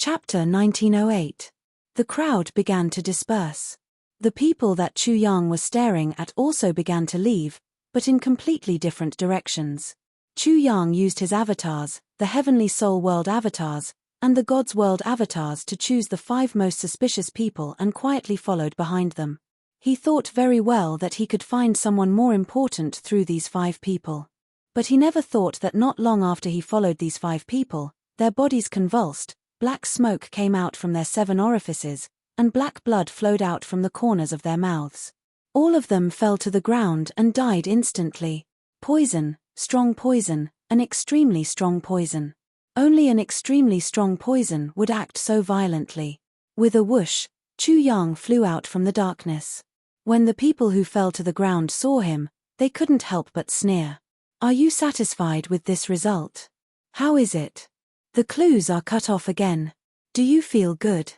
Chapter 1908. The crowd began to disperse. The people that Chu Yang was staring at also began to leave, but in completely different directions. Chu Yang used his avatars, the Heavenly Soul World avatars, and the God's World avatars to choose the 5 most suspicious people and quietly followed behind them. He thought very well that he could find someone more important through these 5 people. But he never thought that not long after he followed these 5 people, their bodies convulsed, black smoke came out from their 7 orifices, and black blood flowed out from the corners of their mouths. All of them fell to the ground and died instantly. Poison, strong poison, an extremely strong poison. Only an extremely strong poison would act so violently. With a whoosh, Chu Yang flew out from the darkness. When the people who fell to the ground saw him, they couldn't help but sneer. Are you satisfied with this result? How is it? The clues are cut off again. Do you feel good?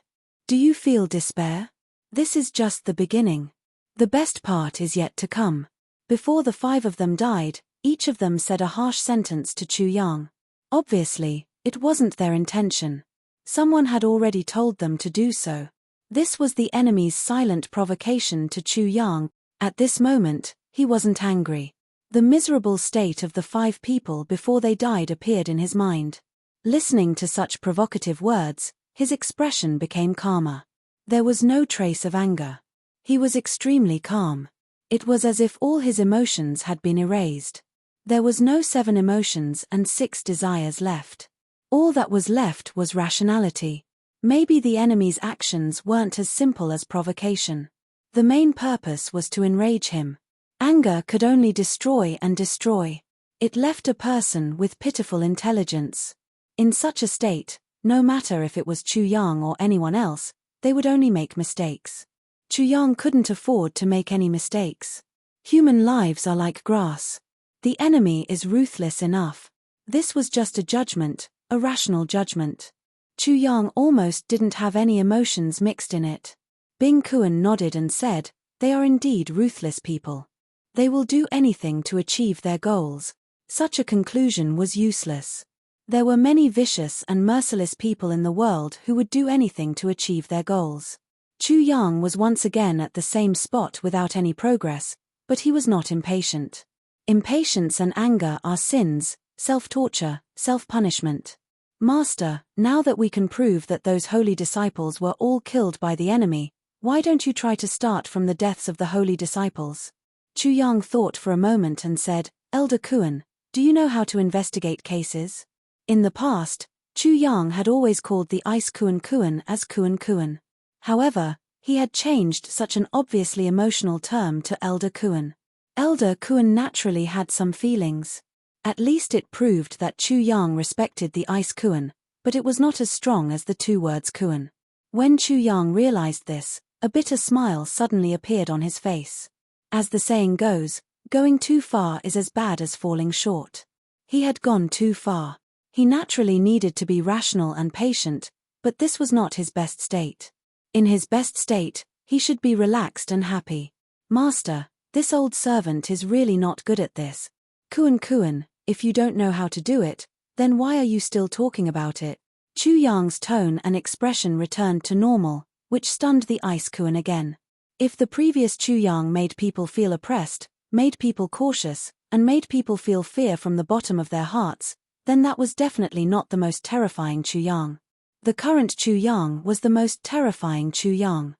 Do you feel despair? This is just the beginning. The best part is yet to come. Before the 5 of them died, each of them said a harsh sentence to Chu Yang. Obviously, it wasn't their intention. Someone had already told them to do so. This was the enemy's silent provocation to Chu Yang. At this moment, he wasn't angry. The miserable state of the 5 people before they died appeared in his mind. Listening to such provocative words, his expression became calmer. There was no trace of anger. He was extremely calm. It was as if all his emotions had been erased. There was no 7 emotions and 6 desires left. All that was left was rationality. Maybe the enemy's actions weren't as simple as provocation. The main purpose was to enrage him. Anger could only destroy and destroy. It left a person with pitiful intelligence. In such a state, no matter if it was Chu Yang or anyone else, they would only make mistakes. Chu Yang couldn't afford to make any mistakes. Human lives are like grass. The enemy is ruthless enough. This was just a judgment, a rational judgment. Chu Yang almost didn't have any emotions mixed in it. Bing Kuan nodded and said, "They are indeed ruthless people. They will do anything to achieve their goals." Such a conclusion was useless. There were many vicious and merciless people in the world who would do anything to achieve their goals. Chu Yang was once again at the same spot without any progress, but he was not impatient. Impatience and anger are sins, self-torture, self-punishment. Master, now that we can prove that those holy disciples were all killed by the enemy, why don't you try to start from the deaths of the holy disciples? Chu Yang thought for a moment and said, "Elder Kuan, do you know how to investigate cases?" In the past, Chu Yang had always called the ice Kuan Kuan as Kuan Kuan. However, he had changed such an obviously emotional term to Elder Kuan. Elder Kuan naturally had some feelings. At least it proved that Chu Yang respected the ice Kuan, but it was not as strong as the 2 words Kuan. When Chu Yang realized this, a bitter smile suddenly appeared on his face. As the saying goes, going too far is as bad as falling short. He had gone too far. He naturally needed to be rational and patient, but this was not his best state. In his best state, he should be relaxed and happy. Master, this old servant is really not good at this. Kuan Kuan, if you don't know how to do it, then why are you still talking about it? Chu Yang's tone and expression returned to normal, which stunned the ice Kuan again. If the previous Chu Yang made people feel oppressed, made people cautious, and made people feel fear from the bottom of their hearts, then that was definitely not the most terrifying Chu Yang. The current Chu Yang was the most terrifying Chu Yang.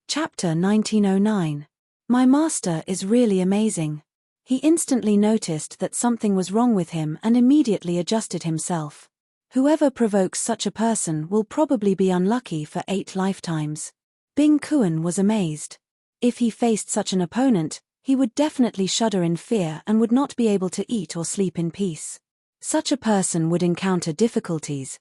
Chapter 1909. My master is really amazing. He instantly noticed that something was wrong with him and immediately adjusted himself. Whoever provokes such a person will probably be unlucky for 8 lifetimes. Bing Kuan was amazed. If he faced such an opponent, he would definitely shudder in fear and would not be able to eat or sleep in peace. Such a person would encounter difficulties,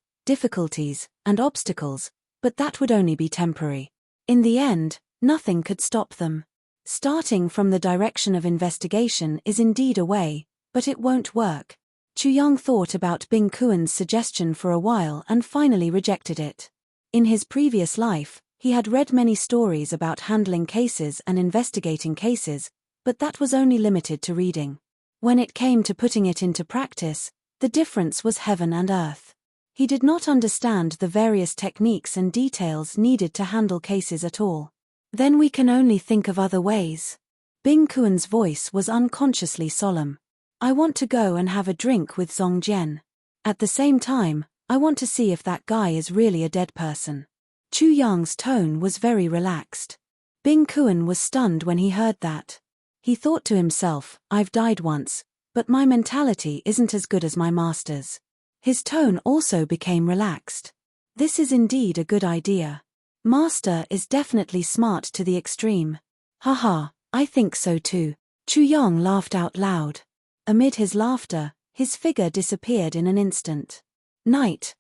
and obstacles, but that would only be temporary. In the end, nothing could stop them. Starting from the direction of investigation is indeed a way, but it won't work. Chu Yang thought about Bing Kuan's suggestion for a while and finally rejected it. In his previous life, he had read many stories about handling cases and investigating cases, but that was only limited to reading. When it came to putting it into practice, the difference was heaven and earth. He did not understand the various techniques and details needed to handle cases at all. Then we can only think of other ways. Bing Kuan's voice was unconsciously solemn. I want to go and have a drink with Zong Jian. At the same time, I want to see if that guy is really a dead person. Chu Yang's tone was very relaxed. Bing Kuan was stunned when he heard that. He thought to himself, I've died once, but my mentality isn't as good as my master's. His tone also became relaxed. This is indeed a good idea. Master is definitely smart to the extreme. Haha, I think so too. Chu Yang laughed out loud. Amid his laughter, his figure disappeared in an instant. Night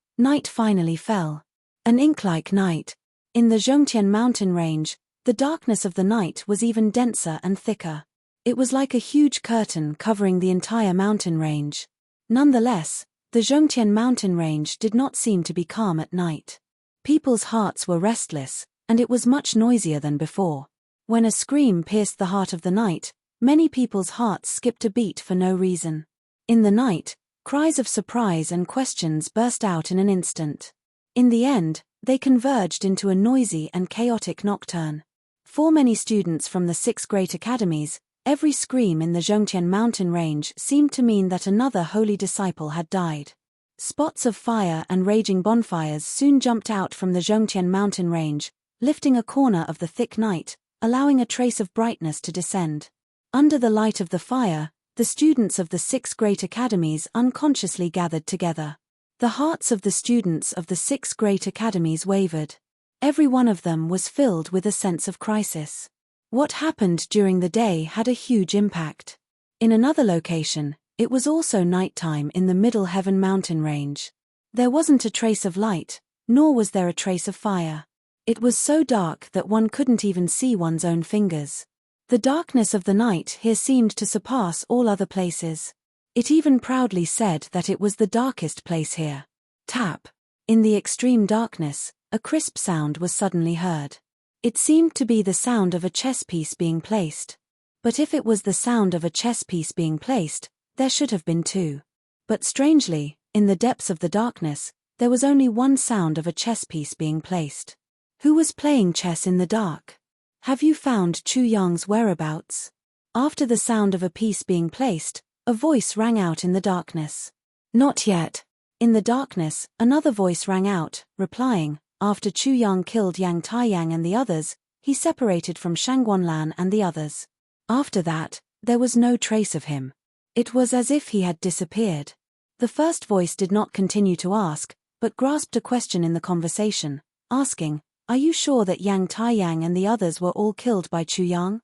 finally fell. An ink-like night. In the Zhongtian mountain range, the darkness of the night was even denser and thicker. It was like a huge curtain covering the entire mountain range. Nonetheless, the Zhongtian mountain range did not seem to be calm at night. People's hearts were restless, and it was much noisier than before. When a scream pierced the heart of the night, many people's hearts skipped a beat for no reason. In the night, cries of surprise and questions burst out in an instant. In the end, they converged into a noisy and chaotic nocturne. For many students from the 6 great academies, every scream in the Zhongtian mountain range seemed to mean that another holy disciple had died. Spots of fire and raging bonfires soon jumped out from the Zhongtian mountain range, lifting a corner of the thick night, allowing a trace of brightness to descend. Under the light of the fire, the students of the 6 great academies unconsciously gathered together. The hearts of the students of the 6 great academies wavered. Every one of them was filled with a sense of crisis. What happened during the day had a huge impact. In another location, it was also nighttime in the Middle Heaven mountain range. There wasn't a trace of light, nor was there a trace of fire. It was so dark that one couldn't even see one's own fingers. The darkness of the night here seemed to surpass all other places. It even proudly said that it was the darkest place here. Tap. In the extreme darkness, a crisp sound was suddenly heard. It seemed to be the sound of a chess piece being placed. But if it was the sound of a chess piece being placed, there should have been 2. But strangely, in the depths of the darkness, there was only one sound of a chess piece being placed. Who was playing chess in the dark? Have you found Chu Yang's whereabouts? After the sound of a piece being placed, a voice rang out in the darkness. Not yet. In the darkness, another voice rang out, replying, after Chu Yang killed Yang Taiyang and the others, he separated from Shangguanlan and the others. After that, there was no trace of him. It was as if he had disappeared. The first voice did not continue to ask, but grasped a question in the conversation, asking, Are you sure that Yang Taiyang and the others were all killed by Chu Yang?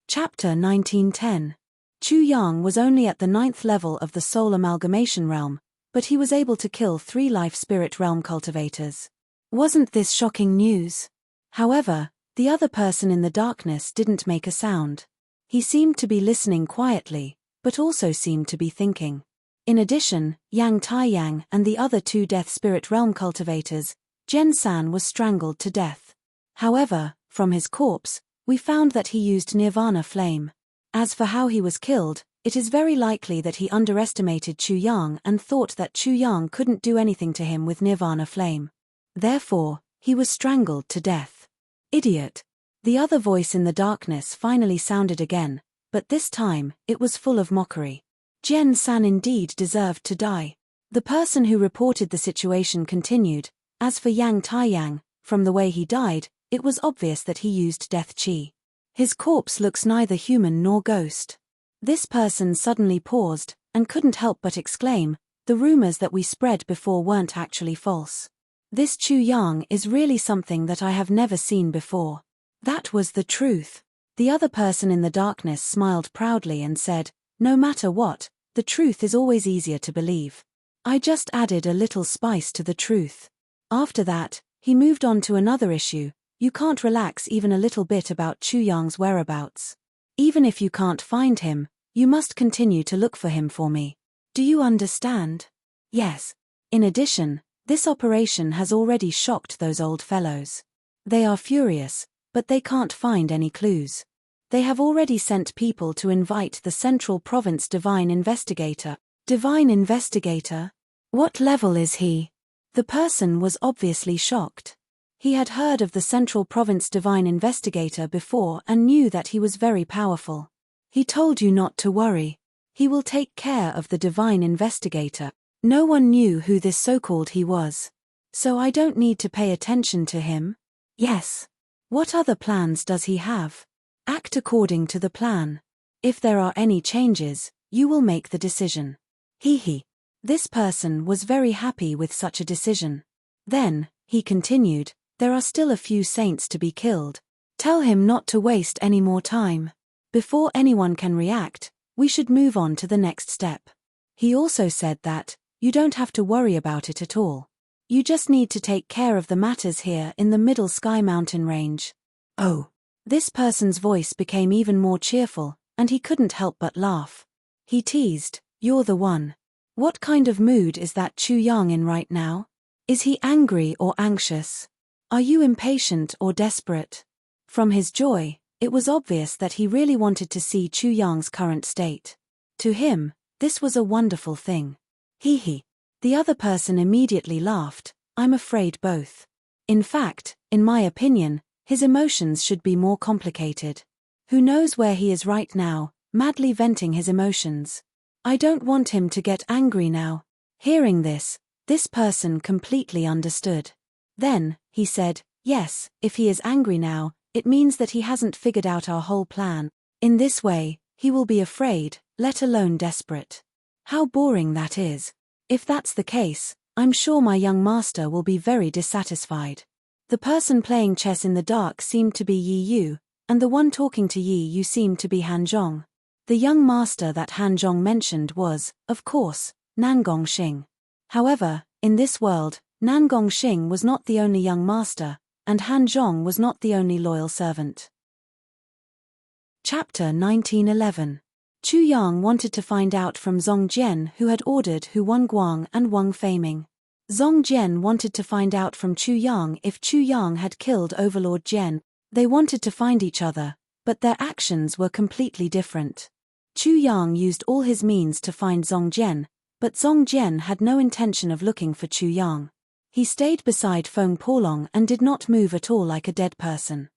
Chapter 1910. Chu Yang was only at the 9th level of the Soul Amalgamation Realm, but he was able to kill 3 Life Spirit Realm cultivators. Wasn't this shocking news? However, the other person in the darkness didn't make a sound. He seemed to be listening quietly, but also seemed to be thinking. In addition, Yang Taiyang and the other 2 Death Spirit Realm cultivators, Jen San was strangled to death. However, from his corpse, we found that he used Nirvana Flame. As for how he was killed, it is very likely that he underestimated Chu Yang and thought that Chu Yang couldn't do anything to him with Nirvana Flame. Therefore, he was strangled to death. Idiot! The other voice in the darkness finally sounded again, but this time, it was full of mockery. Jen San indeed deserved to die. The person who reported the situation continued, As for Yang Taiyang, from the way he died, it was obvious that he used death qi. His corpse looks neither human nor ghost. This person suddenly paused, and couldn't help but exclaim, the rumors that we spread before weren't actually false. This Chu Yang is really something that I have never seen before. That was the truth. The other person in the darkness smiled proudly and said, No matter what, the truth is always easier to believe. I just added a little spice to the truth. After that, he moved on to another issue. You can't relax even a little bit about Chu Yang's whereabouts. Even if you can't find him, you must continue to look for him for me. Do you understand? Yes. In addition, this operation has already shocked those old fellows. They are furious, but they can't find any clues. They have already sent people to invite the Central Province Divine Investigator. Divine Investigator? What level is he? The person was obviously shocked. He had heard of the Central Province Divine Investigator before and knew that he was very powerful. He told you not to worry. He will take care of the Divine Investigator. No one knew who this so-called he was. So I don't need to pay attention to him? Yes. What other plans does he have? Act according to the plan. If there are any changes, you will make the decision. He. This person was very happy with such a decision. Then, he continued, there are still a few saints to be killed. Tell him not to waste any more time. Before anyone can react, we should move on to the next step. He also said that, you don't have to worry about it at all. You just need to take care of the matters here in the Middle Sky Mountain Range. Oh. This person's voice became even more cheerful, and he couldn't help but laugh. He teased, you're the one. What kind of mood is that Chu Yang in right now? Is he angry or anxious? Are you impatient or desperate? From his joy, it was obvious that he really wanted to see Chu Yang's current state. To him, this was a wonderful thing. He. The other person immediately laughed, I'm afraid both. In fact, in my opinion, his emotions should be more complicated. Who knows where he is right now, madly venting his emotions. I don't want him to get angry now. Hearing this person completely understood. Then, he said, yes, if he is angry now, it means that he hasn't figured out our whole plan. In this way, he will be afraid, let alone desperate. How boring that is. If that's the case, I'm sure my young master will be very dissatisfied. The person playing chess in the dark seemed to be Yi Yu, and the one talking to Yi Yu seemed to be Han Zhong. The young master that Han Zhong mentioned was, of course, Nan Gongxing. However, in this world, Nan Gongxing was not the only young master, and Han Zhong was not the only loyal servant. Chapter 1911. Chu Yang wanted to find out from Zong Jian who had ordered Hu Wenguang and Wang Feiming. Zong Jian wanted to find out from Chu Yang if Chu Yang had killed Overlord Jian. They wanted to find each other, but their actions were completely different. Chu Yang used all his means to find Zong Jian, but Zong Jian had no intention of looking for Chu Yang. He stayed beside Feng Polong and did not move at all like a dead person.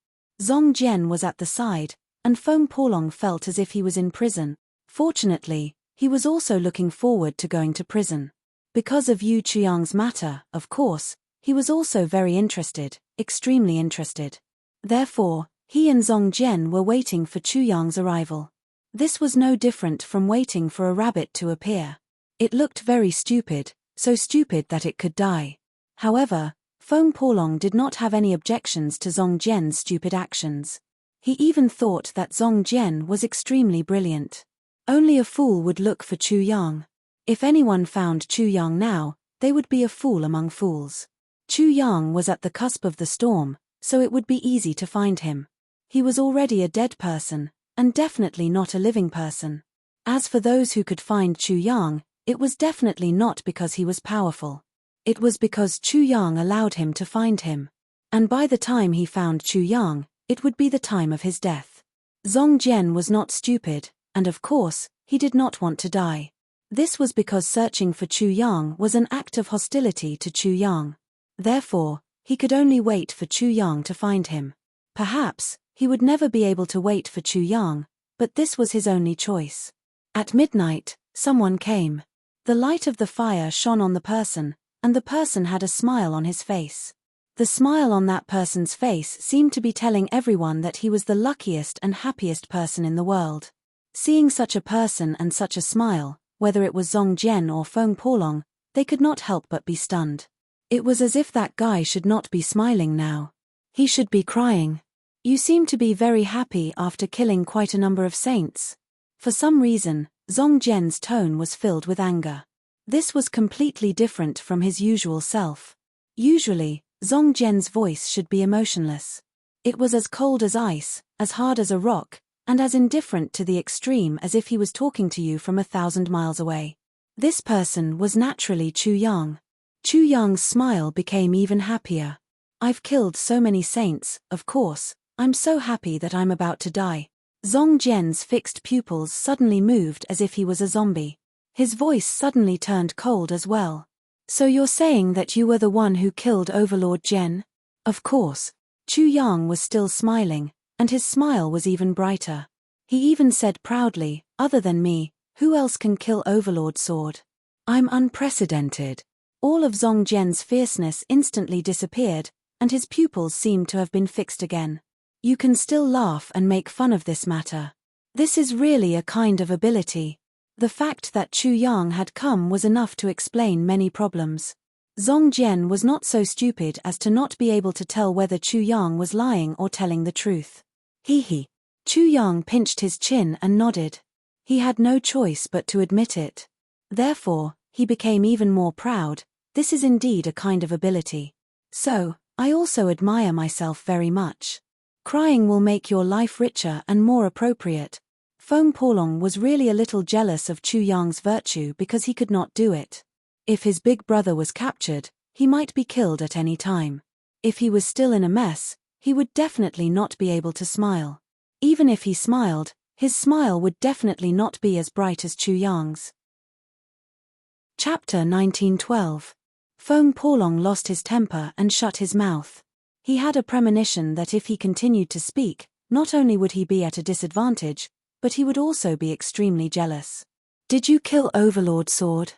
Zong Jian was at the side, and Feng Polong felt as if he was in prison. Fortunately, he was also looking forward to going to prison. Because of Yu Chiang's matter, of course, he was also very interested, extremely interested. Therefore, he and Zong Jian were waiting for Chu Yang's arrival. This was no different from waiting for a rabbit to appear. It looked very stupid, so stupid that it could die. However, Feng Polong did not have any objections to Zong Jian's stupid actions. He even thought that Zong Jian was extremely brilliant. Only a fool would look for Chu Yang. If anyone found Chu Yang now, they would be a fool among fools. Chu Yang was at the cusp of the storm, so it would be easy to find him. He was already a dead person, and definitely not a living person. As for those who could find Chu Yang, it was definitely not because he was powerful. It was because Chu Yang allowed him to find him. And by the time he found Chu Yang, it would be the time of his death. Zong Jian was not stupid, and of course, he did not want to die. This was because searching for Chu Yang was an act of hostility to Chu Yang. Therefore, he could only wait for Chu Yang to find him. Perhaps, he would never be able to wait for Chu Yang, but this was his only choice. At midnight, someone came. The light of the fire shone on the person, and the person had a smile on his face. The smile on that person's face seemed to be telling everyone that he was the luckiest and happiest person in the world. Seeing such a person and such a smile, whether it was Zong Jian or Feng Polong, they could not help but be stunned. It was as if that guy should not be smiling now. He should be crying. You seem to be very happy after killing quite a number of saints. For some reason, Zong Jian's tone was filled with anger. This was completely different from his usual self. Usually, Zong Jian's voice should be emotionless. It was as cold as ice, as hard as a rock, and as indifferent to the extreme as if he was talking to you from 1,000 miles away. This person was naturally Chu Yang. Chu Yang's smile became even happier. I've killed so many saints, of course, I'm so happy that I'm about to die. Zong Jian's fixed pupils suddenly moved as if he was a zombie. His voice suddenly turned cold as well. So you're saying that you were the one who killed Overlord Jen? Of course. Chu Yang was still smiling, and his smile was even brighter. He even said proudly, other than me, who else can kill Overlord Sword? I'm unprecedented. All of Zong Jian's fierceness instantly disappeared, and his pupils seemed to have been fixed again. You can still laugh and make fun of this matter. This is really a kind of ability. The fact that Chu Yang had come was enough to explain many problems. Zong Jian was not so stupid as to not be able to tell whether Chu Yang was lying or telling the truth. He. Chu Yang pinched his chin and nodded. He had no choice but to admit it. Therefore, he became even more proud. This is indeed a kind of ability. So, I also admire myself very much. Crying will make your life richer and more appropriate. Feng Polong was really a little jealous of Chu Yang's virtue because he could not do it. If his big brother was captured, he might be killed at any time. If he was still in a mess, he would definitely not be able to smile. Even if he smiled, his smile would definitely not be as bright as Chu Yang's. Chapter 1912. Feng Polong lost his temper and shut his mouth. He had a premonition that if he continued to speak, not only would he be at a disadvantage, but he would also be extremely jealous. Did you kill Overlord Sword?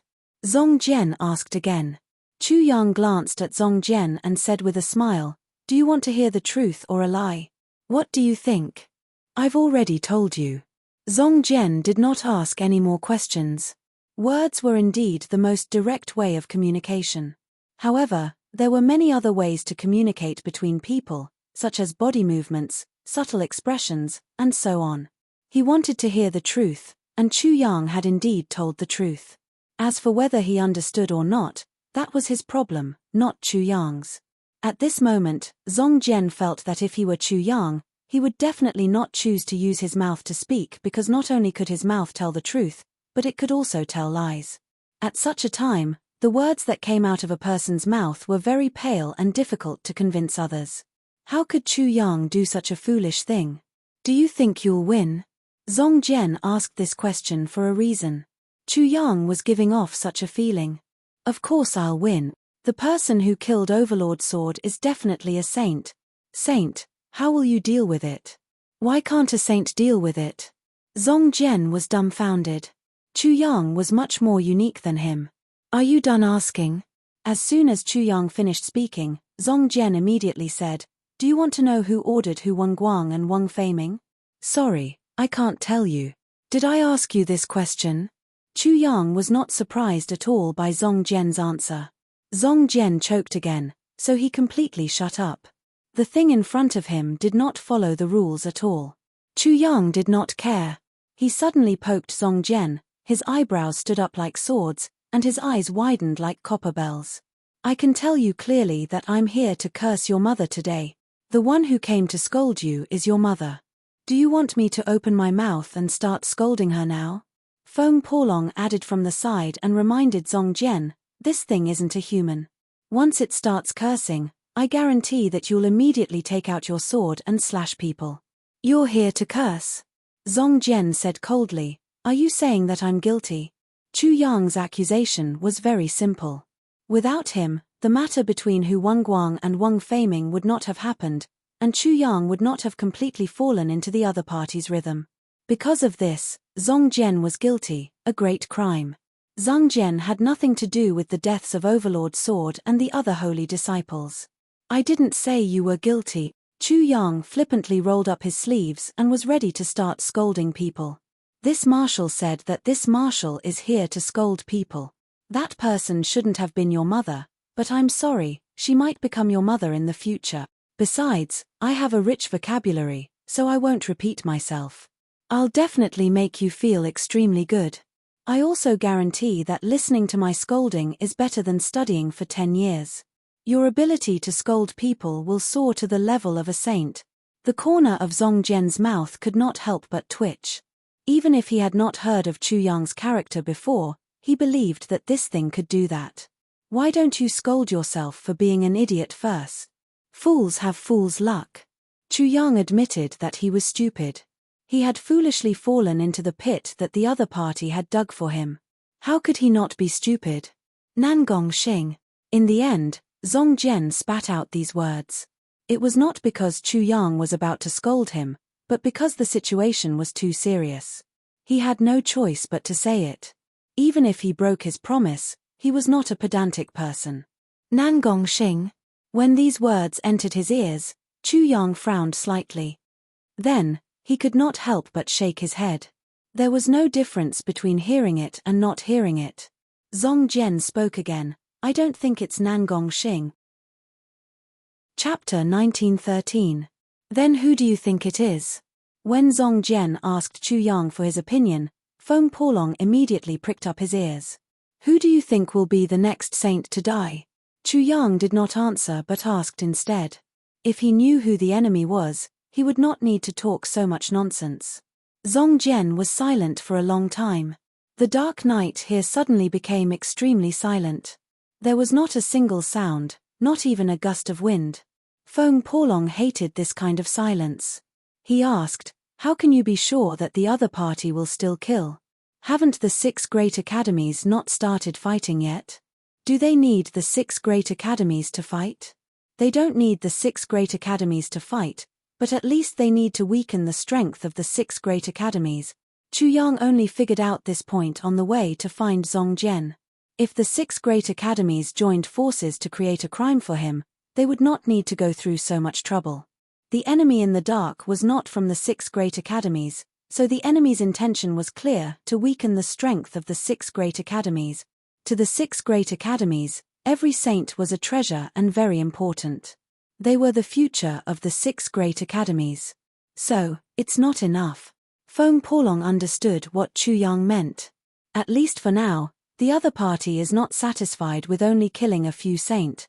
Zong Jian asked again. Chu Yang glanced at Zong Jian and said with a smile, do you want to hear the truth or a lie? What do you think? I've already told you. Zong Jian did not ask any more questions. Words were indeed the most direct way of communication. However, there were many other ways to communicate between people, such as body movements, subtle expressions, and so on. He wanted to hear the truth, and Chu Yang had indeed told the truth. As for whether he understood or not, that was his problem, not Chu Yang's. At this moment, Zong Jian felt that if he were Chu Yang, he would definitely not choose to use his mouth to speak because not only could his mouth tell the truth, but it could also tell lies. At such a time, the words that came out of a person's mouth were very pale and difficult to convince others. How could Chu Yang do such a foolish thing? Do you think you'll win? Zong Jian asked this question for a reason. Chu Yang was giving off such a feeling. Of course I'll win. The person who killed Overlord Sword is definitely a saint. Saint, how will you deal with it? Why can't a saint deal with it? Zong Jian was dumbfounded. Chu Yang was much more unique than him. Are you done asking? As soon as Chu Yang finished speaking, Zong Jian immediately said, do you want to know who ordered Hu Wenguang and Wang Feiming? Sorry, I can't tell you. Did I ask you this question? Chu Yang was not surprised at all by Zong Jian's answer. Zong Jian choked again, so he completely shut up. The thing in front of him did not follow the rules at all. Chu Yang did not care. He suddenly poked Zong Jian, his eyebrows stood up like swords, and his eyes widened like copper bells. I can tell you clearly that I'm here to curse your mother today. The one who came to scold you is your mother. Do you want me to open my mouth and start scolding her now? Feng Polong added from the side and reminded Zong Jian, this thing isn't a human. Once it starts cursing, I guarantee that you'll immediately take out your sword and slash people. You're here to curse? Zong Jian said coldly, are you saying that I'm guilty? Chu Yang's accusation was very simple. Without him, the matter between Hu Wenguang and Wang Feiming would not have happened, and Chu Yang would not have completely fallen into the other party's rhythm. Because of this, Zong Jian was guilty, a great crime. Zong Jian had nothing to do with the deaths of Overlord Sword and the other holy disciples. I didn't say you were guilty. Chu Yang flippantly rolled up his sleeves and was ready to start scolding people. This marshal said that this marshal is here to scold people. That person shouldn't have been your mother, but I'm sorry, she might become your mother in the future. Besides, I have a rich vocabulary, so I won't repeat myself. I'll definitely make you feel extremely good. I also guarantee that listening to my scolding is better than studying for 10 years. Your ability to scold people will soar to the level of a saint. The corner of Zong Jian's mouth could not help but twitch. Even if he had not heard of Chu Yang's character before, he believed that this thing could do that. Why don't you scold yourself for being an idiot first? Fools have fool's luck. Chu Yang admitted that he was stupid. He had foolishly fallen into the pit that the other party had dug for him. How could he not be stupid? Nangong Xing. In the end, Zong Jian spat out these words. It was not because Chu Yang was about to scold him, but because the situation was too serious. He had no choice but to say it. Even if he broke his promise, he was not a pedantic person. Nangong Xing. When these words entered his ears, Chu Yang frowned slightly. Then, he could not help but shake his head. There was no difference between hearing it and not hearing it. Zong Jian spoke again. I don't think it's Nangong Xing. Chapter 1913. Then who do you think it is? When Zong Jian asked Chu Yang for his opinion, Feng Porlong immediately pricked up his ears. Who do you think will be the next saint to die? Chu Yang did not answer but asked instead. If he knew who the enemy was, he would not need to talk so much nonsense. Zong Jian was silent for a long time. The dark night here suddenly became extremely silent. There was not a single sound, not even a gust of wind. Feng Porlong hated this kind of silence. He asked, how can you be sure that the other party will still kill? Haven't the 6 great academies not started fighting yet? Do they need the 6 great academies to fight? They don't need the 6 great academies to fight, but at least they need to weaken the strength of the 6 great academies. Chu Yang only figured out this point on the way to find Zong Jian. If the 6 great academies joined forces to create a crime for him, they would not need to go through so much trouble. The enemy in the dark was not from the 6 great academies, so the enemy's intention was clear: to weaken the strength of the 6 great academies. To the 6 great academies, every saint was a treasure and very important. They were the future of the 6 great academies. So, it's not enough. Feng Porlong understood what Chu Yang meant. At least for now, the other party is not satisfied with only killing a few saint.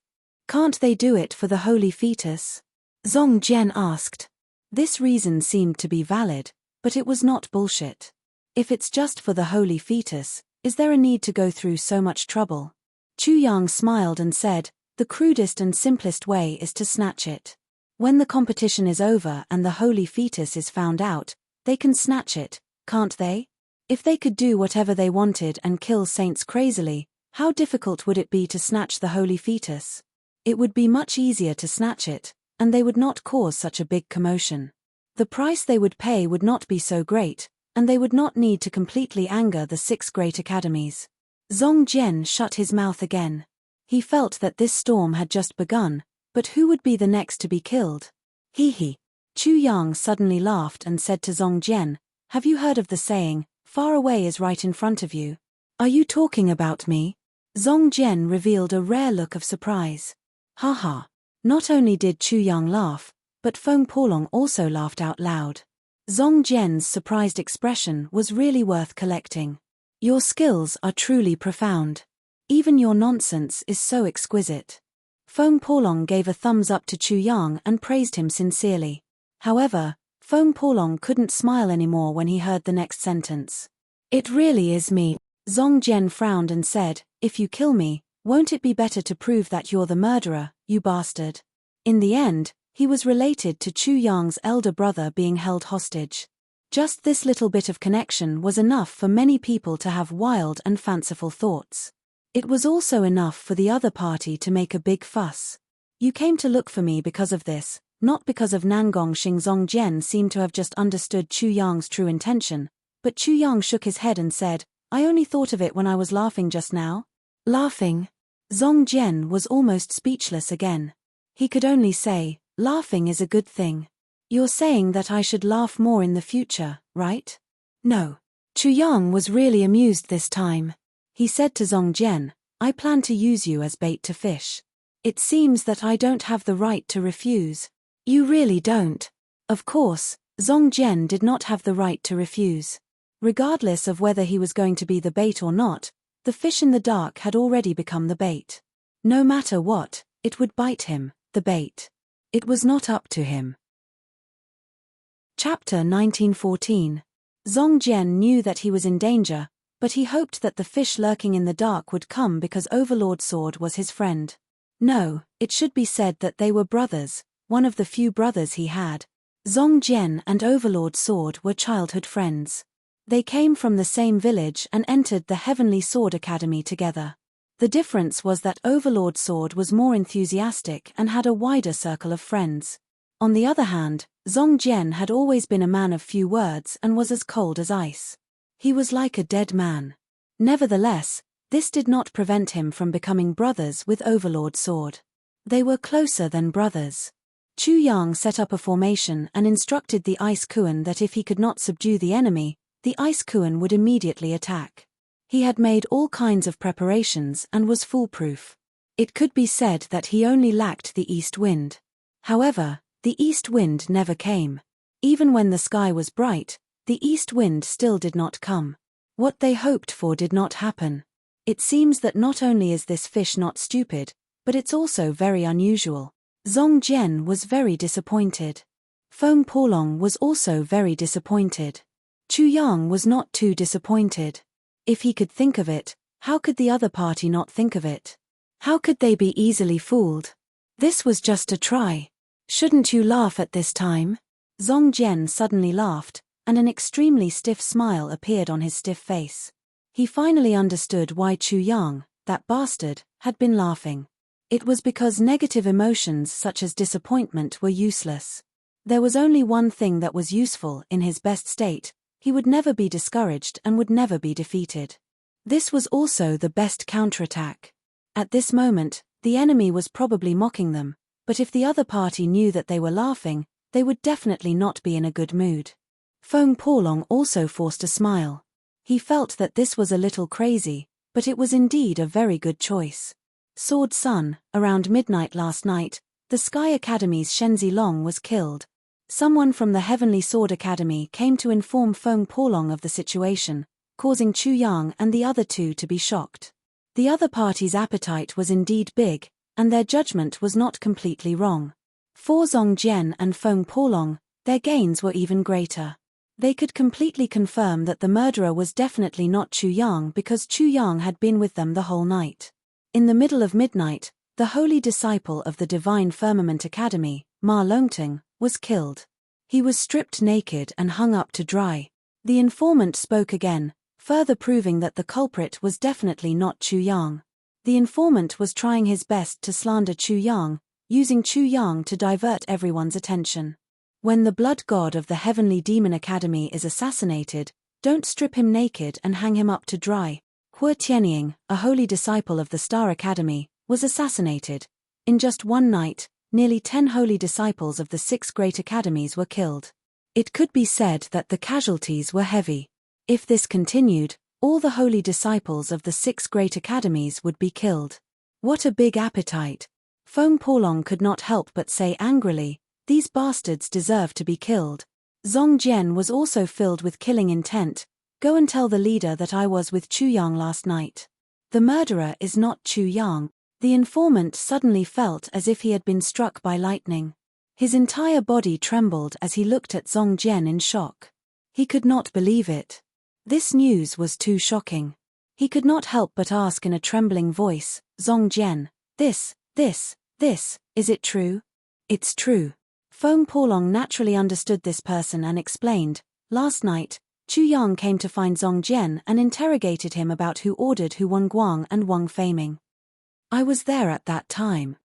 Can't they do it for the holy fetus? Zong Jian asked. This reason seemed to be valid, but it was not bullshit. If it's just for the holy fetus, is there a need to go through so much trouble? Chu Yang smiled and said, the crudest and simplest way is to snatch it. When the competition is over and the holy fetus is found out, they can snatch it, can't they? If they could do whatever they wanted and kill saints crazily, how difficult would it be to snatch the holy fetus? It would be much easier to snatch it, and they would not cause such a big commotion. The price they would pay would not be so great, and they would not need to completely anger the 6 great academies. Zong Jian shut his mouth again. He felt that this storm had just begun, but who would be the next to be killed? He. Chu Yang suddenly laughed and said to Zong Jian, have you heard of the saying, far away is right in front of you? Are you talking about me? Zong Jian revealed a rare look of surprise. Ha ha. Not only did Chu Yang laugh, but Feng Porlong also laughed out loud. Zong Jian's surprised expression was really worth collecting. Your skills are truly profound. Even your nonsense is so exquisite. Feng Porlong gave a thumbs up to Chu Yang and praised him sincerely. However, Feng Porlong couldn't smile anymore when he heard the next sentence. It really is me. Zong Jian frowned and said, if you kill me, won't it be better to prove that you're the murderer, you bastard? In the end, he was related to Chu Yang's elder brother being held hostage. Just this little bit of connection was enough for many people to have wild and fanciful thoughts. It was also enough for the other party to make a big fuss. You came to look for me because of this, not because of Nangong Xing. Zong Jian seemed to have just understood Chu Yang's true intention, but Chu Yang shook his head and said, I only thought of it when I was laughing just now. Laughing? Zong Jian was almost speechless again. He could only say, laughing is a good thing. You're saying that I should laugh more in the future, right? No. Chu Yang was really amused this time. He said to Zong Jian, I plan to use you as bait to fish. It seems that I don't have the right to refuse. You really don't. Of course, Zong Jian did not have the right to refuse. Regardless of whether he was going to be the bait or not, the fish in the dark had already become the bait. No matter what, it would bite him, the bait. It was not up to him. Chapter 1914. Zong Jian knew that he was in danger, but he hoped that the fish lurking in the dark would come because Overlord Sword was his friend. No, it should be said that they were brothers, one of the few brothers he had. Zong Jian and Overlord Sword were childhood friends. They came from the same village and entered the Heavenly Sword Academy together. The difference was that Overlord Sword was more enthusiastic and had a wider circle of friends. On the other hand, Zongjian had always been a man of few words and was as cold as ice. He was like a dead man. Nevertheless, this did not prevent him from becoming brothers with Overlord Sword. They were closer than brothers. Chu Yang set up a formation and instructed the Ice Kuan that if he could not subdue the enemy, the Ice Kuan would immediately attack. He had made all kinds of preparations and was foolproof. It could be said that he only lacked the east wind. However, the east wind never came. Even when the sky was bright, the east wind still did not come. What they hoped for did not happen. It seems that not only is this fish not stupid, but it's also very unusual. Zongjian was very disappointed. Feng Porlong was also very disappointed. Chu Yang was not too disappointed. If he could think of it, how could the other party not think of it? How could they be easily fooled? This was just a try. Shouldn't you laugh at this time? Zongjian suddenly laughed, and an extremely stiff smile appeared on his stiff face. He finally understood why Chu Yang, that bastard, had been laughing. It was because negative emotions such as disappointment were useless. There was only one thing that was useful in his best state: he would never be discouraged and would never be defeated. This was also the best counterattack. At this moment, the enemy was probably mocking them, but if the other party knew that they were laughing, they would definitely not be in a good mood. Feng Porlong also forced a smile. He felt that this was a little crazy, but it was indeed a very good choice. Sword Sun, around midnight last night, the Sky Academy's Shenzi Long was killed. Someone from the Heavenly Sword Academy came to inform Feng Porlong of the situation, causing Chu Yang and the other two to be shocked. The other party's appetite was indeed big, and their judgment was not completely wrong. For Zongjian and Feng Porlong, their gains were even greater. They could completely confirm that the murderer was definitely not Chu Yang because Chu Yang had been with them the whole night. In the middle of midnight, the holy disciple of the Divine Firmament Academy, Ma Longting, was killed. He was stripped naked and hung up to dry. The informant spoke again, further proving that the culprit was definitely not Chu Yang. The informant was trying his best to slander Chu Yang, using Chu Yang to divert everyone's attention. When the blood god of the Heavenly Demon Academy is assassinated, don't strip him naked and hang him up to dry. Hua Tianying, a holy disciple of the Star Academy, was assassinated. In just one night, nearly 10 holy disciples of the 6 great academies were killed. It could be said that the casualties were heavy. If this continued, all the holy disciples of the 6 great academies would be killed. What a big appetite! Feng Porlong could not help but say angrily, "These bastards deserve to be killed." Zongjian was also filled with killing intent. "Go and tell the leader that I was with Chu Yang last night. The murderer is not Chu Yang." The informant suddenly felt as if he had been struck by lightning. His entire body trembled as he looked at Zongjian in shock. He could not believe it. This news was too shocking. He could not help but ask in a trembling voice, "Zongjian, this, is it true?" "It's true." Feng Porlong naturally understood this person and explained, "Last night, Chu Yang came to find Zongjian and interrogated him about who ordered Hu Wenguang and Wang Feiming. I was there at that time."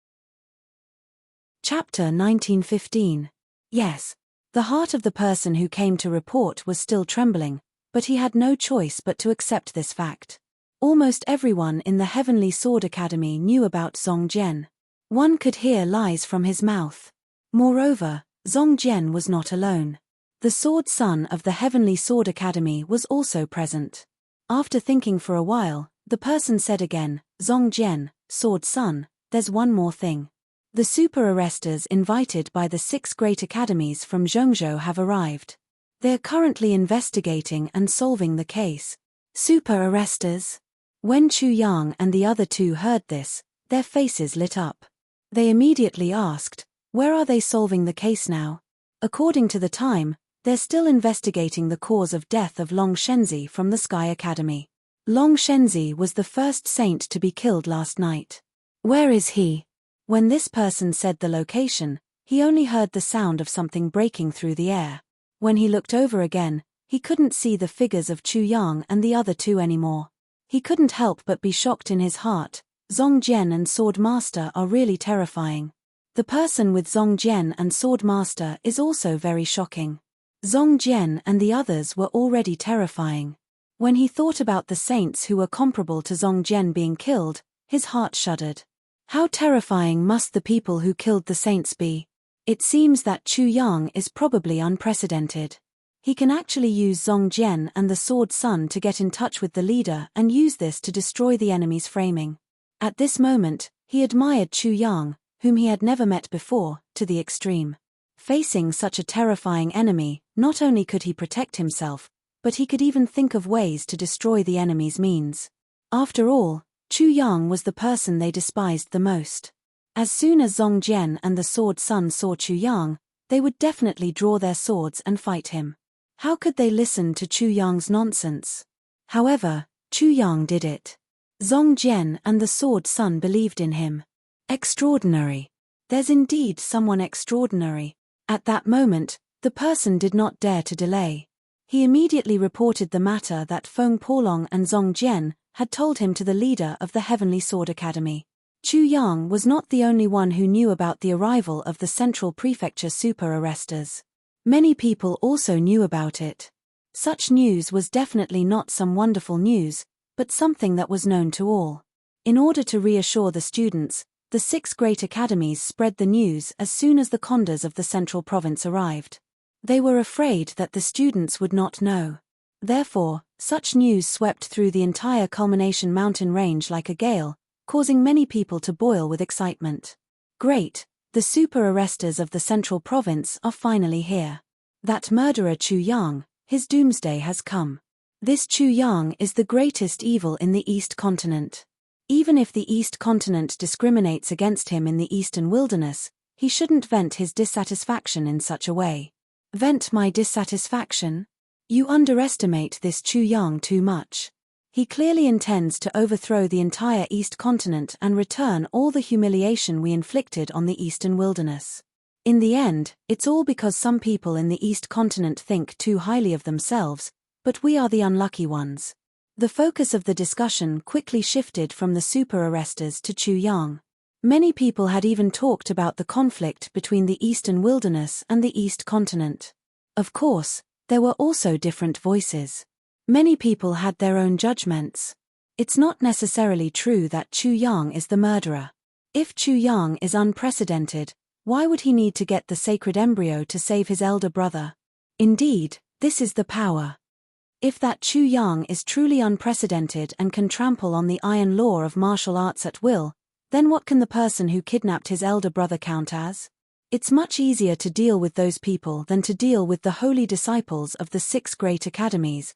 Chapter 1915. Yes. The heart of the person who came to report was still trembling, but he had no choice but to accept this fact. Almost everyone in the Heavenly Sword Academy knew about Zongjian. One could hear lies from his mouth. Moreover, Zongjian was not alone. The Sword Son of the Heavenly Sword Academy was also present. After thinking for a while, the person said again, "Zongjian, Sword Son, there's one more thing. The super arresters invited by the 6 great academies from Zhongzhou have arrived. They're currently investigating and solving the case." Super arresters? When Chu Yang and the other two heard this, their faces lit up. They immediately asked, "Where are they solving the case now?" According to the time, they're still investigating the cause of death of Long Shenzi from the Sky Academy. Long Shenzi was the first saint to be killed last night. "Where is he?" When this person said the location, he only heard the sound of something breaking through the air. When he looked over again, he couldn't see the figures of Chu Yang and the other two anymore. He couldn't help but be shocked in his heart. Zongjian and Sword Master are really terrifying. The person with Zongjian and Sword Master is also very shocking. Zongjian and the others were already terrifying. When he thought about the saints who were comparable to Zongjian being killed, his heart shuddered. How terrifying must the people who killed the saints be? It seems that Chu Yang is probably unprecedented. He can actually use Zongjian and the Sword Sun to get in touch with the leader and use this to destroy the enemy's framing. At this moment, he admired Chu Yang, whom he had never met before, to the extreme. Facing such a terrifying enemy, not only could he protect himself, but he could even think of ways to destroy the enemy's means. After all, Chu Yang was the person they despised the most. As soon as Zongjian and the Sword Sun saw Chu Yang, they would definitely draw their swords and fight him. How could they listen to Chu Yang's nonsense? However, Chu Yang did it. Zongjian and the Sword Sun believed in him. Extraordinary. There's indeed someone extraordinary. At that moment, the person did not dare to delay. He immediately reported the matter that Feng Polong and Zongjian had told him to the leader of the Heavenly Sword Academy. Chu Yang was not the only one who knew about the arrival of the Central Prefecture super arresters. Many people also knew about it. Such news was definitely not some wonderful news, but something that was known to all. In order to reassure the students, the 6 great academies spread the news as soon as the condas of the central province arrived. They were afraid that the students would not know. Therefore, such news swept through the entire Culmination mountain range like a gale, causing many people to boil with excitement. Great! The super arresters of the central province are finally here. That murderer Chu Yang, his doomsday has come. This Chu Yang is the greatest evil in the East Continent. Even if the East Continent discriminates against him in the Eastern Wilderness, he shouldn't vent his dissatisfaction in such a way. Vent my dissatisfaction? You underestimate this Chu Yang too much. He clearly intends to overthrow the entire East Continent and return all the humiliation we inflicted on the Eastern Wilderness. In the end, it's all because some people in the East Continent think too highly of themselves, but we are the unlucky ones. The focus of the discussion quickly shifted from the super arresters to Chu Yang. Many people had even talked about the conflict between the Eastern Wilderness and the East Continent. Of course, there were also different voices. Many people had their own judgments. It's not necessarily true that Chu Yang is the murderer. If Chu Yang is unprecedented, why would he need to get the sacred embryo to save his elder brother? Indeed, this is the power. If that Chu Yang is truly unprecedented and can trample on the iron law of martial arts at will, then what can the person who kidnapped his elder brother count as? It's much easier to deal with those people than to deal with the holy disciples of the 6 great academies.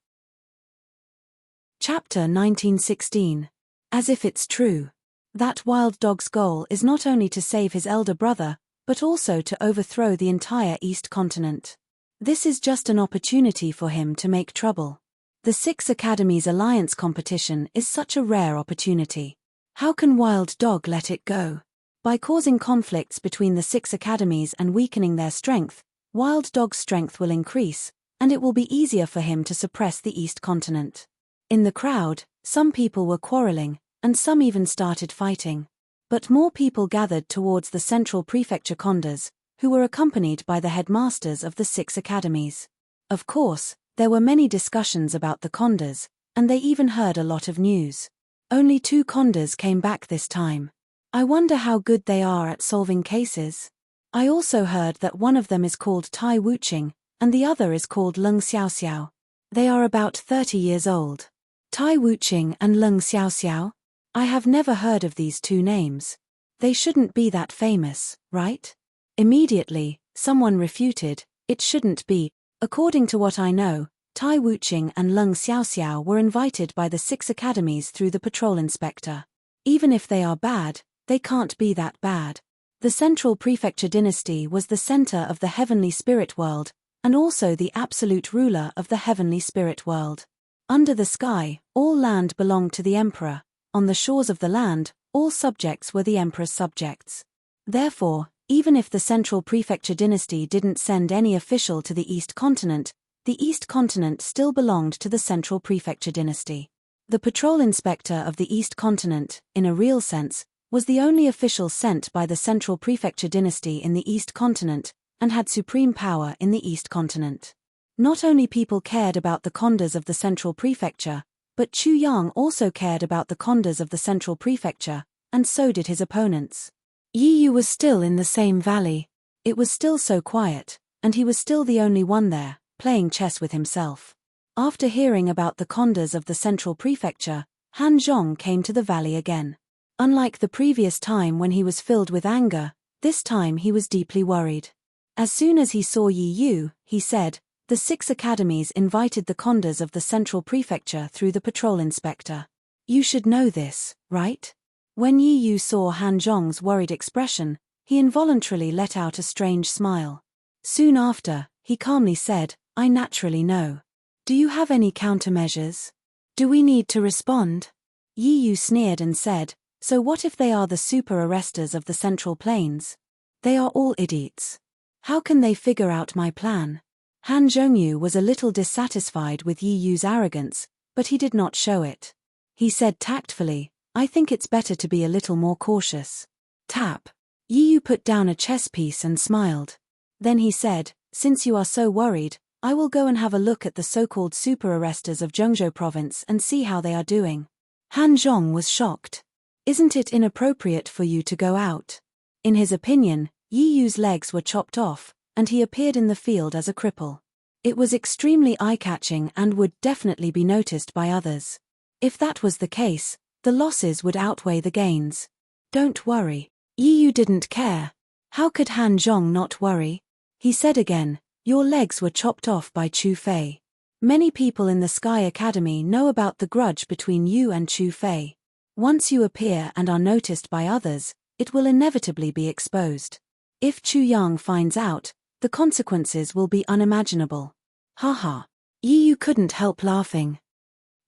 Chapter 1916. As if it's true. That wild dog's goal is not only to save his elder brother, but also to overthrow the entire East Continent. This is just an opportunity for him to make trouble. The 6 academies alliance competition is such a rare opportunity. How can Wild Dog let it go? By causing conflicts between the 6 academies and weakening their strength, Wild Dog's strength will increase, and it will be easier for him to suppress the East Continent. In the crowd, some people were quarreling, and some even started fighting. But more people gathered towards the Central Prefecture condas, who were accompanied by the headmasters of the 6 academies. Of course, there were many discussions about the condas, and they even heard a lot of news. Only 2 condas came back this time. I wonder how good they are at solving cases. I also heard that one of them is called Tai Wuqing, and the other is called Leng Xiaoxiao. They are about 30 years old. Tai Wuqing and Leng Xiaoxiao? I have never heard of these 2 names. They shouldn't be that famous, right? Immediately, someone refuted, it shouldn't be. According to what I know, Tai Wuqing and Leng Xiaoxiao were invited by the 6 academies through the patrol inspector. Even if they are bad, they can't be that bad. The Central Prefecture dynasty was the center of the heavenly spirit world, and also the absolute ruler of the heavenly spirit world. Under the sky, all land belonged to the emperor. On the shores of the land, all subjects were the emperor's subjects. Therefore, even if the Central Prefecture dynasty didn't send any official to the East Continent, the East Continent still belonged to the Central Prefecture dynasty. The patrol inspector of the East Continent, in a real sense, was the only official sent by the Central Prefecture dynasty in the East Continent, and had supreme power in the East Continent. Not only people cared about the condas of the Central Prefecture, but Chu Yang also cared about the condas of the Central Prefecture, and so did his opponents. Yi Yu was still in the same valley. It was still so quiet, and he was still the only one there, playing chess with himself. After hearing about the condas of the Central Prefecture, Han Zhong came to the valley again. Unlike the previous time when he was filled with anger, this time he was deeply worried. As soon as he saw Yi Yu, he said, "The 6 academies invited the condas of the Central Prefecture through the patrol inspector. You should know this, right?" When Yi Yu saw Han Zhong's worried expression, he involuntarily let out a strange smile. Soon after, he calmly said, "I naturally know. Do you have any countermeasures? Do we need to respond?" Yi Yu sneered and said, "So what if they are the super arresters of the Central Plains? They are all idiots. How can they figure out my plan?" Han Zhongyu was a little dissatisfied with Yi Yu's arrogance, but he did not show it. He said tactfully, "I think it's better to be a little more cautious." Tap. Yi Yu put down a chess piece and smiled. Then he said, "Since you are so worried, I will go and have a look at the so-called super arresters of Zhengzhou province and see how they are doing." Han Zhong was shocked. "Isn't it inappropriate for you to go out?" In his opinion, Yi Yu's legs were chopped off, and he appeared in the field as a cripple. It was extremely eye-catching and would definitely be noticed by others. If that was the case, the losses would outweigh the gains. "Don't worry." Yi Yu didn't care. How could Han Zhong not worry? He said again, "Your legs were chopped off by Chu Fei. Many people in the Sky Academy know about the grudge between you and Chu Fei. Once you appear and are noticed by others, it will inevitably be exposed. If Chu Yang finds out, the consequences will be unimaginable." Haha. Yi Yu couldn't help laughing.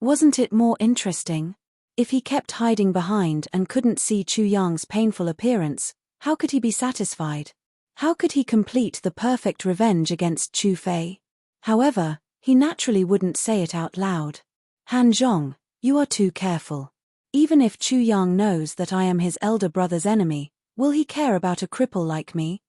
Wasn't it more interesting? If he kept hiding behind and couldn't see Chu Yang's painful appearance, how could he be satisfied? How could he complete the perfect revenge against Chu Fei? However, he naturally wouldn't say it out loud. "Han Zhong, you are too careful. Even if Chu Yang knows that I am his elder brother's enemy, will he care about a cripple like me?"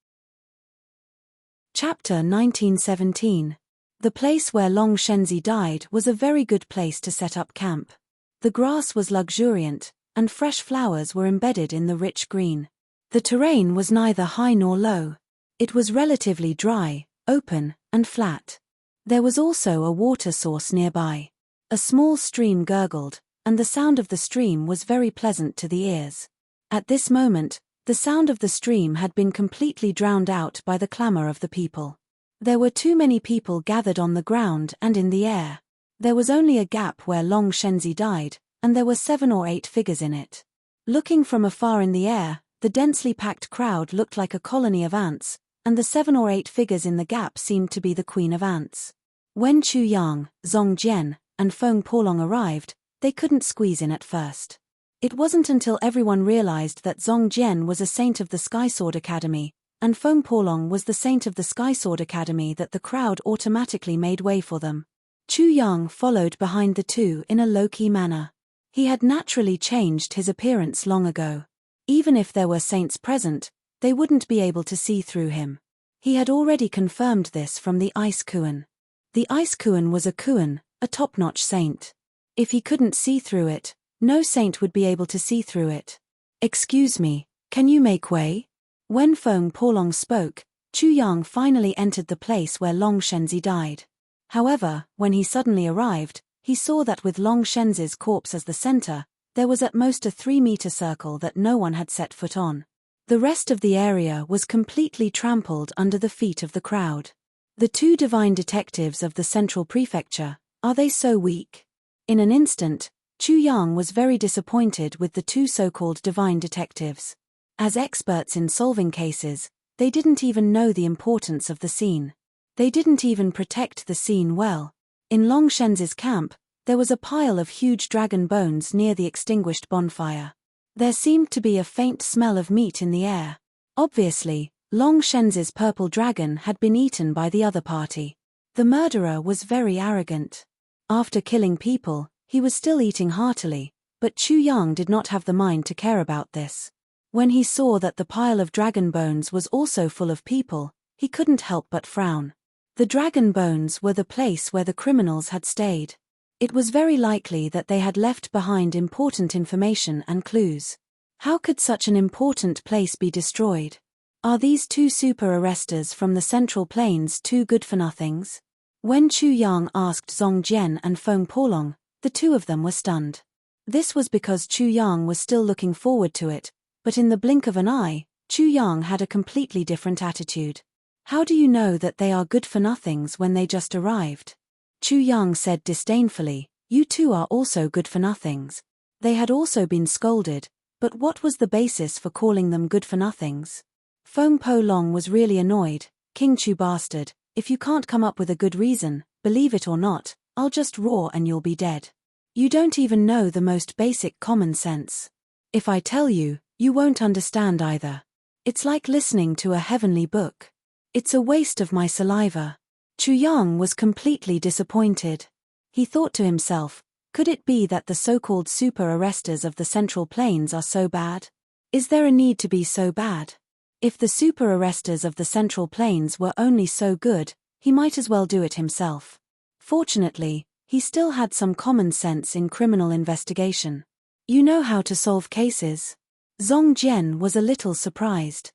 Chapter 1917. The place where Long Shenzi died was a very good place to set up camp. The grass was luxuriant, and fresh flowers were embedded in the rich green. The terrain was neither high nor low. It was relatively dry, open, and flat. There was also a water source nearby. A small stream gurgled, and the sound of the stream was very pleasant to the ears. At this moment, the sound of the stream had been completely drowned out by the clamor of the people. There were too many people gathered on the ground and in the air. There was only a gap where Long Shenzi died, and there were 7 or 8 figures in it. Looking from afar in the air, the densely packed crowd looked like a colony of ants, and the 7 or 8 figures in the gap seemed to be the queen of ants. When Chu Yang, Zong Jian, and Feng Polong arrived, they couldn't squeeze in at first. It wasn't until everyone realized that Zong Jian was a saint of the Sky Sword Academy, and Feng Polong was the saint of the Sky Sword Academy that the crowd automatically made way for them. Chu Yang followed behind the two in a low-key manner. He had naturally changed his appearance long ago. Even if there were saints present, they wouldn't be able to see through him. He had already confirmed this from the Ice Kuan. The Ice Kuan was a Kuan, a top-notch saint. If he couldn't see through it, no saint would be able to see through it. "Excuse me, can you make way?" When Feng Polong spoke, Chu Yang finally entered the place where Long Shenzi died. However, when he suddenly arrived, he saw that with Long Shenzi's corpse as the center, there was at most a 3-meter circle that no one had set foot on. The rest of the area was completely trampled under the feet of the crowd. The 2 divine detectives of the Central Prefecture, are they so weak? In an instant, Chu Yang was very disappointed with the 2 so-called divine detectives. As experts in solving cases, they didn't even know the importance of the scene. They didn't even protect the scene well. In Long Shenzi's camp, there was a pile of huge dragon bones near the extinguished bonfire. There seemed to be a faint smell of meat in the air. Obviously, Long Shenzi's purple dragon had been eaten by the other party. The murderer was very arrogant. After killing people, He was still eating heartily, but Chu Yang did not have the mind to care about this. When he saw that the pile of dragon bones was also full of people, he couldn't help but frown. The dragon bones were the place where the criminals had stayed. It was very likely that they had left behind important information and clues. How could such an important place be destroyed? Are these two super arresters from the Central Plains too good for nothings? When Chu Yang asked Zong Jian and Feng Polong, the two of them were stunned. This was because Chu Yang was still looking forward to it, but in the blink of an eye, Chu Yang had a completely different attitude. How do you know that they are good for nothings when they just arrived? Chu Yang said disdainfully, you two are also good for nothings. They had also been scolded, but what was the basis for calling them good for nothings? Feng Polong was really annoyed. King Chu bastard, if you can't come up with a good reason, believe it or not, I'll just roar and you'll be dead. You don't even know the most basic common sense. If I tell you, you won't understand either. It's like listening to a heavenly book. It's a waste of my saliva. Chu Yang was completely disappointed. He thought to himself, could it be that the so-called super arresters of the Central Plains are so bad? Is there a need to be so bad? If the super arresters of the Central Plains were only so good, he might as well do it himself. Fortunately, he still had some common sense in criminal investigation. You know how to solve cases? Zong Jian was a little surprised.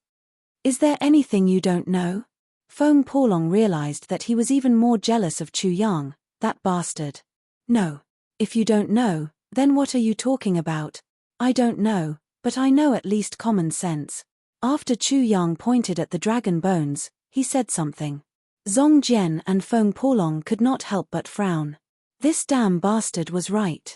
Is there anything you don't know? Feng Polong realized that he was even more jealous of Chu Yang, that bastard. No. If you don't know, then what are you talking about? I don't know, but I know at least common sense. After Chu Yang pointed at the dragon bones, he said something. Zong Jian and Feng Polong could not help but frown. This damn bastard was right.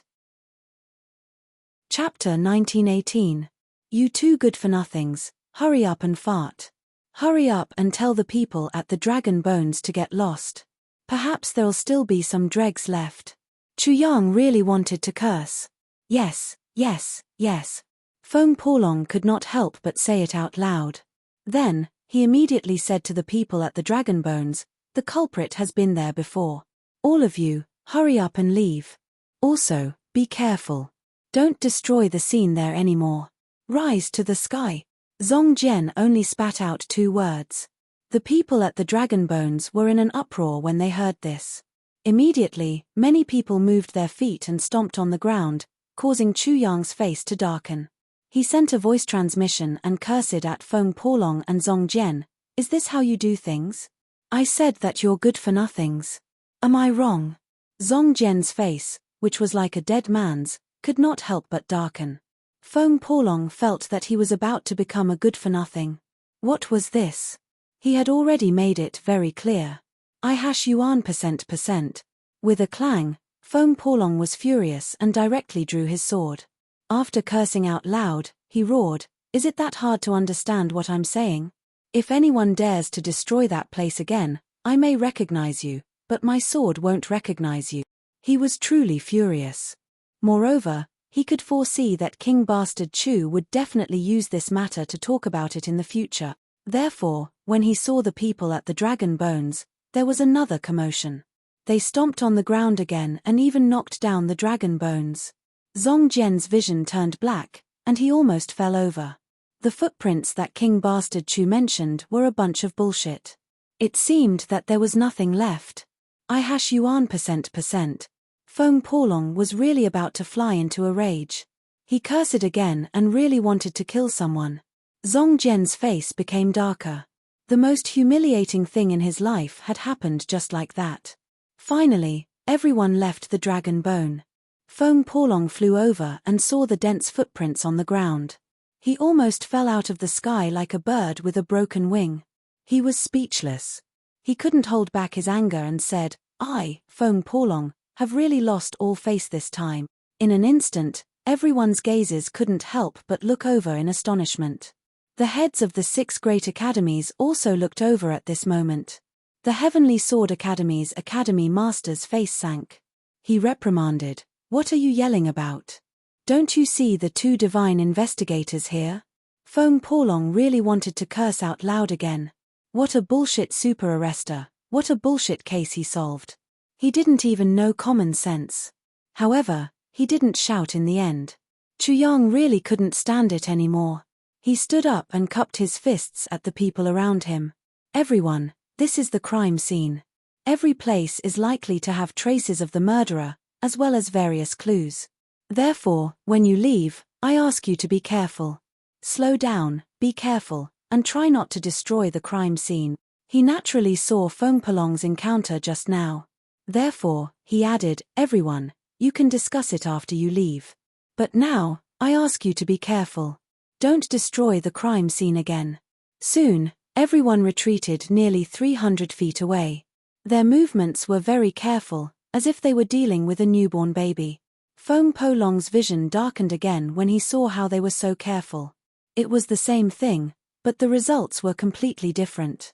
Chapter 1918. You two good for nothings, hurry up and fart. Hurry up and tell the people at the dragon bones to get lost. Perhaps there'll still be some dregs left. Chu Yang really wanted to curse. Yes, yes, yes. Feng Polong could not help but say it out loud. Then, he immediately said to the people at the dragon bones, the culprit has been there before. All of you, hurry up and leave. Also, be careful. Don't destroy the scene there anymore. Rise to the sky. Zong Jian only spat out 2 words. The people at the dragon bones were in an uproar when they heard this. Immediately, many people moved their feet and stomped on the ground, causing Chu Yang's face to darken. He sent a voice transmission and cursed at Feng Polong and Zong Jian. Is this how you do things? I said that you're good for nothings. Am I wrong? Zong Jian's face, which was like a dead man's, could not help but darken. Feng Polong felt that he was about to become a good for nothing. What was this? He had already made it very clear. I hash yuan %%. With a clang, Feng Polong was furious and directly drew his sword. After cursing out loud, he roared, is it that hard to understand what I'm saying? If anyone dares to destroy that place again, I may recognize you, but my sword won't recognize you. He was truly furious. Moreover, he could foresee that King Bastard Chu would definitely use this matter to talk about it in the future. Therefore, when he saw the people at the dragon bones, there was another commotion. They stomped on the ground again and even knocked down the dragon bones. Zong Jian's vision turned black, and he almost fell over. The footprints that King Bastard Chu mentioned were a bunch of bullshit. It seemed that there was nothing left. I hash yuan %%. Feng Polong was really about to fly into a rage. He cursed again and really wanted to kill someone. Zong Jian's face became darker. The most humiliating thing in his life had happened just like that. Finally, everyone left the dragon bone. Feng Polong flew over and saw the dense footprints on the ground. He almost fell out of the sky like a bird with a broken wing. He was speechless. He couldn't hold back his anger and said, I, Feng Polong, have really lost all face this time. In an instant, everyone's gazes couldn't help but look over in astonishment. The heads of the 6 great academies also looked over at this moment. The Heavenly Sword Academy's Academy Master's face sank. He reprimanded, what are you yelling about? Don't you see the 2 divine investigators here? Feng Polong really wanted to curse out loud again. What a bullshit super arrester, what a bullshit case he solved. He didn't even know common sense. However, he didn't shout in the end. Chu Yang really couldn't stand it anymore. He stood up and cupped his fists at the people around him. Everyone, this is the crime scene. Every place is likely to have traces of the murderer, as well as various clues. Therefore, when you leave, I ask you to be careful. Slow down, be careful, and try not to destroy the crime scene. He naturally saw Feng Pelong's encounter just now. Therefore, he added, everyone, you can discuss it after you leave. But now, I ask you to be careful. Don't destroy the crime scene again. Soon, everyone retreated nearly 300 feet away. Their movements were very careful, as if they were dealing with a newborn baby. Feng Pelong's vision darkened again when he saw how they were so careful. It was the same thing, but the results were completely different.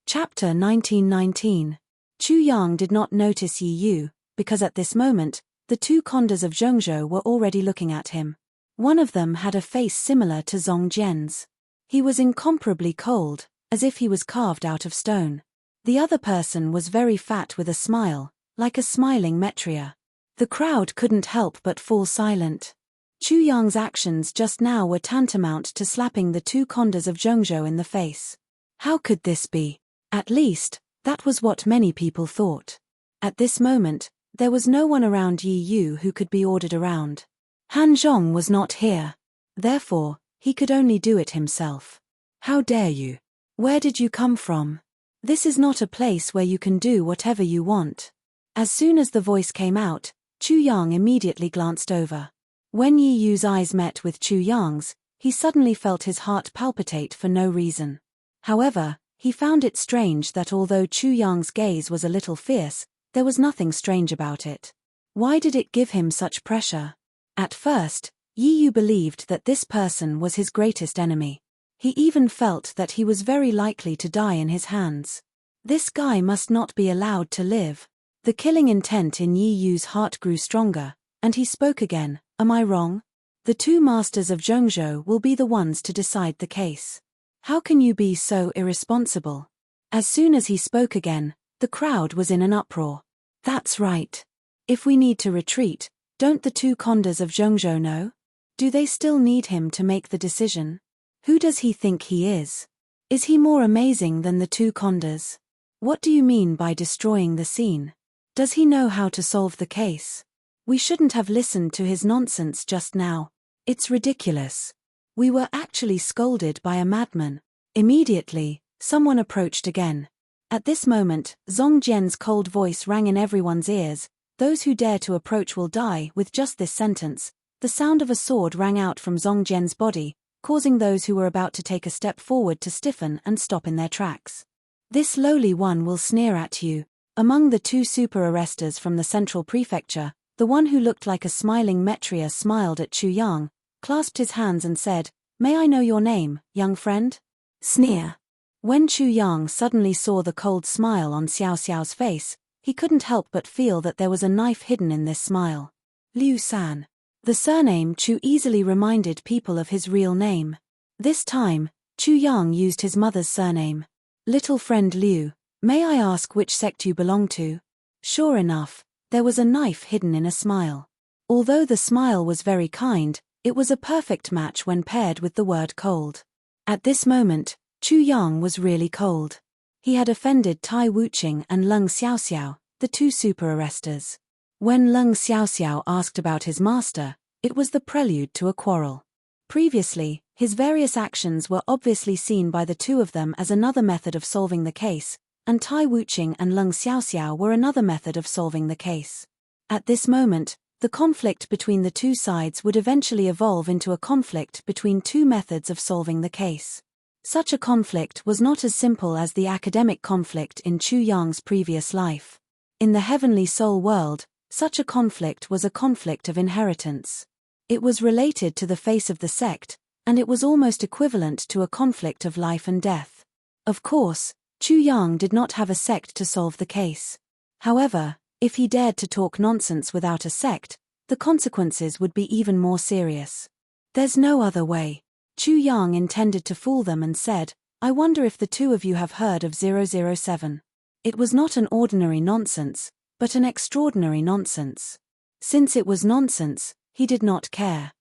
Chapter 1919. Chu Yang did not notice Yi Yu, because at this moment, the two condas of Zhengzhou were already looking at him. One of them had a face similar to Zhong Jian's. He was incomparably cold, as if he was carved out of stone. The other person was very fat with a smile, like a smiling Metria. The crowd couldn't help but fall silent. Chu Yang's actions just now were tantamount to slapping the two condas of Zhengzhou in the face. How could this be? At least, that was what many people thought. At this moment, there was no one around Yi Yu who could be ordered around. Han Zhong was not here. Therefore, he could only do it himself. How dare you? Where did you come from? This is not a place where you can do whatever you want. As soon as the voice came out, Chu Yang immediately glanced over. When Yi Yu's eyes met with Chu Yang's, he suddenly felt his heart palpitate for no reason. However, he found it strange that although Chu Yang's gaze was a little fierce, there was nothing strange about it. Why did it give him such pressure? At first, Yi Yu believed that this person was his greatest enemy. He even felt that he was very likely to die in his hands. This guy must not be allowed to live. The killing intent in Yi Yu's heart grew stronger, and he spoke again, am I wrong? The two masters of Zhengzhou will be the ones to decide the case. How can you be so irresponsible? As soon as he spoke again, the crowd was in an uproar. That's right. If we need to retreat, don't the two condas of Zhengzhou know? Do they still need him to make the decision? Who does he think he is? Is he more amazing than the two condas? What do you mean by destroying the scene? Does he know how to solve the case? We shouldn't have listened to his nonsense just now. It's ridiculous. We were actually scolded by a madman. Immediately, someone approached again. At this moment, Zhong Jian's cold voice rang in everyone's ears. Those who dare to approach will die. With just this sentence, the sound of a sword rang out from Zhong Jian's body, causing those who were about to take a step forward to stiffen and stop in their tracks. This lowly one will sneer at you. Among the two super arresters from the central prefecture, the one who looked like a smiling Metria smiled at Chu Yang, clasped his hands and said, "May I know your name, young friend?" Sneer. When Chu Yang suddenly saw the cold smile on Xiao Xiao's face, he couldn't help but feel that there was a knife hidden in this smile. Liu San. The surname Chu easily reminded people of his real name. This time, Chu Yang used his mother's surname. Little friend Liu, may I ask which sect you belong to? Sure enough, there was a knife hidden in a smile. Although the smile was very kind, it was a perfect match when paired with the word cold. At this moment, Chu Yang was really cold. He had offended Tai Wuqing and Leng Xiaoxiao, the two super arresters. When Leng Xiaoxiao asked about his master, it was the prelude to a quarrel. Previously, his various actions were obviously seen by the two of them as another method of solving the case, and Tai Wuqing and Leng Xiaoxiao were another method of solving the case. At this moment, the conflict between the two sides would eventually evolve into a conflict between two methods of solving the case. Such a conflict was not as simple as the academic conflict in Chu Yang's previous life. In the heavenly soul world, such a conflict was a conflict of inheritance. It was related to the face of the sect, and it was almost equivalent to a conflict of life and death. Of course, Chu Yang did not have a sect to solve the case. However, if he dared to talk nonsense without a sect, the consequences would be even more serious. There's no other way. Chu Yang intended to fool them and said, I wonder if the two of you have heard of 007. It was not an ordinary nonsense, but an extraordinary nonsense. Since it was nonsense, he did not care.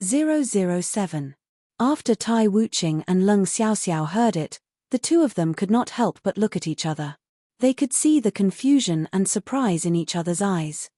007. After Tai Wuching and Leng Xiaoxiao heard it, the two of them could not help but look at each other. They could see the confusion and surprise in each other's eyes.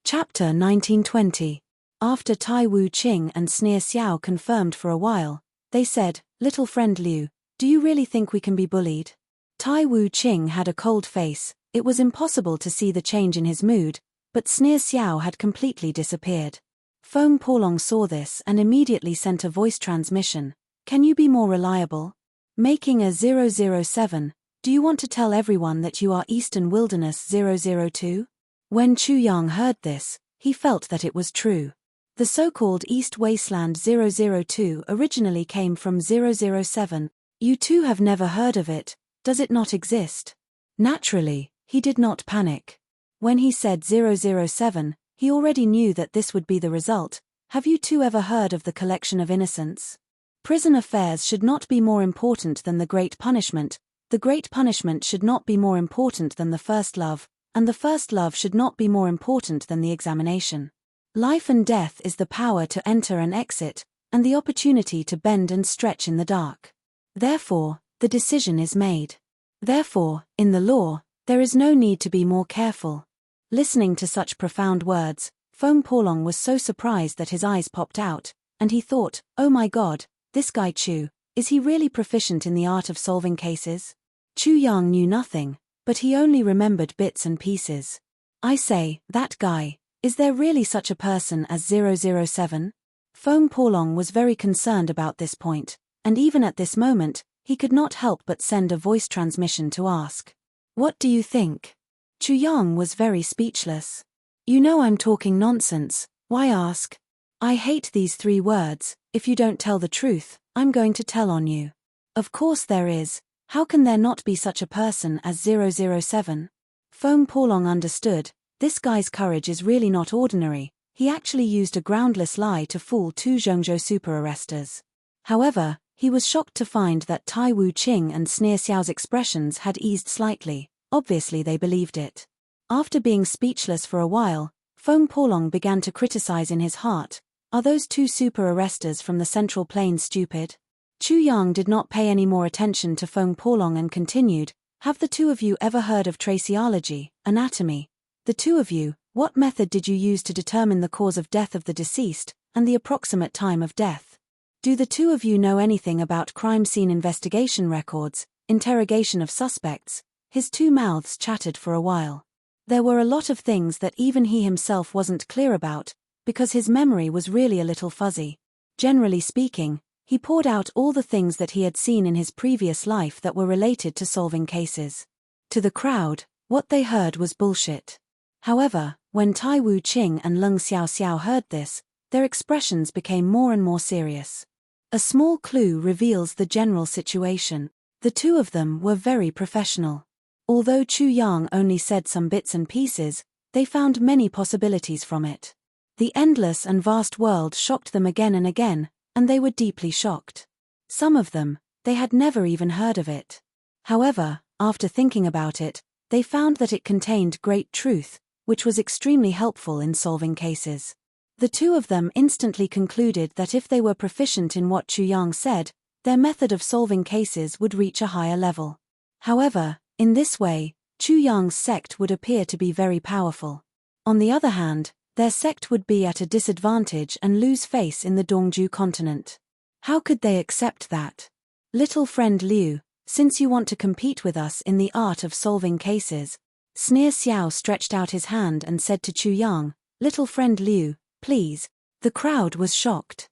Chapter 1920. After Tai Wuching and Sneer Xiao confirmed for a while, they said, "Little friend Liu, do you really think we can be bullied?" Tai Wuching had a cold face. It was impossible to see the change in his mood, but Sneer Xiao had completely disappeared. Feng Porlong saw this and immediately sent a voice transmission. "Can you be more reliable? Making a 007, do you want to tell everyone that you are Eastern Wilderness 002? When Chu Yang heard this, he felt that it was true. The so-called East Wasteland 002 originally came from 007. You two have never heard of it, does it not exist? Naturally, he did not panic. When he said 007, he already knew that this would be the result. Have you two ever heard of the collection of innocents? Prison affairs should not be more important than the great punishment. The great punishment should not be more important than the first love, and the first love should not be more important than the examination. Life and death is the power to enter and exit, and the opportunity to bend and stretch in the dark. Therefore, the decision is made. Therefore, in the law, there is no need to be more careful." Listening to such profound words, Feng Porlong was so surprised that his eyes popped out, and he thought, "Oh my God, this guy Chu, is he really proficient in the art of solving cases?" Chu Yang knew nothing, but he only remembered bits and pieces. "I say, that guy, is there really such a person as 007? Feng Porlong was very concerned about this point, and even at this moment, he could not help but send a voice transmission to ask, "What do you think?" Chu Yang was very speechless. "You know I'm talking nonsense, why ask? I hate these 3 words, if you don't tell the truth, I'm going to tell on you. Of course there is, how can there not be such a person as 007? Feng Porlong understood, this guy's courage is really not ordinary. He actually used a groundless lie to fool 2 Zhengzhou super arresters. However, he was shocked to find that Tai Wuching and Sneer Xiao's expressions had eased slightly. Obviously they believed it. After being speechless for a while, Feng Porlong began to criticize in his heart, "Are those 2 super arresters from the Central Plains stupid?" Chu Yang did not pay any more attention to Feng Porlong and continued, "Have the 2 of you ever heard of traceology, anatomy? The 2 of you, what method did you use to determine the cause of death of the deceased, and the approximate time of death? Do the 2 of you know anything about crime scene investigation records, interrogation of suspects?" His 2 mouths chattered for a while. There were a lot of things that even he himself wasn't clear about, because his memory was really a little fuzzy. Generally speaking, he poured out all the things that he had seen in his previous life that were related to solving cases. To the crowd, what they heard was bullshit. However, when Tai Wuching and Leng Xiaoxiao heard this, their expressions became more and more serious. A small clue reveals the general situation. The 2 of them were very professional. Although Chu Yang only said some bits and pieces, they found many possibilities from it. The endless and vast world shocked them again and again, and they were deeply shocked. Some of them, they had never even heard of it. However, after thinking about it, they found that it contained great truth, which was extremely helpful in solving cases. The 2 of them instantly concluded that if they were proficient in what Chu Yang said, their method of solving cases would reach a higher level. However, in this way, Chu Yang's sect would appear to be very powerful. On the other hand, their sect would be at a disadvantage and lose face in the Dongju continent. How could they accept that? "Little friend Liu, since you want to compete with us in the art of solving cases," Sneer Xiao stretched out his hand and said to Chu Yang, "Little friend Liu, please." The crowd was shocked.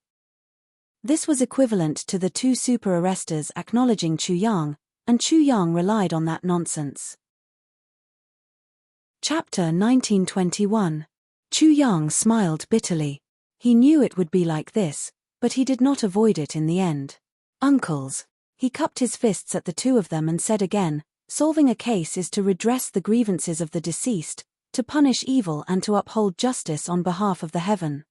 This was equivalent to the 2 super arresters acknowledging Chu Yang, and Chu Yang relied on that nonsense. Chapter 1921. Chu Yang smiled bitterly. He knew it would be like this, but he did not avoid it in the end. "Uncles." He cupped his fists at the 2 of them and said again, "Solving a case is to redress the grievances of the deceased, to punish evil and to uphold justice on behalf of the heaven.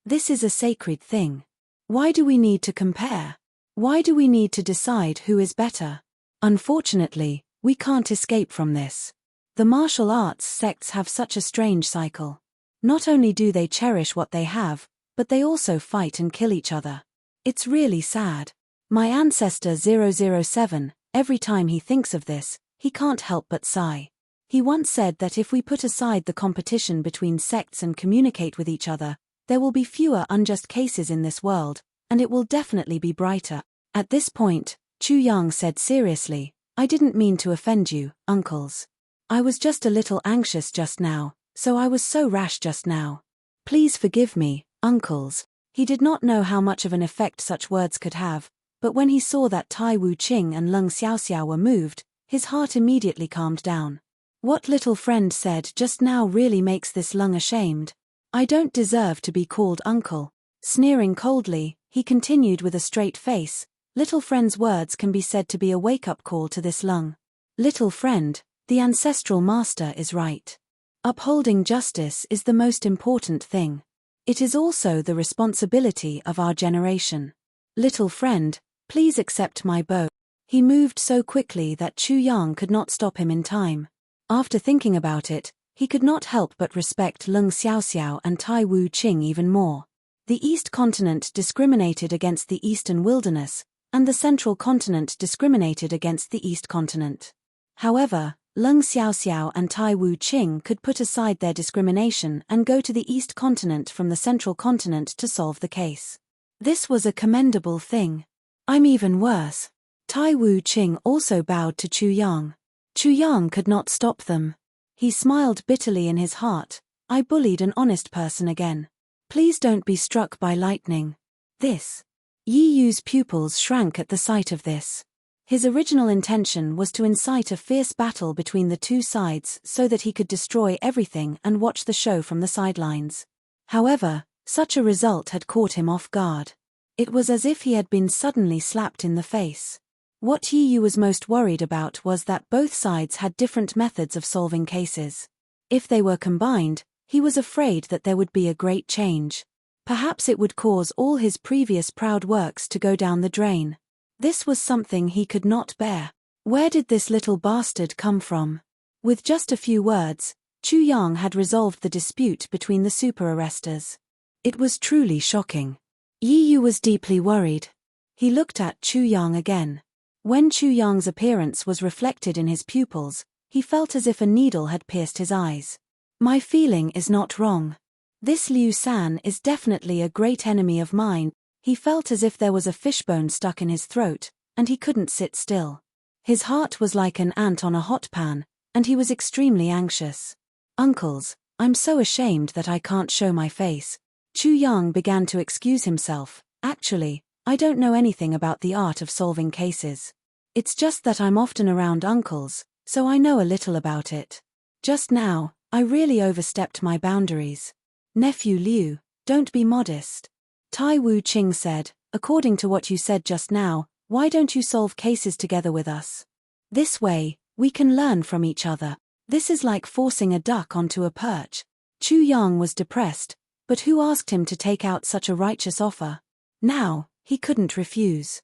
This is a sacred thing. Why do we need to compare? Why do we need to decide who is better? Unfortunately, we can't escape from this. The martial arts sects have such a strange cycle. Not only do they cherish what they have, but they also fight and kill each other. It's really sad. My ancestor 007, every time he thinks of this, he can't help but sigh. He once said that if we put aside the competition between sects and communicate with each other, there will be fewer unjust cases in this world, and it will definitely be brighter. At this point, Chu Yang said seriously, I didn't mean to offend you, uncles. I was just a little anxious just now, so I was so rash just now. Please forgive me, uncles. He did not know how much of an effect such words could have, but when he saw that Tai Wu Qing and Leng Xiaoxiao were moved, his heart immediately calmed down. What little friend said just now really makes this Leng ashamed. I don't deserve to be called uncle. Sneering coldly, he continued with a straight face, little friend's words can be said to be a wake-up call to this Leng. Little friend, the ancestral master is right. Upholding justice is the most important thing. It is also the responsibility of our generation. Little friend, please accept my bow. He moved so quickly that Chu Yang could not stop him in time. After thinking about it, he could not help but respect Leng Xiaoxiao and Tai Wu Qing even more. The East Continent discriminated against the Eastern Wilderness, and the Central Continent discriminated against the East Continent. However, Leng Xiaoxiao and Tai Wu Qing could put aside their discrimination and go to the East Continent from the Central Continent to solve the case. This was a commendable thing. I'm even worse. Tai Wu Qing also bowed to Chu Yang. Chu Yang could not stop them. He smiled bitterly in his heart. I bullied an honest person again. Please don't be struck by lightning. This. Yi Yu's pupils shrank at the sight of this. His original intention was to incite a fierce battle between the two sides so that he could destroy everything and watch the show from the sidelines. However, such a result had caught him off guard. It was as if he had been suddenly slapped in the face. What Yi Yu was most worried about was that both sides had different methods of solving cases. If they were combined, he was afraid that there would be a great change. Perhaps it would cause all his previous proud works to go down the drain. This was something he could not bear. Where did this little bastard come from? With just a few words, Chu Yang had resolved the dispute between the super arresters. It was truly shocking. Yi Yu was deeply worried. He looked at Chu Yang again. When Chu Yang's appearance was reflected in his pupils, he felt as if a needle had pierced his eyes. My feeling is not wrong. This Liu San is definitely a great enemy of mine. He felt as if there was a fishbone stuck in his throat, and he couldn't sit still. His heart was like an ant on a hot pan, and he was extremely anxious. Uncles, I'm so ashamed that I can't show my face. Chu Yang began to excuse himself. Actually, I don't know anything about the art of solving cases. It's just that I'm often around uncles, so I know a little about it. Just now, I really overstepped my boundaries. Nephew Liu, don't be modest. Tai Wu Qing said, according to what you said just now, why don't you solve cases together with us? This way, we can learn from each other. This is like forcing a duck onto a perch. Chu Yang was depressed, but who asked him to take out such a righteous offer? Now, he couldn't refuse.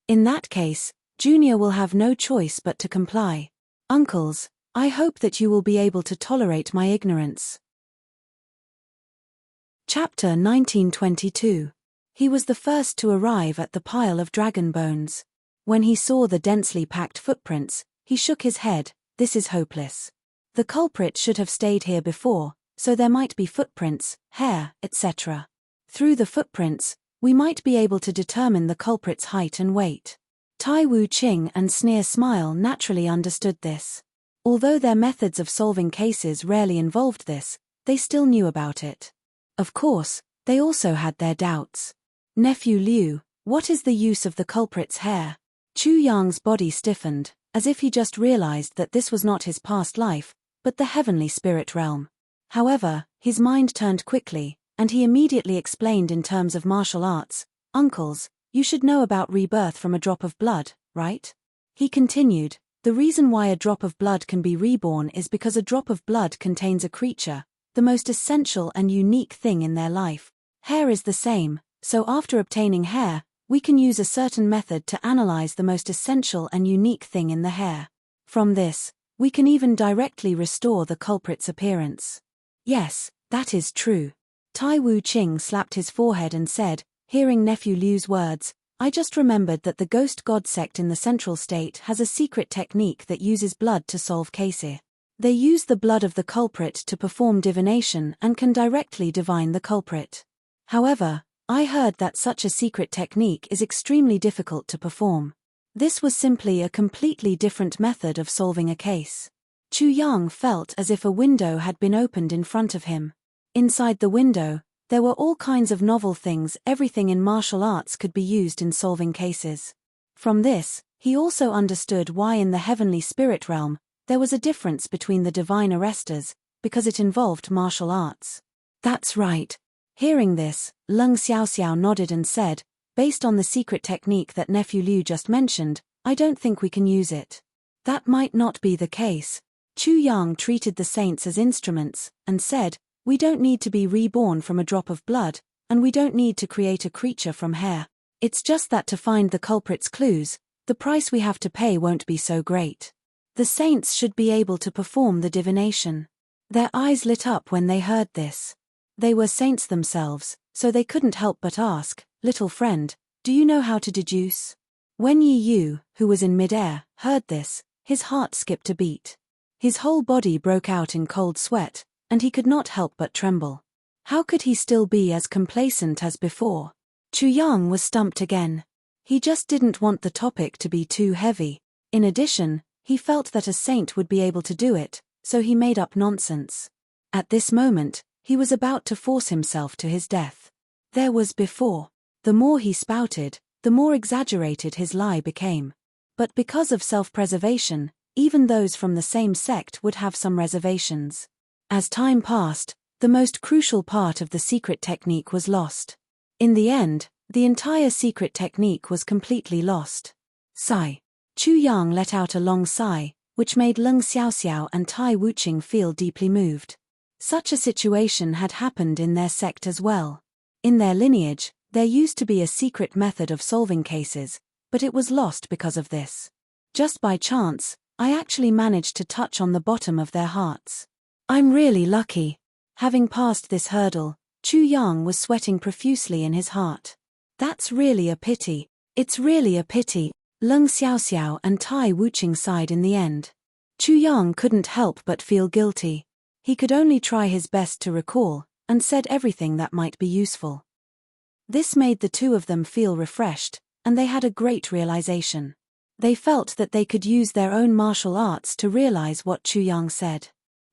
In that case, Junior will have no choice but to comply. Uncles, I hope that you will be able to tolerate my ignorance. Chapter 1922. He was the first to arrive at the pile of dragon bones. When he saw the densely packed footprints, he shook his head. This is hopeless. The culprit should have stayed here before, so there might be footprints, hair, etc. Through the footprints, we might be able to determine the culprit's height and weight. Tai Wu Qing and Sneer Smile naturally understood this. Although their methods of solving cases rarely involved this, they still knew about it. Of course, they also had their doubts. Nephew Liu, what is the use of the culprit's hair? Chu Yang's body stiffened, as if he just realized that this was not his past life, but the heavenly spirit realm. However, his mind turned quickly, and he immediately explained in terms of martial arts, Uncles, you should know about rebirth from a drop of blood, right? He continued, the reason why a drop of blood can be reborn is because a drop of blood contains a creature, the most essential and unique thing in their life. Hair is the same, so after obtaining hair, we can use a certain method to analyze the most essential and unique thing in the hair. From this, We can even directly restore the culprit's appearance. Yes, that is true. Tai Wu-ching slapped his forehead and said, hearing Nephew Liu's words, I just remembered that the Ghost God sect in the Central State has a secret technique that uses blood to solve cases. They use the blood of the culprit to perform divination and can directly divine the culprit. However, I heard that such a secret technique is extremely difficult to perform. This was simply a completely different method of solving a case. Chu Yang felt as if a window had been opened in front of him. Inside the window, there were all kinds of novel things. Everything in martial arts could be used in solving cases. From this, he also understood why in the heavenly spirit realm, there was a difference between the divine arresters, because it involved martial arts. That's right. Hearing this, Leng Xiaoxiao nodded and said, based on the secret technique that Nephew Liu just mentioned, I don't think we can use it. That might not be the case. Chu Yang treated the saints as instruments, and said, we don't need to be reborn from a drop of blood, and we don't need to create a creature from hair. It's just that to find the culprit's clues, the price we have to pay won't be so great. The saints should be able to perform the divination. Their eyes lit up when they heard this. They were saints themselves, so they couldn't help but ask, little friend, do you know how to deduce? When Yi Yu, who was in midair, heard this, his heart skipped a beat. His whole body broke out in cold sweat, and he could not help but tremble. How could he still be as complacent as before? Chu Yang was stumped again. He just didn't want the topic to be too heavy. In addition, he felt that a saint would be able to do it, so he made up nonsense. At this moment, he was about to force himself to his death. There was before. The more he spouted, the more exaggerated his lie became. But because of self-preservation, even those from the same sect would have some reservations. As time passed, the most crucial part of the secret technique was lost. In the end, the entire secret technique was completely lost. Sigh. Chu Yang let out a long sigh, which made Leng Xiaoxiao and Tai Wuching feel deeply moved. Such a situation had happened in their sect as well. In their lineage, there used to be a secret method of solving cases, but it was lost because of this. Just by chance, I actually managed to touch on the bottom of their hearts. I'm really lucky. Having passed this hurdle, Chu Yang was sweating profusely in his heart. That's really a pity. It's really a pity. Leng Xiaoxiao and Tai Wuching sighed in the end. Chu Yang couldn't help but feel guilty. He could only try his best to recall, and said everything that might be useful. This made the two of them feel refreshed, and they had a great realization. They felt that they could use their own martial arts to realize what Chu Yang said.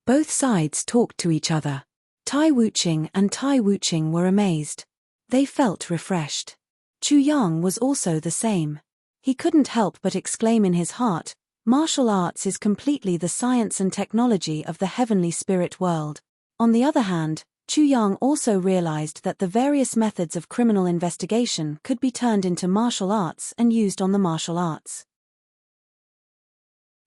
Both sides talked to each other. Tai Wuching and Tai Wuching were amazed. They felt refreshed. Chu Yang was also the same. He couldn't help but exclaim in his heart, martial arts is completely the science and technology of the heavenly spirit world. On the other hand, Chu Yang also realized that the various methods of criminal investigation could be turned into martial arts and used on the martial arts.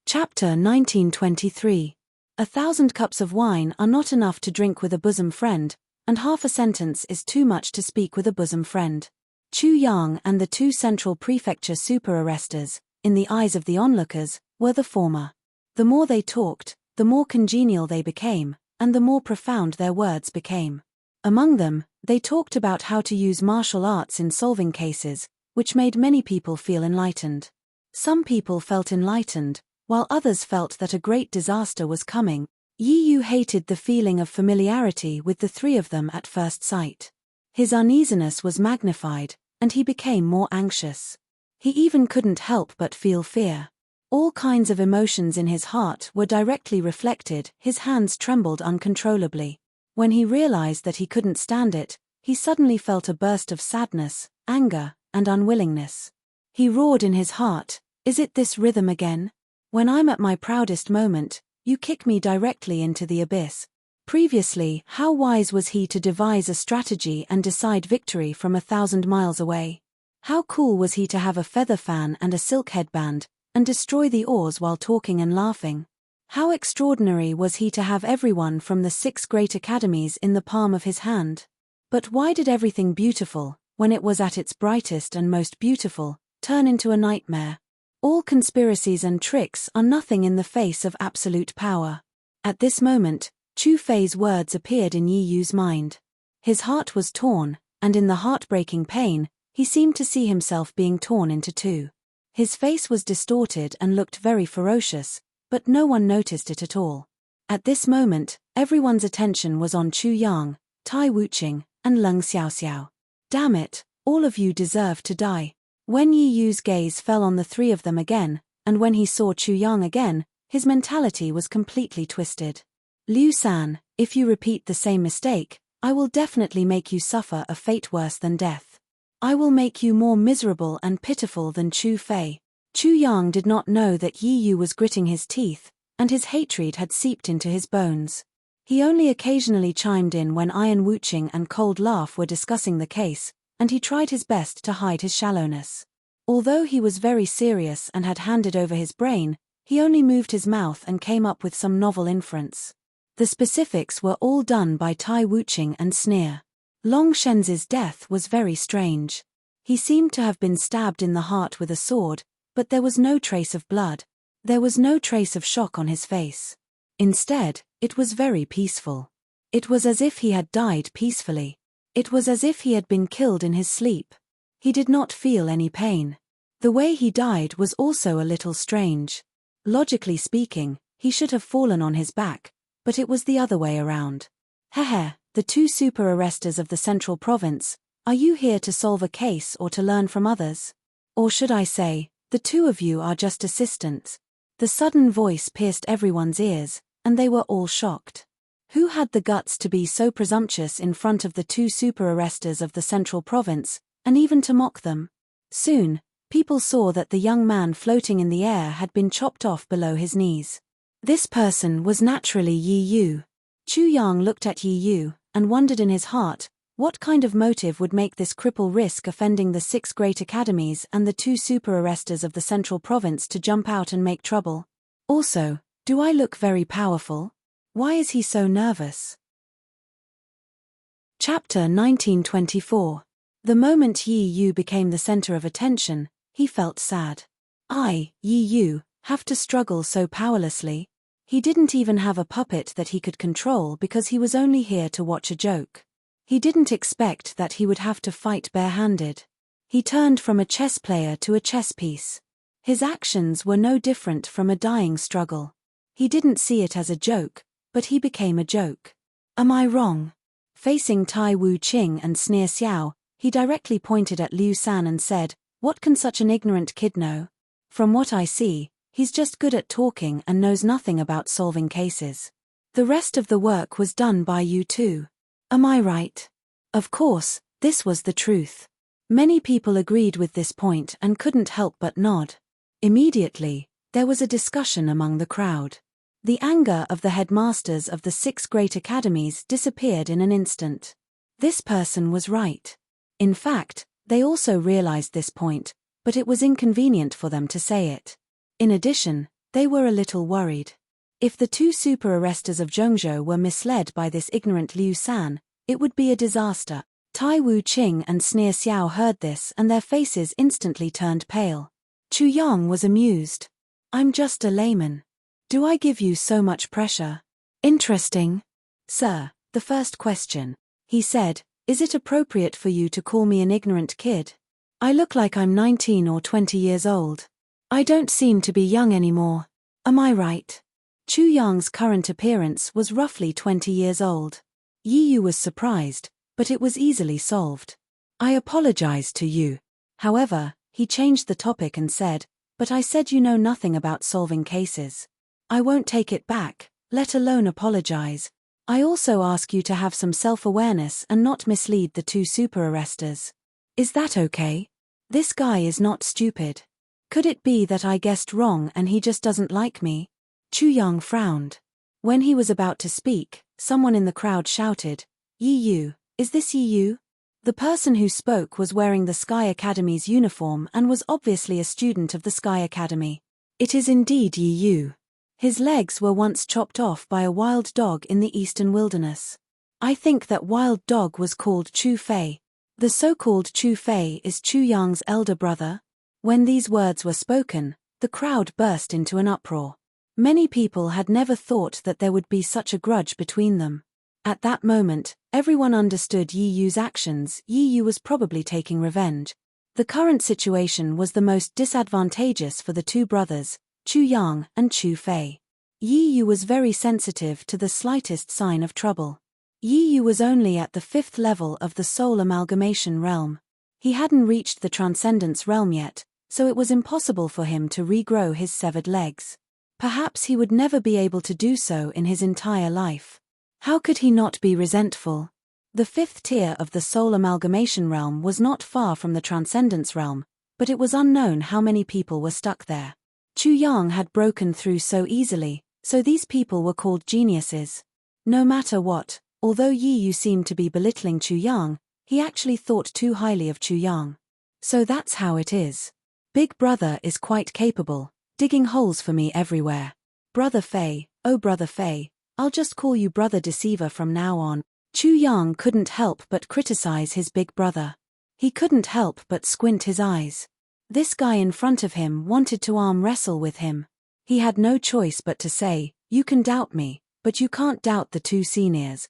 Chapter 1923. 1,000 cups of wine are not enough to drink with a bosom friend, and half a sentence is too much to speak with a bosom friend. Chu Yang and the two central prefecture super-arresters, in the eyes of the onlookers, were the former. The more they talked, the more congenial they became, and the more profound their words became. Among them, they talked about how to use martial arts in solving cases, which made many people feel enlightened. Some people felt enlightened, while others felt that a great disaster was coming. Yi Yu hated the feeling of familiarity with the three of them at first sight. His uneasiness was magnified, and he became more anxious. He even couldn't help but feel fear. All kinds of emotions in his heart were directly reflected. His hands trembled uncontrollably. When he realized that he couldn't stand it, he suddenly felt a burst of sadness, anger, and unwillingness. He roared in his heart, "Is it this rhythm again? When I'm at my proudest moment, you kick me directly into the abyss." Previously, how wise was he to devise a strategy and decide victory from 1,000 miles away? How cool was he to have a feather fan and a silk headband, and destroy the oars while talking and laughing? How extraordinary was he to have everyone from the 6 great academies in the palm of his hand? But why did everything beautiful, when it was at its brightest and most beautiful, turn into a nightmare? All conspiracies and tricks are nothing in the face of absolute power. At this moment, Chu Fei's words appeared in Yi Yu's mind. His heart was torn, and in the heartbreaking pain, he seemed to see himself being torn into two. His face was distorted and looked very ferocious, but no one noticed it at all. At this moment, everyone's attention was on Chu Yang, Tai Wuqing, and Leng Xiaoxiao. Damn it, all of you deserve to die. When Yi Yu's gaze fell on the three of them again, and when he saw Chu Yang again, his mentality was completely twisted. Liu San, if you repeat the same mistake, I will definitely make you suffer a fate worse than death. I will make you more miserable and pitiful than Chu Fei. Chu Yang did not know that Yi Yu was gritting his teeth, and his hatred had seeped into his bones. He only occasionally chimed in when Iron Wuqing and Cold Laugh were discussing the case, and he tried his best to hide his shallowness. Although he was very serious and had handed over his brain, he only moved his mouth and came up with some novel inference. The specifics were all done by Tai Wuqing and Sneer. Long Shenz's death was very strange. He seemed to have been stabbed in the heart with a sword, but there was no trace of blood. There was no trace of shock on his face. Instead, it was very peaceful. It was as if he had died peacefully. It was as if he had been killed in his sleep. He did not feel any pain. The way he died was also a little strange. Logically speaking, he should have fallen on his back, but it was the other way around. Hehe, the two super arresters of the Central Province, are you here to solve a case or to learn from others? Or should I say, the two of you are just assistants? The sudden voice pierced everyone's ears, and they were all shocked. Who had the guts to be so presumptuous in front of the two super arresters of the Central Province, and even to mock them? Soon, people saw that the young man floating in the air had been chopped off below his knees. This person was naturally Yi Yu. Chu Yang looked at Yi Yu, and wondered in his heart, what kind of motive would make this cripple risk offending the 6 great academies and the 2 super arresters of the Central Province to jump out and make trouble? Also, do I look very powerful? Why is he so nervous? Chapter 1924. The moment Yi Yu became the center of attention, he felt sad. Yi Yu, have to struggle so powerlessly. He didn't even have a puppet that he could control because he was only here to watch a joke. He didn't expect that he would have to fight barehanded. He turned from a chess player to a chess piece. His actions were no different from a dying struggle. He didn't see it as a joke, but he became a joke. Am I wrong? Facing Tai Wuqing and Sneer Xiao, he directly pointed at Liu San and said, "What can such an ignorant kid know? From what I see, he's just good at talking and knows nothing about solving cases. The rest of the work was done by you two. Am I right?" Of course, this was the truth. Many people agreed with this point and couldn't help but nod. Immediately, there was a discussion among the crowd. The anger of the headmasters of the 6 great academies disappeared in an instant. This person was right. In fact, they also realized this point, but it was inconvenient for them to say it. In addition, they were a little worried. If the 2 super arresters of Zhengzhou were misled by this ignorant Liu San, it would be a disaster. Tai Wuqing and Sneer Xiao heard this and their faces instantly turned pale. Chu Yang was amused. "I'm just a layman. Do I give you so much pressure?" "Interesting. Sir, the first question," he said, "is it appropriate for you to call me an ignorant kid? I look like I'm 19 or 20 years old. I don't seem to be young anymore. Am I right?" Chu Yang's current appearance was roughly 20 years old. Yi Yu was surprised, but it was easily solved. "I apologize to you." However, he changed the topic and said, "But I said you know nothing about solving cases. I won't take it back, let alone apologize. I also ask you to have some self-awareness and not mislead the 2 super arresters. Is that okay? This guy is not stupid. Could it be that I guessed wrong and he just doesn't like me?" Chu Yang frowned. When he was about to speak, someone in the crowd shouted, "Yi Yu, is this Yi Yu?" The person who spoke was wearing the Sky Academy's uniform and was obviously a student of the Sky Academy. "It is indeed Yi Yu. His legs were once chopped off by a wild dog in the eastern wilderness. I think that wild dog was called Chu Fei. The so-called Chu Fei is Chu Yang's elder brother." When these words were spoken, The crowd burst into an uproar. Many people had never thought that there would be such a grudge between them. At that moment, everyone understood Yi Yu's actions. Yi Yu was probably taking revenge. The current situation was the most disadvantageous for the two brothers, Chu Yang and Chu Fei. Yi Yu was very sensitive to the slightest sign of trouble. Yi Yu was only at the 5th level of the soul amalgamation realm. He hadn't reached the transcendence realm yet, so it was impossible for him to regrow his severed legs. Perhaps he would never be able to do so in his entire life. How could he not be resentful? The 5th tier of the soul amalgamation realm was not far from the transcendence realm, but it was unknown how many people were stuck there. Chu Yang had broken through so easily, so these people were called geniuses. No matter what, although Yi Yu seemed to be belittling Chu Yang, he actually thought too highly of Chu Yang. So that's how it is. Big brother is quite capable, digging holes for me everywhere. Brother Fei, oh brother Fei, I'll just call you brother deceiver from now on. Chu Yang couldn't help but criticize his big brother. He couldn't help but squint his eyes. This guy in front of him wanted to arm wrestle with him. He had no choice but to say, "You can doubt me, but you can't doubt the two seniors."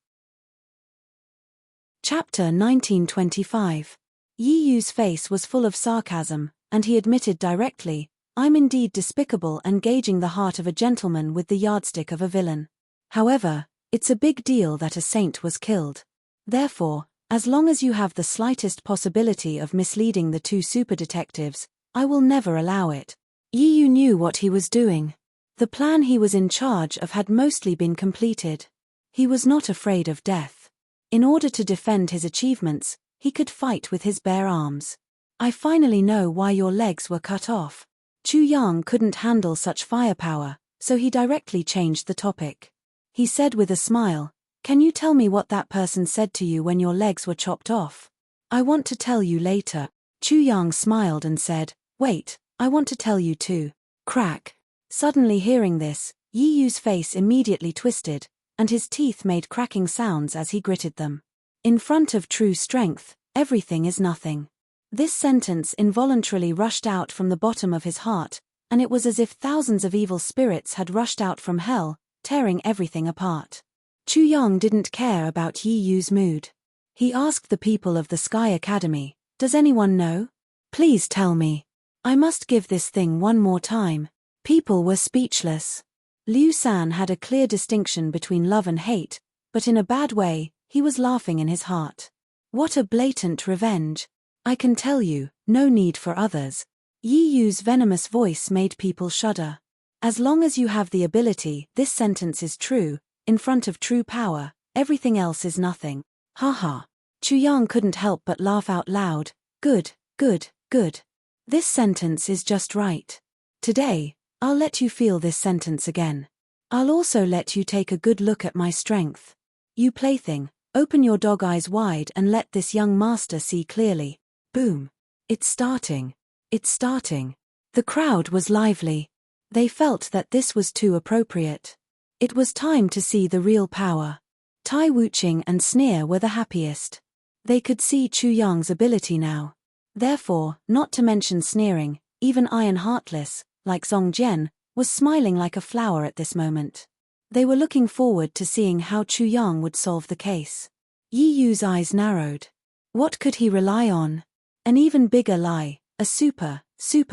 Chapter 1925. Yi Yu's face was full of sarcasm, and he admitted directly, "I'm indeed despicable and gauging the heart of a gentleman with the yardstick of a villain. However, it's a big deal that a saint was killed. Therefore, as long as you have the slightest possibility of misleading the two super detectives, I will never allow it." Yi Yu knew what he was doing. The plan he was in charge of had mostly been completed. He was not afraid of death. In order to defend his achievements, he could fight with his bare arms. "I finally know why your legs were cut off." Chu Yang couldn't handle such firepower, so he directly changed the topic. He said with a smile, "Can you tell me what that person said to you when your legs were chopped off?" "I want to tell you later." Chu Yang smiled and said, "Wait, I want to tell you too." Crack. Suddenly hearing this, Yi Yu's face immediately twisted, and his teeth made cracking sounds as he gritted them. In front of true strength, everything is nothing. This sentence involuntarily rushed out from the bottom of his heart, and it was as if thousands of evil spirits had rushed out from hell, tearing everything apart. Chu Yang didn't care about Yi Yu's mood. He asked the people of the Sky Academy, "Does anyone know? Please tell me. I must give this thing one more time." People were speechless. Liu San had a clear distinction between love and hate, but in a bad way, he was laughing in his heart. What a blatant revenge. "I can tell you, no need for others." Yi Yu's venomous voice made people shudder. As long as you have the ability, this sentence is true, in front of true power, everything else is nothing. Haha. Chu Yang couldn't help but laugh out loud. Good, good, good. This sentence is just right. Today, I'll let you feel this sentence again. I'll also let you take a good look at my strength. You plaything, open your dog eyes wide and let this young master see clearly. Boom. It's starting. It's starting. The crowd was lively. They felt that this was too appropriate. It was time to see the real power. Tai Wuching and Sneer were the happiest. They could see Chu Yang's ability now. Therefore, not to mention sneering, even Iron Heartless, like Zong Jian, was smiling like a flower at this moment. They were looking forward to seeing how Chu Yang would solve the case. Yi Yu's eyes narrowed. What could he rely on? An even bigger lie, a super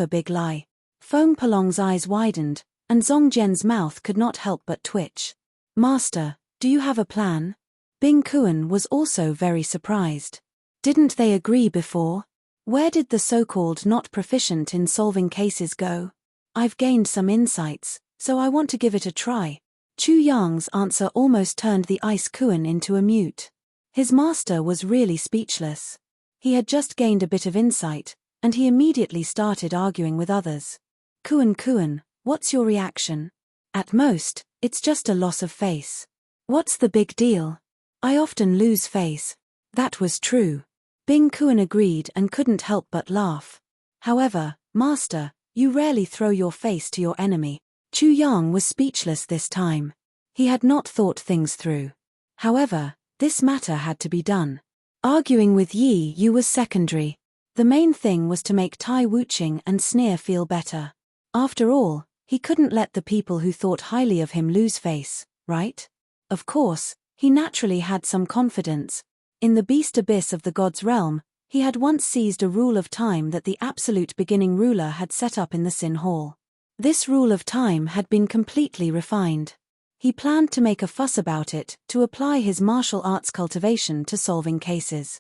big lie. Feng Pelong's eyes widened, and Zong Jian's mouth could not help but twitch. "Master, do you have a plan?" Bing Kuan was also very surprised. Didn't they agree before? Where did the so-called not proficient in solving cases go? "I've gained some insights, so I want to give it a try." Chu Yang's answer almost turned the Ice Kuan into a mute. His master was really speechless. He had just gained a bit of insight, and he immediately started arguing with others. Kuan, what's your reaction?" "At most, it's just a loss of face." "What's the big deal? I often lose face." That was true. Bing Kuan agreed and couldn't help but laugh. "However, Master, you rarely throw your face to your enemy." Chu Yang was speechless this time. He had not thought things through. However, this matter had to be done. Arguing with Yi Yu was secondary. The main thing was to make Tai Wuching and Sneer feel better. After all, he couldn't let the people who thought highly of him lose face, right? Of course, he naturally had some confidence. In the beast abyss of the god's realm, he had once seized a rule of time that the absolute beginning ruler had set up in the Sin Hall. This rule of time had been completely refined. He planned to make a fuss about it, to apply his martial arts cultivation to solving cases.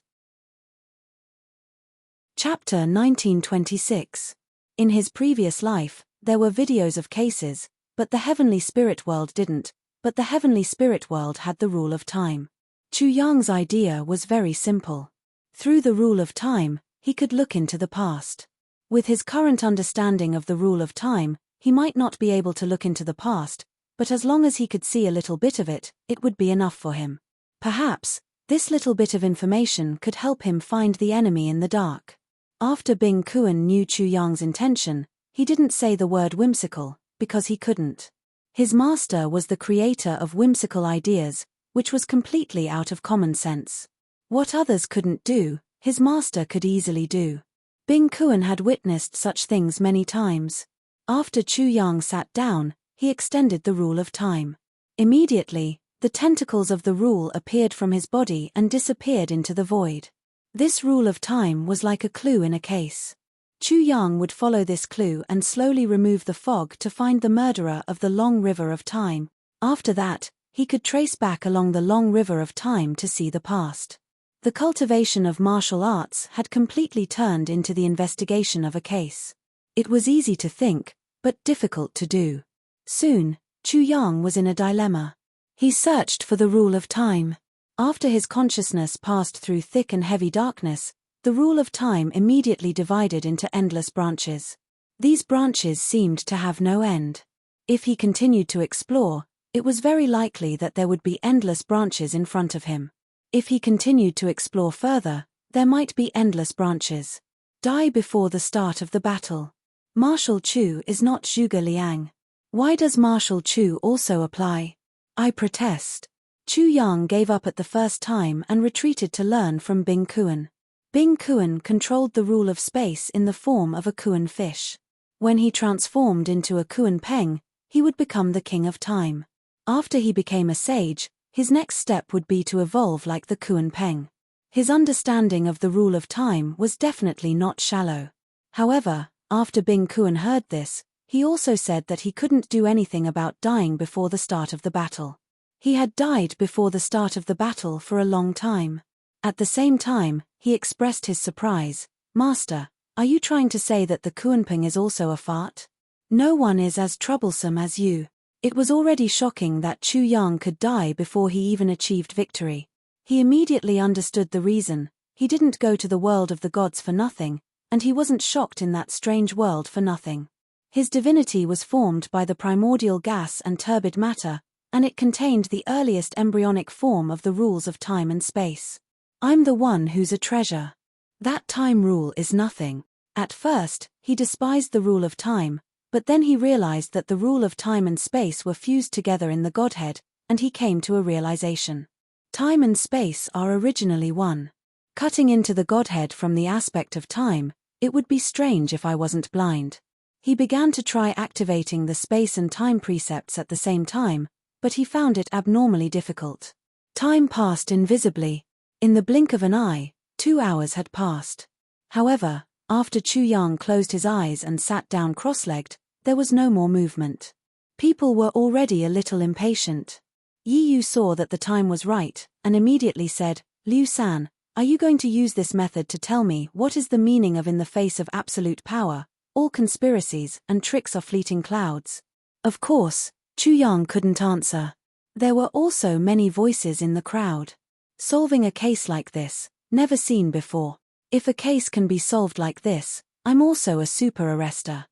Chapter 1926. In his previous life, there were videos of cases, but the heavenly spirit world didn't, but the heavenly spirit world had the rule of time. Chu Yang's idea was very simple. Through the rule of time, he could look into the past. With his current understanding of the rule of time, he might not be able to look into the past, but as long as he could see a little bit of it, it would be enough for him. Perhaps, this little bit of information could help him find the enemy in the dark. After Bing Kuan knew Chu Yang's intention, he didn't say the word whimsical, because he couldn't. His master was the creator of whimsical ideas, which was completely out of common sense. What others couldn't do, his master could easily do. Bing Kuan had witnessed such things many times. After Chu Yang sat down, he extended the rule of time. Immediately, the tentacles of the rule appeared from his body and disappeared into the void. This rule of time was like a clue in a case. Chu Yang would follow this clue and slowly remove the fog to find the murderer of the long river of time. After that, he could trace back along the long river of time to see the past. The cultivation of martial arts had completely turned into the investigation of a case. It was easy to think, but difficult to do. Soon, Chu Yang was in a dilemma. He searched for the rule of time. After his consciousness passed through thick and heavy darkness, the rule of time immediately divided into endless branches. These branches seemed to have no end. If he continued to explore, it was very likely that there would be endless branches in front of him. If he continued to explore further, there might be endless branches. Die before the start of the battle. Martial Chu is not Zhuge Liang. Why does Martial Chu also apply? I protest. Chu Yang gave up at the first time and retreated to learn from Bing Kuan. Bing Kuan controlled the rule of space in the form of a Kuan fish. When he transformed into a Kuan Peng, he would become the king of time. After he became a sage, his next step would be to evolve like the Kuan Peng. His understanding of the rule of time was definitely not shallow. However, after Bing Kuan heard this, he also said that he couldn't do anything about dying before the start of the battle. He had died before the start of the battle for a long time. At the same time, he expressed his surprise. Master, are you trying to say that the Kuanping is also a fart? No one is as troublesome as you. It was already shocking that Chu Yang could die before he even achieved victory. He immediately understood the reason. He didn't go to the world of the gods for nothing, and he wasn't shocked in that strange world for nothing. His divinity was formed by the primordial gas and turbid matter, and it contained the earliest embryonic form of the rules of time and space. I'm the one who's a treasure. That time rule is nothing. At first, he despised the rule of time, but then he realized that the rule of time and space were fused together in the Godhead, and he came to a realization. Time and space are originally one. Cutting into the Godhead from the aspect of time, it would be strange if I wasn't blind. He began to try activating the space and time precepts at the same time, but he found it abnormally difficult. Time passed invisibly. In the blink of an eye, 2 hours had passed. However, after Chu Yang closed his eyes and sat down cross-legged, there was no more movement. People were already a little impatient. Yi Yu saw that the time was right, and immediately said, Liu San, are you going to use this method to tell me what is the meaning of in the face of absolute power? All conspiracies and tricks are fleeting clouds. Of course, Chu Yang couldn't answer. There were also many voices in the crowd. Solving a case like this, never seen before. If a case can be solved like this, I'm also a super arrester.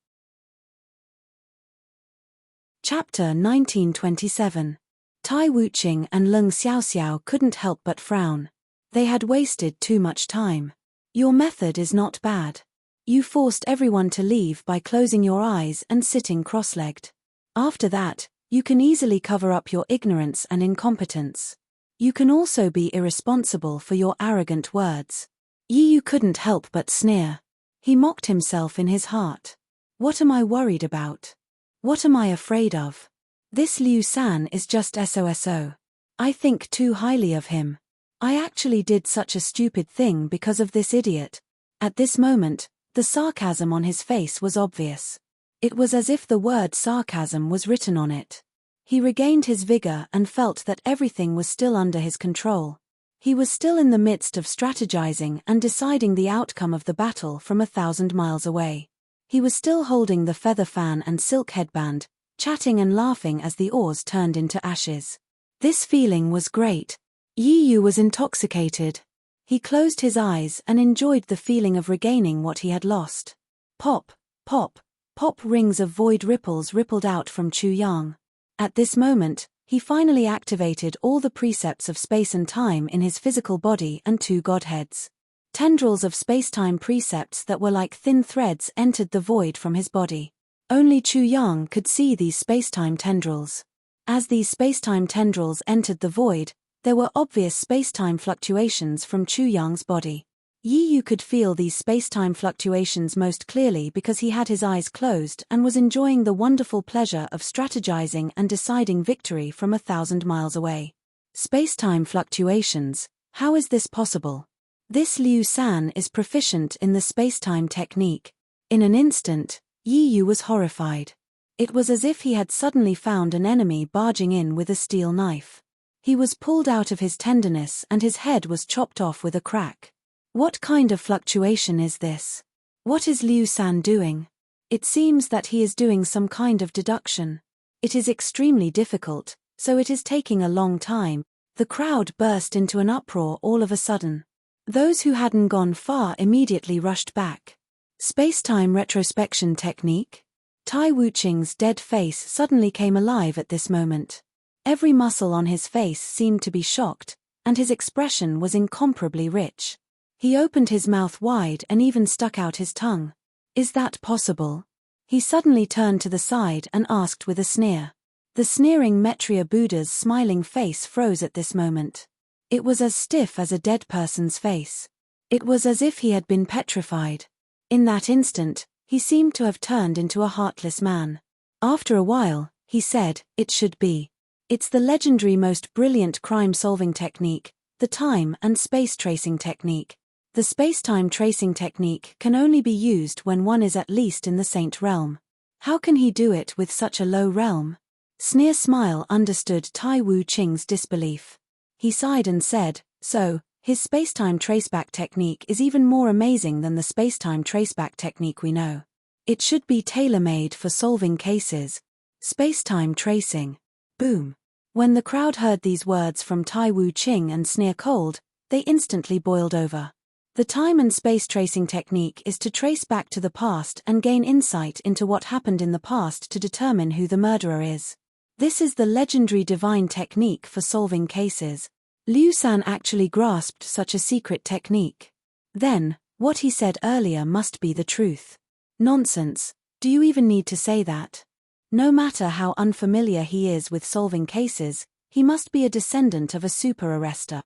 Chapter 1927. Tai Wuqing and Leng Xiaoxiao couldn't help but frown. They had wasted too much time. Your method is not bad. You forced everyone to leave by closing your eyes and sitting cross-legged. After that, you can easily cover up your ignorance and incompetence. You can also be irresponsible for your arrogant words. Yi Yu couldn't help but sneer. He mocked himself in his heart. What am I worried about? What am I afraid of? This Liu San is just SOSO. I think too highly of him. I actually did such a stupid thing because of this idiot. At this moment, the sarcasm on his face was obvious. It was as if the word sarcasm was written on it. He regained his vigor and felt that everything was still under his control. He was still in the midst of strategizing and deciding the outcome of the battle from 1,000 miles away. He was still holding the feather fan and silk headband, chatting and laughing as the oars turned into ashes. This feeling was great. Yi Yu was intoxicated. He closed his eyes and enjoyed the feeling of regaining what he had lost. Pop, pop, pop, rings of void ripples rippled out from Chu Yang. At this moment, he finally activated all the precepts of space and time in his physical body and two godheads. Tendrils of space-time precepts that were like thin threads entered the void from his body. Only Chu Yang could see these space-time tendrils. As these space-time tendrils entered the void, there were obvious space-time fluctuations from Chu Yang's body. Yi Yu could feel these space-time fluctuations most clearly because he had his eyes closed and was enjoying the wonderful pleasure of strategizing and deciding victory from 1,000 miles away. Space-time fluctuations, how is this possible? This Liu San is proficient in the space-time technique. In an instant, Yi Yu was horrified. It was as if he had suddenly found an enemy barging in with a steel knife. He was pulled out of his tenderness and his head was chopped off with a crack. What kind of fluctuation is this? What is Liu San doing? It seems that he is doing some kind of deduction. It is extremely difficult, so it is taking a long time. The crowd burst into an uproar all of a sudden. Those who hadn't gone far immediately rushed back. Space-time retrospection technique? Tai Wuqing's dead face suddenly came alive at this moment. Every muscle on his face seemed to be shocked, and his expression was incomparably rich. He opened his mouth wide and even stuck out his tongue. Is that possible? He suddenly turned to the side and asked with a sneer. The sneering Maitreya Buddha's smiling face froze at this moment. It was as stiff as a dead person's face. It was as if he had been petrified. In that instant, he seemed to have turned into a heartless man. After a while, he said, "It should be. It's the legendary most brilliant crime-solving technique, the time and space tracing technique. The space-time tracing technique can only be used when one is at least in the saint realm. How can he do it with such a low realm?" Sneer Smile understood Tai Wuqing's disbelief. He sighed and said, "So, his space-time traceback technique is even more amazing than the space-time traceback technique we know. It should be tailor-made for solving cases. Space-time tracing." Boom. When the crowd heard these words from Tai Wuqing and Sneer Cold, they instantly boiled over. The time and space tracing technique is to trace back to the past and gain insight into what happened in the past to determine who the murderer is. This is the legendary divine technique for solving cases. Liu San actually grasped such a secret technique. Then, what he said earlier must be the truth. Nonsense, do you even need to say that? No matter how unfamiliar he is with solving cases, he must be a descendant of a super arrester.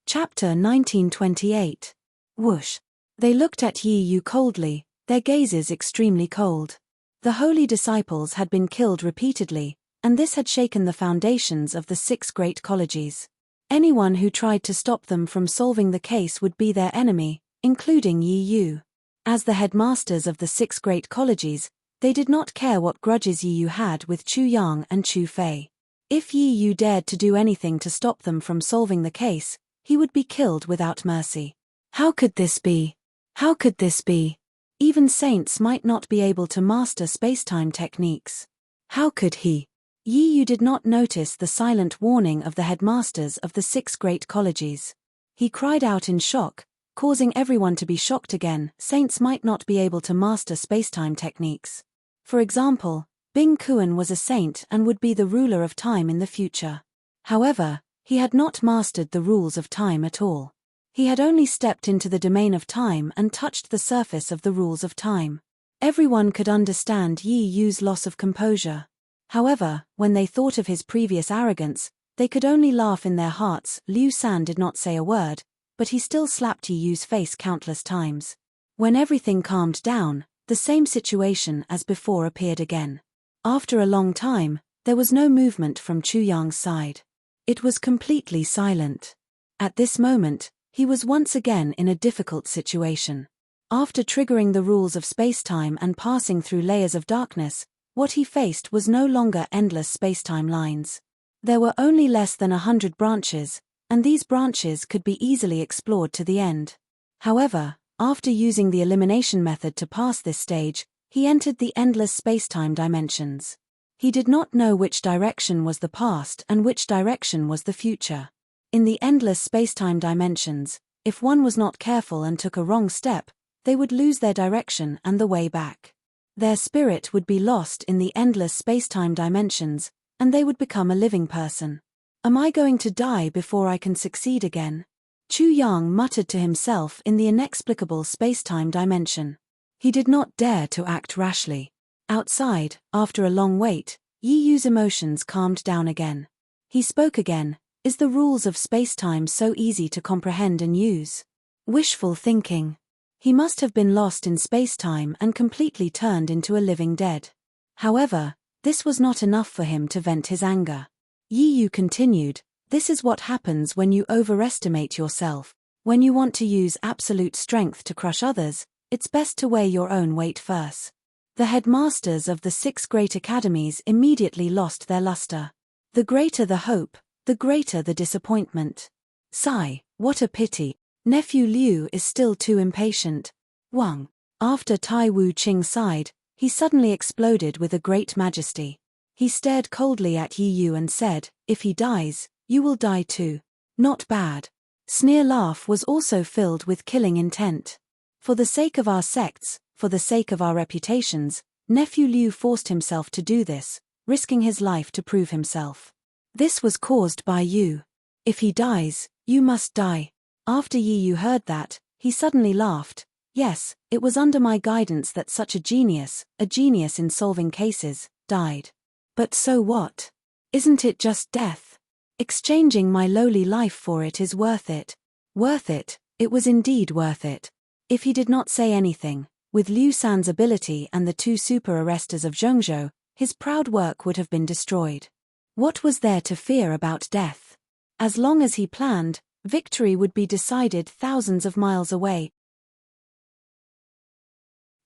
Chapter 1928. Whoosh. They looked at Yi Yu coldly, their gazes extremely cold. The holy disciples had been killed repeatedly, and this had shaken the foundations of the 6 great colleges. Anyone who tried to stop them from solving the case would be their enemy, including Yi Yu. As the headmasters of the 6 great colleges, they did not care what grudges Yi Yu had with Chu Yang and Chu Fei. If Yi Yu dared to do anything to stop them from solving the case, he would be killed without mercy. How could this be? How could this be? Even saints might not be able to master space-time techniques. How could he? Yi Yu did not notice the silent warning of the headmasters of the 6 great colleges. He cried out in shock, causing everyone to be shocked again. Saints might not be able to master space-time techniques. For example, Bing Kuan was a saint and would be the ruler of time in the future. However, he had not mastered the rules of time at all. He had only stepped into the domain of time and touched the surface of the rules of time. Everyone could understand Yi Yu's loss of composure. However, when they thought of his previous arrogance, they could only laugh in their hearts. Liu San did not say a word, but he still slapped Yi Yu's face countless times. When everything calmed down, The same situation as before appeared again. After a long time, there was no movement from Chu Yang's side. It was completely silent. At this moment, he was once again in a difficult situation. After triggering the rules of spacetime and passing through layers of darkness, what he faced was no longer endless spacetime lines. There were only less than 100 branches, and these branches could be easily explored to the end. However, after using the elimination method to pass this stage, he entered the endless spacetime dimensions. He did not know which direction was the past and which direction was the future. In the endless spacetime dimensions, if one was not careful and took a wrong step, they would lose their direction and the way back. Their spirit would be lost in the endless spacetime dimensions, and they would become a living person. Am I going to die before I can succeed again? Chu Yang muttered to himself in the inexplicable spacetime dimension. He did not dare to act rashly. Outside, after a long wait, Yi Yu's emotions calmed down again. He spoke again. Is the rules of spacetime so easy to comprehend and use? Wishful thinking. He must have been lost in spacetime and completely turned into a living dead. However, this was not enough for him to vent his anger. Yi Yu continued, this is what happens when you overestimate yourself. When you want to use absolute strength to crush others, it's best to weigh your own weight first. The headmasters of the 6 great academies immediately lost their luster. The greater the hope, the greater the disappointment. Sigh, what a pity. Nephew Liu is still too impatient. Wang. After Tai Wu Qing sighed, he suddenly exploded with a great majesty. He stared coldly at Yi Yu and said, if he dies, you will die too. Not bad. Sneer laugh was also filled with killing intent. For the sake of our sects, for the sake of our reputations, Nephew Liu forced himself to do this, risking his life to prove himself. This was caused by you. If he dies, you must die. After Yi Yu heard that, he suddenly laughed. Yes, it was under my guidance that such a genius in solving cases, died. But so what? Isn't it just death? Exchanging my lowly life for it is worth it. Worth it, it was indeed worth it. If he did not say anything, with Liu San's ability and the 2 super arresters of Zhengzhou, his proud work would have been destroyed. What was there to fear about death? As long as he planned, victory would be decided thousands of miles away.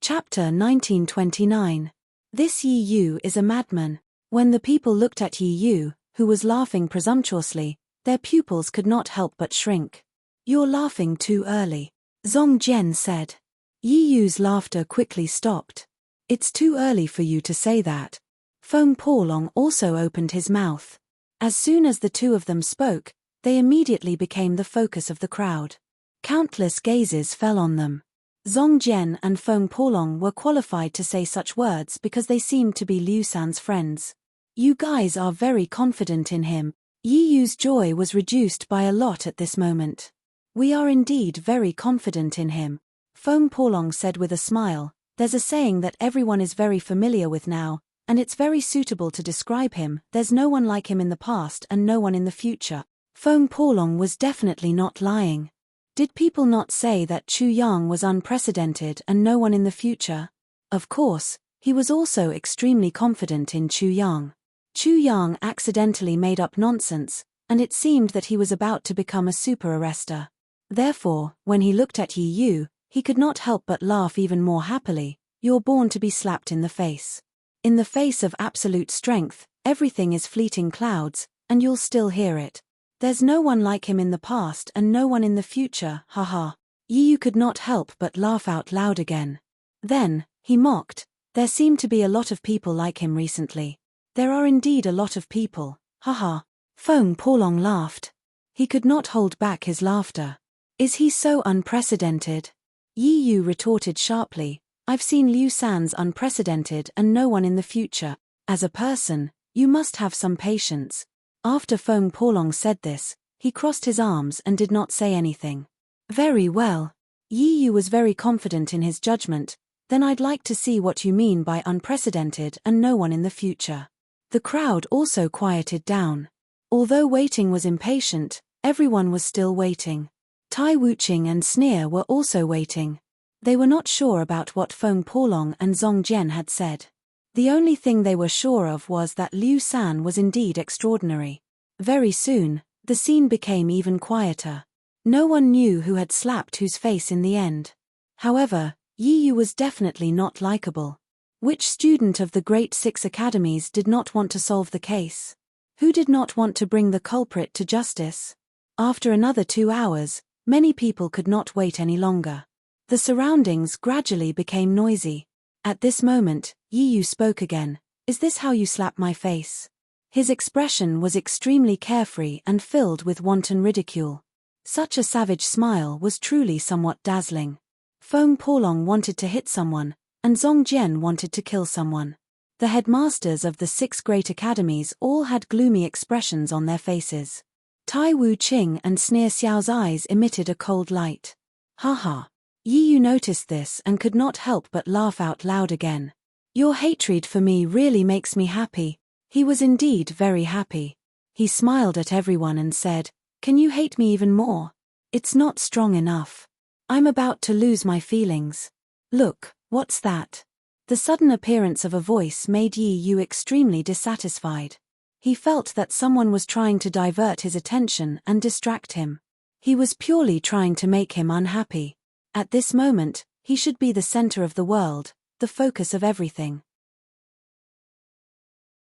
Chapter 1929. This Yi Yu is a madman. When the people looked at Yi Yu, who was laughing presumptuously, their pupils could not help but shrink. You're laughing too early, Zong Jian said. Yi Yu's laughter quickly stopped. It's too early for you to say that. Feng Porlong also opened his mouth. As soon as the 2 of them spoke, they immediately became the focus of the crowd. Countless gazes fell on them. Zong Jian and Feng Porlong were qualified to say such words because they seemed to be Liu San's friends. You guys are very confident in him. Yi Yu's joy was reduced by a lot at this moment. We are indeed very confident in him, Feng Porlong said with a smile. There's a saying that everyone is very familiar with now, and it's very suitable to describe him. There's no one like him in the past and no one in the future. Feng Porlong was definitely not lying. Did people not say that Chu Yang was unprecedented and no one in the future? Of course, he was also extremely confident in Chu Yang. Chu Yang accidentally made up nonsense, and it seemed that he was about to become a super arrester. Therefore, when he looked at Yi Yu, he could not help but laugh even more happily. You're born to be slapped in the face. In the face of absolute strength, everything is fleeting clouds, and you'll still hear it. There's no one like him in the past and no one in the future, haha. Yi Yu could not help but laugh out loud again. Then, he mocked. There seem to be a lot of people like him recently. There are indeed a lot of people, haha. Feng Porlong laughed. He could not hold back his laughter. Is he so unprecedented? Yi Yu retorted sharply. I've seen Liu San's unprecedented and no one in the future. As a person, you must have some patience. After Feng Porlong said this, he crossed his arms and did not say anything. Very well. Yi Yu was very confident in his judgment. Then I'd like to see what you mean by unprecedented and no one in the future. The crowd also quieted down. Although waiting was impatient, everyone was still waiting. Tai Wuching and Sneer were also waiting. They were not sure about what Feng Polong and Zong Jian had said. The only thing they were sure of was that Liu San was indeed extraordinary. Very soon, the scene became even quieter. No one knew who had slapped whose face in the end. However, Yi Yu was definitely not likable. Which student of the Great Six Academies did not want to solve the case? Who did not want to bring the culprit to justice? After another 2 hours, many people could not wait any longer. The surroundings gradually became noisy. At this moment, Yi Yu spoke again. "Is this how you slap my face?" His expression was extremely carefree and filled with wanton ridicule. Such a savage smile was truly somewhat dazzling. Feng Polong wanted to hit someone, and Zong Jian wanted to kill someone. The headmasters of the 6 great academies all had gloomy expressions on their faces. Tai Wu Qing and Sneer Xiao's eyes emitted a cold light. Haha. Yi Yu noticed this and could not help but laugh out loud again. Your hatred for me really makes me happy. He was indeed very happy. He smiled at everyone and said, "Can you hate me even more? It's not strong enough. I'm about to lose my feelings." Look, what's that? The sudden appearance of a voice made Yi Yu extremely dissatisfied. He felt that someone was trying to divert his attention and distract him. He was purely trying to make him unhappy. At this moment, he should be the center of the world, the focus of everything.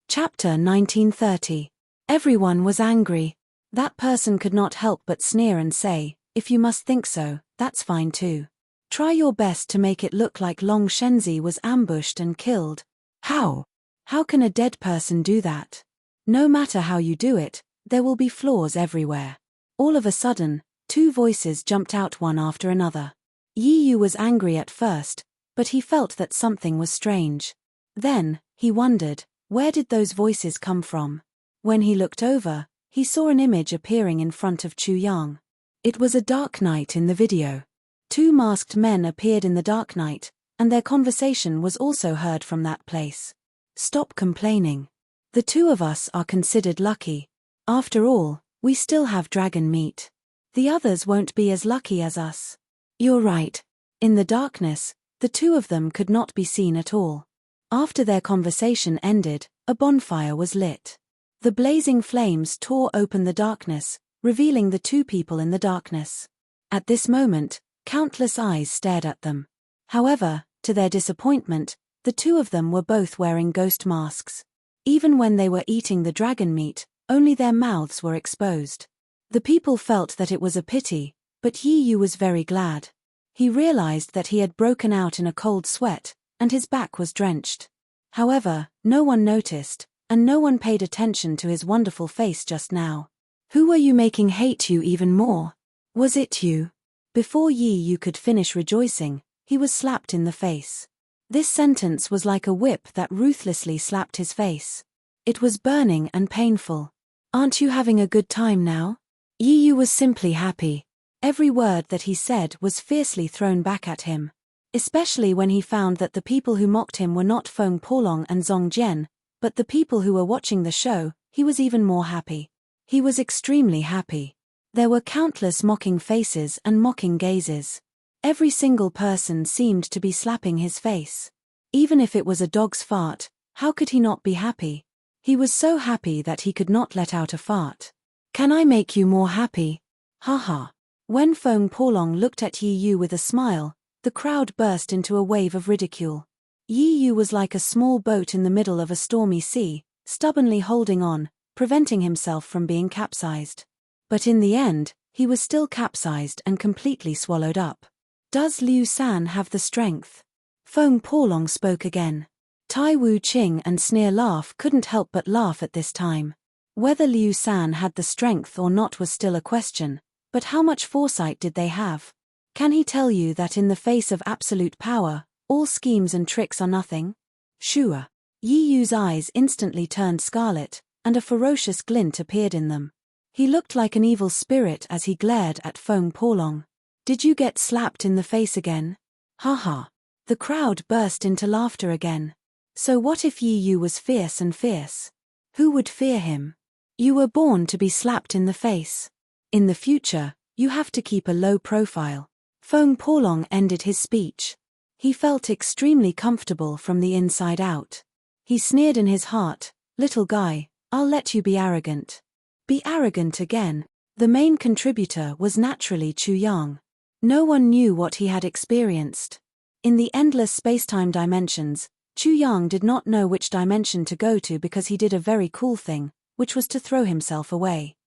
Chapter 1930. Everyone was angry. That person could not help but sneer and say, "If you must think so, that's fine too. Try your best to make it look like Long Shenzi was ambushed and killed." How? How can a dead person do that? No matter how you do it, there will be flaws everywhere. All of a sudden, 2 voices jumped out one after another. Yi Yu was angry at first, but he felt that something was strange. Then, he wondered, where did those voices come from? When he looked over, he saw an image appearing in front of Chu Yang. It was a dark night in the video. 2 masked men appeared in the dark night, and their conversation was also heard from that place. "Stop complaining. The 2 of us are considered lucky. After all, we still have dragon meat. The others won't be as lucky as us." You're right. In the darkness, the 2 of them could not be seen at all. After their conversation ended, a bonfire was lit. The blazing flames tore open the darkness, revealing the 2 people in the darkness. At this moment, countless eyes stared at them. However, to their disappointment, the 2 of them were both wearing ghost masks. Even when they were eating the dragon meat, only their mouths were exposed. The people felt that it was a pity, but Yi Yu was very glad. He realized that he had broken out in a cold sweat, and his back was drenched. However, no one noticed, and no one paid attention to his wonderful face just now. Who were you making hate you even more? Was it you? Before Yi Yu could finish rejoicing, he was slapped in the face. This sentence was like a whip that ruthlessly slapped his face. It was burning and painful. Aren't you having a good time now? Yi Yu was simply happy. Every word that he said was fiercely thrown back at him. Especially when he found that the people who mocked him were not Feng Polong and Zong Jian, but the people who were watching the show, he was even more happy. He was extremely happy. There were countless mocking faces and mocking gazes. Every single person seemed to be slapping his face. Even if it was a dog's fart, how could he not be happy? He was so happy that he could not let out a fart. "Can I make you more happy? Haha." When Feng Polong looked at Yi Yu with a smile, the crowd burst into a wave of ridicule. Yi Yu was like a small boat in the middle of a stormy sea, stubbornly holding on, preventing himself from being capsized. But in the end, he was still capsized and completely swallowed up. "Does Liu San have the strength?" Feng Polong spoke again. Tai Wu Qing and Sneer Laugh couldn't help but laugh at this time. Whether Liu San had the strength or not was still a question. But how much foresight did they have? Can he tell you that in the face of absolute power, all schemes and tricks are nothing? Sure. Yi Yu's eyes instantly turned scarlet, and a ferocious glint appeared in them. He looked like an evil spirit as he glared at Feng Polong. "Did you get slapped in the face again?" Haha. The crowd burst into laughter again. So what if Yi Yu was fierce and fierce? Who would fear him? You were born to be slapped in the face. In the future, you have to keep a low profile. Feng Porlong ended his speech. He felt extremely comfortable from the inside out. He sneered in his heart, "Little guy, I'll let you be arrogant." Be arrogant again. The main contributor was naturally Chu Yang. No one knew what he had experienced. In the endless spacetime dimensions, Chu Yang did not know which dimension to go to because he did a very cool thing, which was to throw himself away.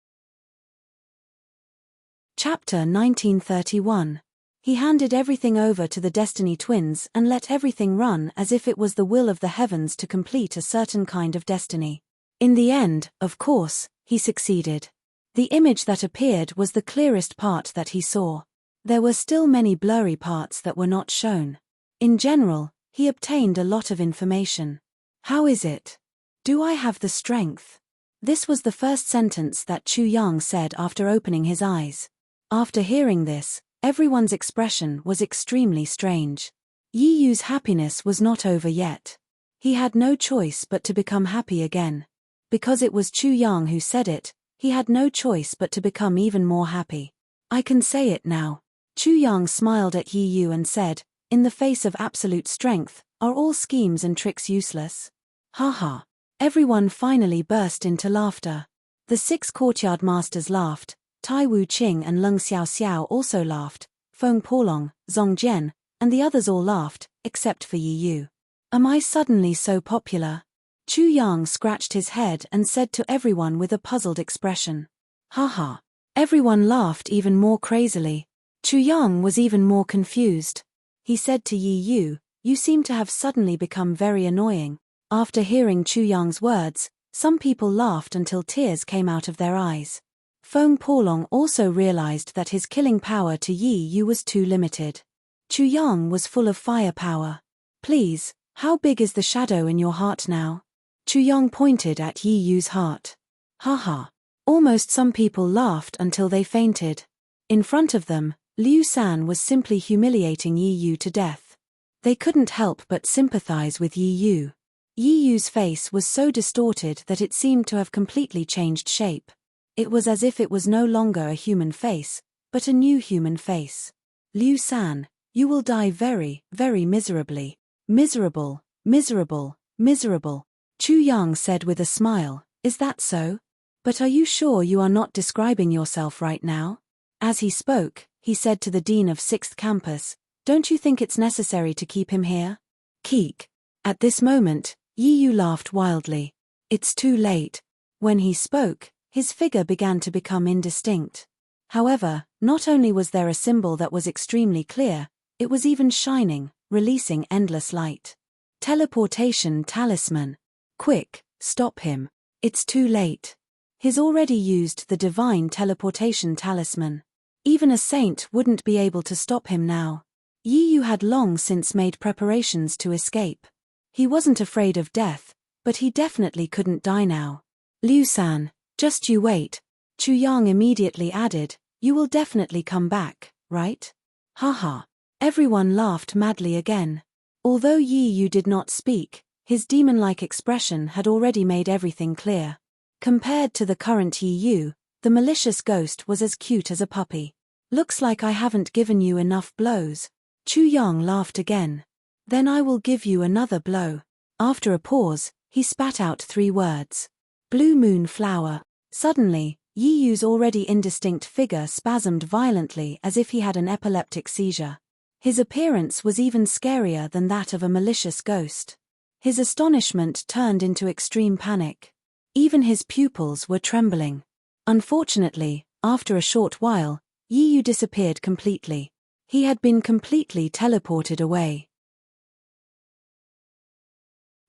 Chapter 1931. He handed everything over to the Destiny Twins and let everything run as if it was the will of the heavens to complete a certain kind of destiny. In the end, of course, he succeeded. The image that appeared was the clearest part that he saw. There were still many blurry parts that were not shown. In general, he obtained a lot of information. How is it? Do I have the strength? This was the first sentence that Chu Yang said after opening his eyes. After hearing this, everyone's expression was extremely strange. Yi Yu's happiness was not over yet. He had no choice but to become happy again. Because it was Chu Yang who said it, he had no choice but to become even more happy. I can say it now. Chu Yang smiled at Yi Yu and said, "In the face of absolute strength, are all schemes and tricks useless?" Ha ha. Everyone finally burst into laughter. The 6 courtyard masters laughed. Tai Wu Qing and Leng Xiao Xiao also laughed, Feng Porlong, Zong Jian, and the others all laughed, except for Yi Yu. Am I suddenly so popular? Chu Yang scratched his head and said to everyone with a puzzled expression. Ha ha. Everyone laughed even more crazily. Chu Yang was even more confused. He said to Yi Yu, "You seem to have suddenly become very annoying." After hearing Chu Yang's words, some people laughed until tears came out of their eyes. Feng Porlong also realized that his killing power to Yi Yu was too limited. Chu Yang was full of firepower. "Please, how big is the shadow in your heart now?" Chu Yang pointed at Yi Yu's heart. Ha ha. Almost some people laughed until they fainted. In front of them, Liu San was simply humiliating Yi Yu to death. They couldn't help but sympathize with Yi Yu. Yi Yu's face was so distorted that it seemed to have completely changed shape. It was as if it was no longer a human face, but a new human face. "Liu San, you will die very, very miserably. Miserable, miserable, miserable." Chu Yang said with a smile, "Is that so? But are you sure you are not describing yourself right now?" As he spoke, he said to the Dean of 6th Campus, "Don't you think it's necessary to keep him here?" Keek. At this moment, Yi Yu laughed wildly. "It's too late." When he spoke, his figure began to become indistinct. However, not only was there a symbol that was extremely clear, it was even shining, releasing endless light. Teleportation talisman. Quick, stop him. It's too late. He's already used the divine teleportation talisman. Even a saint wouldn't be able to stop him now. Yi Yu had long since made preparations to escape. He wasn't afraid of death, but he definitely couldn't die now. "Liu San, just you wait." Chu Yang immediately added, "You will definitely come back, right?" Ha ha. Everyone laughed madly again. Although Yi Yu did not speak, his demon-like expression had already made everything clear. Compared to the current Yi Yu, the malicious ghost was as cute as a puppy. "Looks like I haven't given you enough blows." Chu Yang laughed again. "Then I will give you another blow." After a pause, he spat out 3 words. "Blue moon flower." Suddenly, Yi Yu's already indistinct figure spasmed violently as if he had an epileptic seizure. His appearance was even scarier than that of a malicious ghost. His astonishment turned into extreme panic. Even his pupils were trembling. Unfortunately, after a short while, Yi Yu disappeared completely. He had been completely teleported away.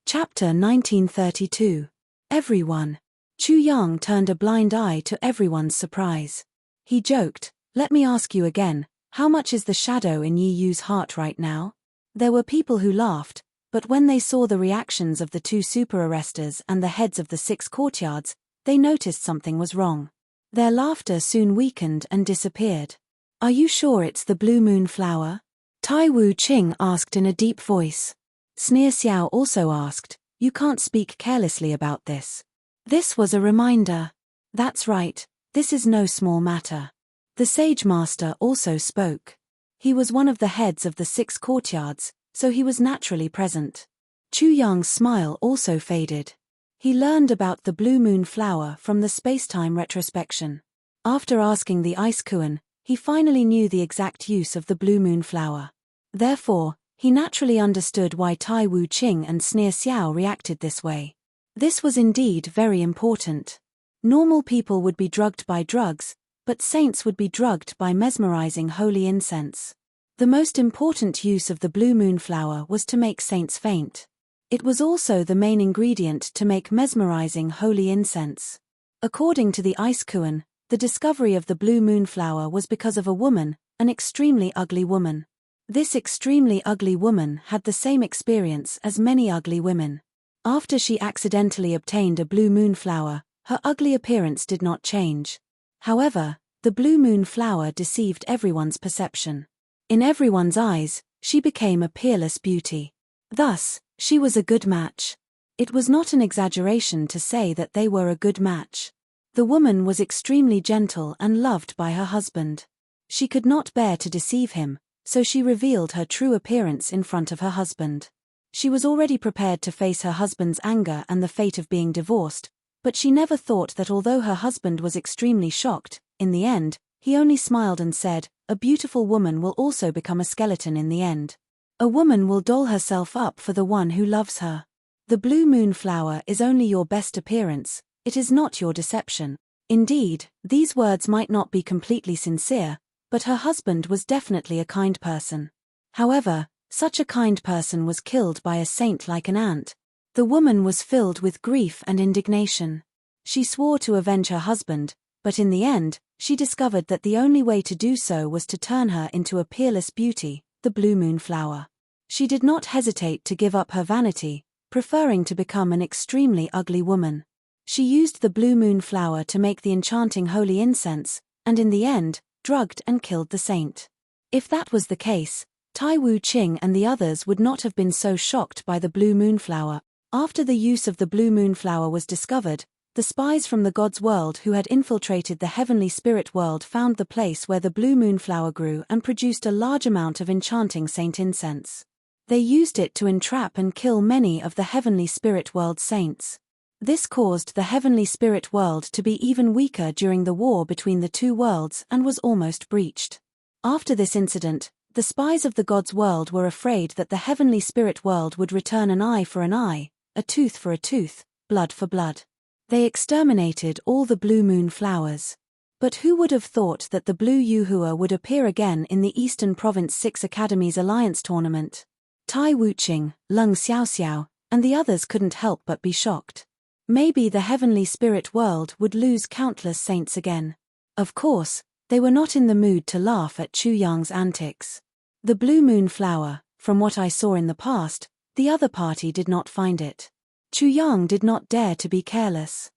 Chapter 1932. Everyone. Chu Yang turned a blind eye to everyone's surprise. He joked, "Let me ask you again, how much is the shadow in Yi Yu's heart right now?" There were people who laughed, but when they saw the reactions of the 2 super arresters and the heads of the 6 courtyards, they noticed something was wrong. Their laughter soon weakened and disappeared. "Are you sure it's the blue moon flower?" Tai Wu Qing asked in a deep voice. Sneer Xiao also asked, "You can't speak carelessly about this." This was a reminder. "That's right, this is no small matter." The Sage Master also spoke. He was one of the heads of the 6 courtyards, so he was naturally present. Chu Yang's smile also faded. He learned about the blue moon flower from the spacetime retrospection. After asking the Ice Kuan, he finally knew the exact use of the blue moon flower. Therefore, he naturally understood why Tai Wu Qing and Sneer Xiao reacted this way. This was indeed very important. Normal people would be drugged by drugs, but saints would be drugged by mesmerizing holy incense. The most important use of the blue moon flower was to make saints faint. It was also the main ingredient to make mesmerizing holy incense. According to the Ice Kuan, the discovery of the blue moon flower was because of a woman, an extremely ugly woman. This extremely ugly woman had the same experience as many ugly women. After she accidentally obtained a blue moon flower, her ugly appearance did not change. However, the blue moon flower deceived everyone's perception. In everyone's eyes, she became a peerless beauty. Thus, she was a good match. It was not an exaggeration to say that they were a good match. The woman was extremely gentle and loved by her husband. She could not bear to deceive him, so she revealed her true appearance in front of her husband. She was already prepared to face her husband's anger and the fate of being divorced, but she never thought that although her husband was extremely shocked, in the end, he only smiled and said, "A beautiful woman will also become a skeleton in the end. A woman will doll herself up for the one who loves her. The blue moon flower is only your best appearance, it is not your deception." Indeed, these words might not be completely sincere, but her husband was definitely a kind person. However, such a kind person was killed by a saint like an ant. The woman was filled with grief and indignation. She swore to avenge her husband, but in the end, she discovered that the only way to do so was to turn her into a peerless beauty, the blue moon flower. She did not hesitate to give up her vanity, preferring to become an extremely ugly woman. She used the blue moon flower to make the enchanting holy incense, and in the end, drugged and killed the saint. If that was the case, Tai Wu Qing and the others would not have been so shocked by the blue moon flower. After the use of the blue moon flower was discovered, the spies from the God's world who had infiltrated the heavenly spirit world found the place where the blue moon flower grew and produced a large amount of enchanting saint incense. They used it to entrap and kill many of the heavenly spirit world saints. This caused the heavenly spirit world to be even weaker during the war between the two worlds and was almost breached. After this incident, the spies of the God's world were afraid that the heavenly spirit world would return an eye for an eye, a tooth for a tooth, blood for blood. They exterminated all the blue moon flowers. But who would have thought that the blue Yuhua would appear again in the Eastern Province 6 Academies Alliance tournament? Tai Wuqing, Leng Xiaoxiao, and the others couldn't help but be shocked. Maybe the heavenly spirit world would lose countless saints again. Of course, they were not in the mood to laugh at Chu Yang's antics. The blue moon flower, from what I saw in the past, the other party did not find it. Chu Yang did not dare to be careless.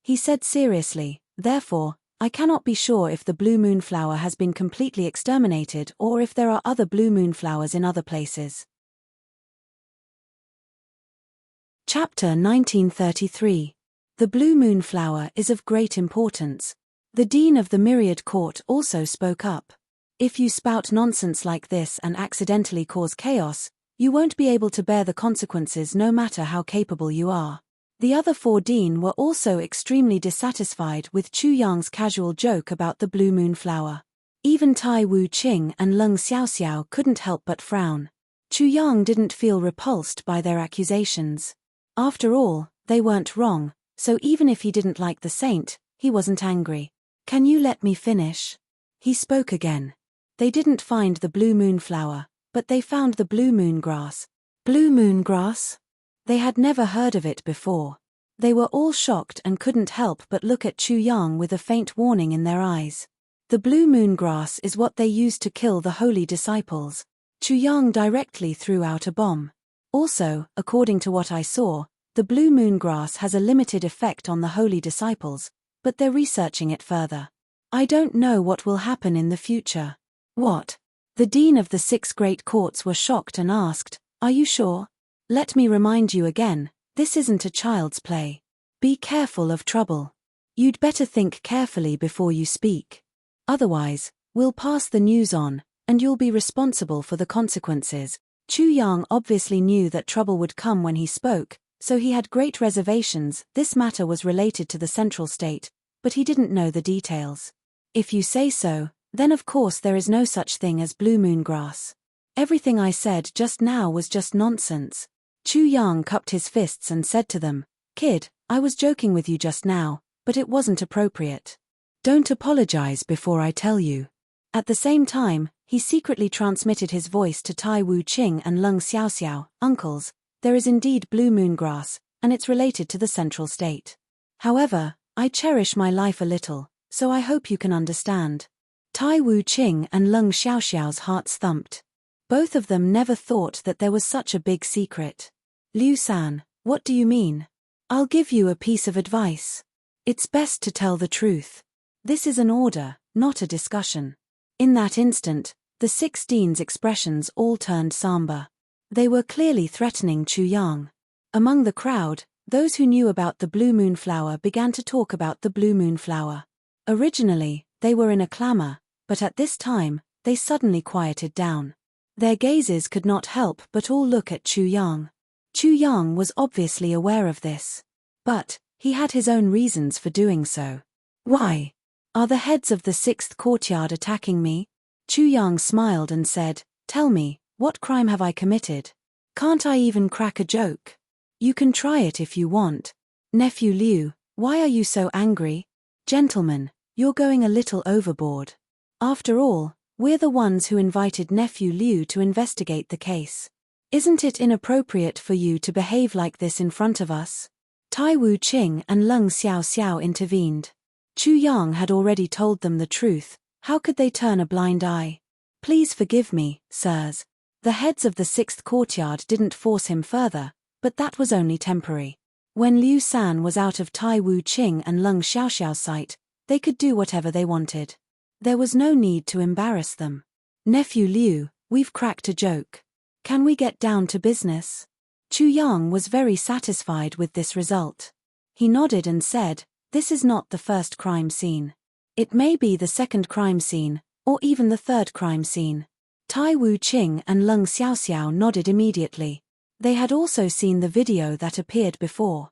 He said seriously, "Therefore, I cannot be sure if the blue moon flower has been completely exterminated or if there are other blue moon flowers in other places." Chapter 1933. The blue moon flower is of great importance. The Dean of the Myriad Court also spoke up. If you spout nonsense like this and accidentally cause chaos, you won't be able to bear the consequences no matter how capable you are. The other 4 Dean were also extremely dissatisfied with Chu Yang's casual joke about the blue moon flower. Even Tai Wu Qing and Leng Xiaoxiao couldn't help but frown. Chu Yang didn't feel repulsed by their accusations. After all, they weren't wrong, so even if he didn't like the saint, he wasn't angry. "Can you let me finish?" He spoke again. They didn't find the blue moon flower, but they found the blue moon grass. Blue moon grass? They had never heard of it before. They were all shocked and couldn't help but look at Chu Yang with a faint warning in their eyes. The blue moon grass is what they used to kill the holy disciples. Chu Yang directly threw out a bomb. Also, according to what I saw, the blue moon grass has a limited effect on the holy disciples, but they're researching it further. I don't know what will happen in the future. What? The Dean of the 6 Great Courts were shocked and asked, "Are you sure?" Let me remind you again, this isn't a child's play. Be careful of trouble. You'd better think carefully before you speak. Otherwise, we'll pass the news on, and you'll be responsible for the consequences. Chu Yang obviously knew that trouble would come when he spoke, so he had great reservations. This matter was related to the central state, but he didn't know the details. If you say so, then of course there is no such thing as blue moon grass. Everything I said just now was just nonsense. Chu Yang cupped his fists and said to them, "Kid, I was joking with you just now, but it wasn't appropriate. Don't apologize before I tell you." At the same time, he secretly transmitted his voice to Tai Wu Qing and Leng Xiaoxiao, "Uncles, there is indeed blue moon grass, and it's related to the central state. However, I cherish my life a little, so I hope you can understand." Tai Wu Qing and Leng Xiaoxiao's hearts thumped. Both of them never thought that there was such a big secret. "Liu San, what do you mean?" "I'll give you a piece of advice. It's best to tell the truth. This is an order, not a discussion." In that instant, the 16's expressions all turned somber. They were clearly threatening Chu Yang. Among the crowd, those who knew about the blue moon flower began to talk about the blue moon flower. Originally, they were in a clamor, but at this time, they suddenly quieted down. Their gazes could not help but all look at Chu Yang. Chu Yang was obviously aware of this. But, he had his own reasons for doing so. "Why? Are the heads of the 6th courtyard attacking me?" Chu Yang smiled and said, "Tell me, what crime have I committed? Can't I even crack a joke?" "You can try it if you want. Nephew Liu, why are you so angry?" "Gentlemen, you're going a little overboard. After all, we're the ones who invited Nephew Liu to investigate the case. Isn't it inappropriate for you to behave like this in front of us?" Tai Wu Qing and Leng Xiaoxiao intervened. Chu Yang had already told them the truth, how could they turn a blind eye? "Please forgive me, sirs. The heads of the 6th courtyard didn't force him further, but that was only temporary. When Liu San was out of Tai Wu Qing and Leng Xiaoxiao's sight, they could do whatever they wanted. There was no need to embarrass them. Nephew Liu, we've cracked a joke. Can we get down to business?" Chu Yang was very satisfied with this result. He nodded and said, "This is not the first crime scene. It may be the second crime scene, or even the third crime scene." Tai Wu Qing and Leng Xiaoxiao nodded immediately. They had also seen the video that appeared before.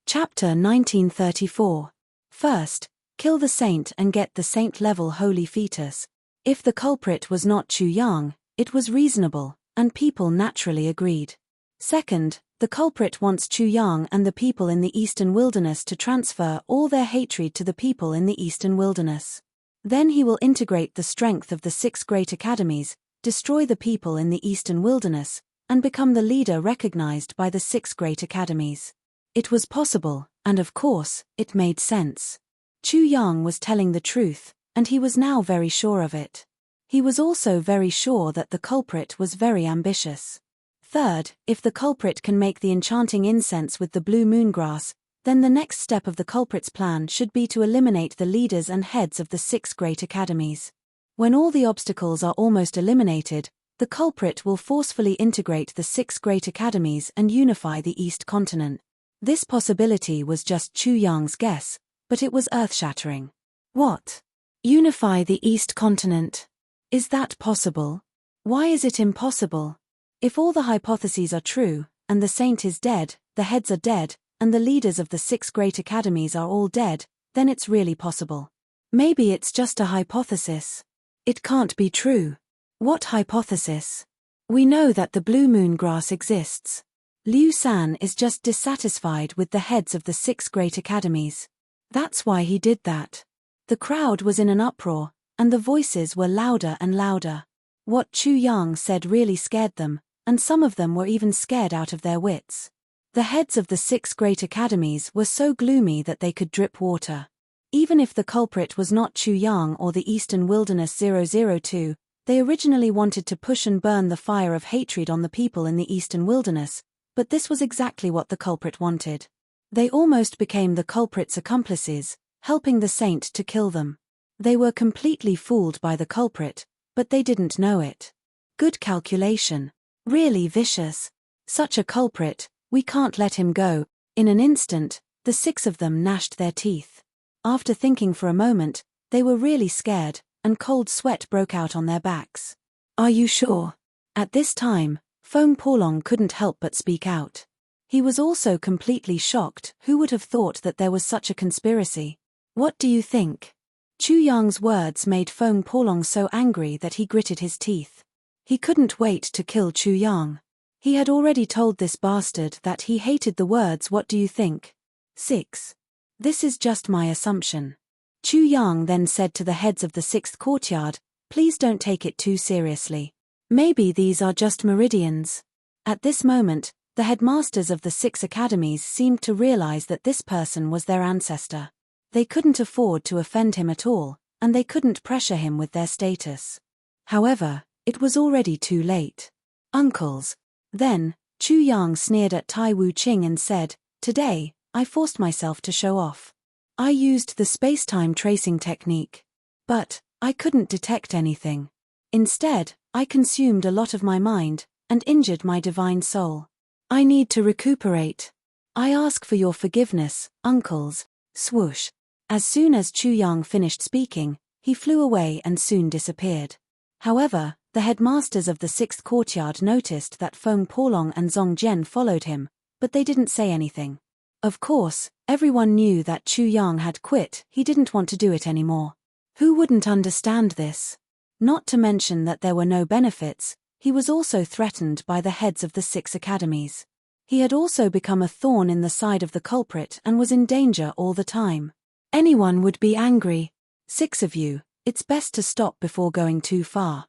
Chapter 1934. First, kill the saint and get the saint-level holy fetus. If the culprit was not Chu Yang, it was reasonable, and people naturally agreed. Second, the culprit wants Chu Yang and the people in the Eastern Wilderness to transfer all their hatred to the people in the Eastern Wilderness. Then he will integrate the strength of the 6 great academies, destroy the people in the Eastern Wilderness, and become the leader recognized by the 6 great academies. It was possible, and of course, it made sense. Chu Yang was telling the truth, and he was now very sure of it. He was also very sure that the culprit was very ambitious. Third, if the culprit can make the enchanting incense with the blue moon grass, then the next step of the culprit's plan should be to eliminate the leaders and heads of the 6 great academies. When all the obstacles are almost eliminated, the culprit will forcefully integrate the 6 great academies and unify the East continent. This possibility was just Chu Yang's guess, but it was earth-shattering. What? Unify the East continent? Is that possible? Why is it impossible? If all the hypotheses are true, and the saint is dead, the heads are dead, and the leaders of the 6 great academies are all dead, then it's really possible. Maybe it's just a hypothesis. It can't be true. What hypothesis? We know that the blue moon grass exists. Liu San is just dissatisfied with the heads of the 6 great academies. That's why he did that. The crowd was in an uproar, and the voices were louder and louder. What Chu Yang said really scared them, and some of them were even scared out of their wits. The heads of the 6 great academies were so gloomy that they could drip water. Even if the culprit was not Chu Yang or the Eastern Wilderness 002, they originally wanted to push and burn the fire of hatred on the people in the Eastern Wilderness, but this was exactly what the culprit wanted. They almost became the culprit's accomplices, helping the saint to kill them. They were completely fooled by the culprit, but they didn't know it. Good calculation. Really vicious. Such a culprit, we can't let him go. In an instant, the 6 of them gnashed their teeth. After thinking for a moment, They were really scared, and cold sweat broke out on their backs. Are you sure? At this time, Feng Porlong couldn't help but speak out. He was also completely shocked. Who would have thought that there was such a conspiracy? What do you think? Chu Yang's words made Feng Porlong so angry that he gritted his teeth. He couldn't wait to kill Chu Yang. He had already told this bastard that he hated the words "what do you think?" 6. This is just my assumption. Chu Yang then said to the heads of the 6th courtyard, please don't take it too seriously. Maybe these are just meridians. At this moment, the headmasters of the 6 academies seemed to realize that this person was their ancestor. They couldn't afford to offend him at all, and they couldn't pressure him with their status. However, it was already too late. Uncles. Then, Chu Yang sneered at Tai Wu Qing and said, today, I forced myself to show off. I used the space-time tracing technique. But, I couldn't detect anything. Instead, I consumed a lot of my mind, and injured my divine soul. I need to recuperate. I ask for your forgiveness, uncles. Swoosh. As soon as Chu Yang finished speaking, he flew away and soon disappeared. However, the headmasters of the 6th courtyard noticed that Feng Porlong and Zong Jian followed him, but they didn't say anything. Of course, everyone knew that Chu Yang had quit. He didn't want to do it anymore. Who wouldn't understand this? Not to mention that there were no benefits, he was also threatened by the heads of the 6 academies. He had also become a thorn in the side of the culprit and was in danger all the time. Anyone would be angry. 6 of you, it's best to stop before going too far.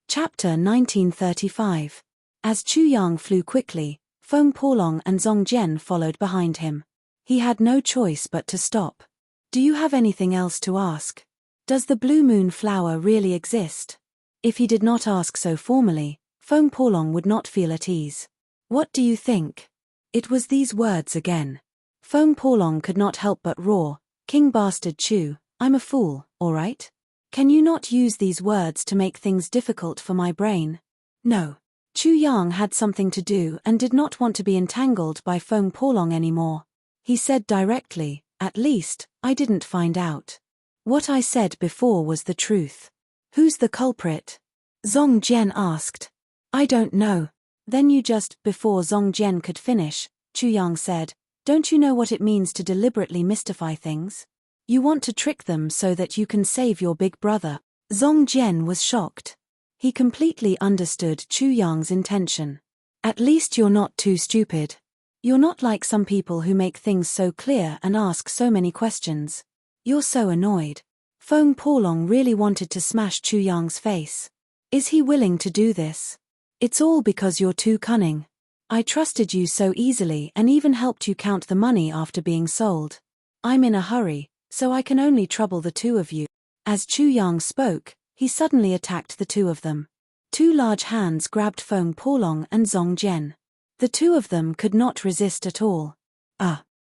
Chapter 1935. As Chu Yang flew quickly, Feng Porlong and Zong Jian followed behind him. He had no choice but to stop. Do you have anything else to ask? Does the blue moon flower really exist? If he did not ask so formally, Feng Porlong would not feel at ease. What do you think? It was these words again. Feng Porlong could not help but roar, King Bastard Chu, I'm a fool, all right? Can you not use these words to make things difficult for my brain? No. Chu Yang had something to do and did not want to be entangled by Feng Porlong anymore. He said directly, at least, I didn't find out. What I said before was the truth. Who's the culprit? Zong Jian asked. I don't know. Then you just, before Zong Jian could finish, Chu Yang said, don't you know what it means to deliberately mystify things? You want to trick them so that you can save your big brother. Zong Jian was shocked. He completely understood Chu Yang's intention. At least you're not too stupid. You're not like some people who make things so clear and ask so many questions. You're so annoyed. Feng Porlong really wanted to smash Chu Yang's face. Is he willing to do this? It's all because you're too cunning. I trusted you so easily and even helped you count the money after being sold. I'm in a hurry, so I can only trouble the 2 of you. As Chu Yang spoke, he suddenly attacked the 2 of them. 2 large hands grabbed Feng Porlong and Zong Jian. The 2 of them could not resist at all.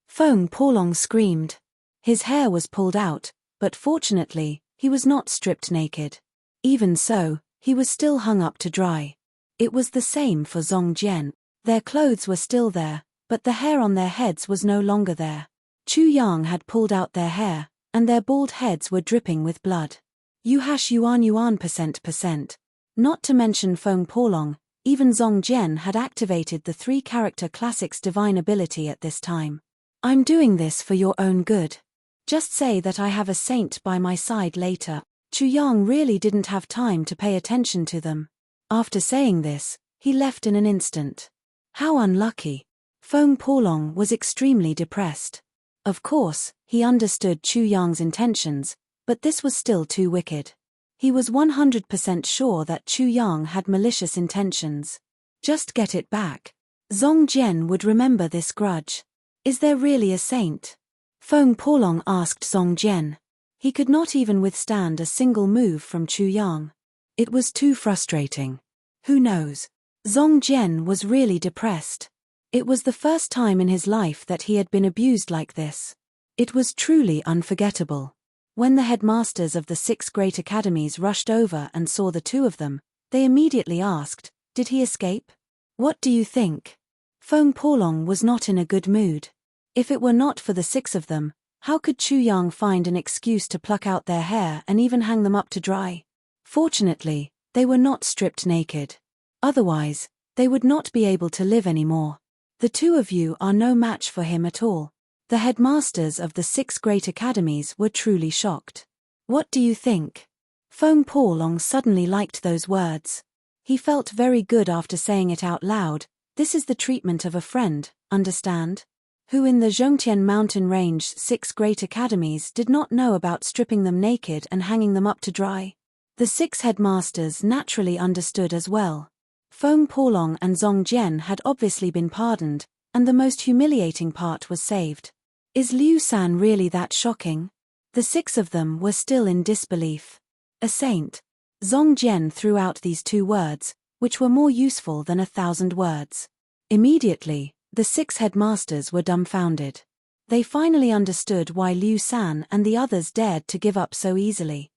Feng Porlong screamed. His hair was pulled out, but fortunately, he was not stripped naked. Even so, he was still hung up to dry. It was the same for Zong Jian. Their clothes were still there, but the hair on their heads was no longer there. Chu Yang had pulled out their hair, and their bald heads were dripping with blood. Yuan %%. Not to mention Feng Porlong, even Zong Jian had activated the 3-character classic's divine ability at this time. I'm doing this for your own good. Just say that I have a saint by my side later. Chu Yang really didn't have time to pay attention to them. After saying this, he left in an instant. How unlucky. Feng Porlong was extremely depressed. Of course, he understood Chu Yang's intentions, but this was still too wicked. He was 100% sure that Chu Yang had malicious intentions. Just get it back. Zong Jian would remember this grudge. Is there really a saint? Feng Porlong asked Zong Jian. He could not even withstand a single move from Chu Yang. It was too frustrating. Who knows? Zong Jian was really depressed. It was the first time in his life that he had been abused like this. It was truly unforgettable. When the headmasters of the 6 great academies rushed over and saw the 2 of them, they immediately asked, did he escape? What do you think? Feng Porlong was not in a good mood. If it were not for the 6 of them, How could Chu Yang find an excuse to pluck out their hair and even hang them up to dry? Fortunately, they were not stripped naked. Otherwise, they would not be able to live anymore. The two of you are no match for him at all. The headmasters of the 6 great academies were truly shocked. What do you think? Feng Porlong suddenly liked those words. He felt very good after saying it out loud. This is the treatment of a friend, understand? Who in the Zhongtian mountain range 6 great academies did not know about stripping them naked and hanging them up to dry? The 6 headmasters naturally understood as well. Feng Porlong and Zhong Jian had obviously been pardoned, and the most humiliating part was saved. Is Liu San really that shocking? The 6 of them were still in disbelief. A saint. Zhong Jian threw out these 2 words, which were more useful than 1,000 words. Immediately, the 6 headmasters were dumbfounded. They finally understood why Liu San and the others dared to give up so easily.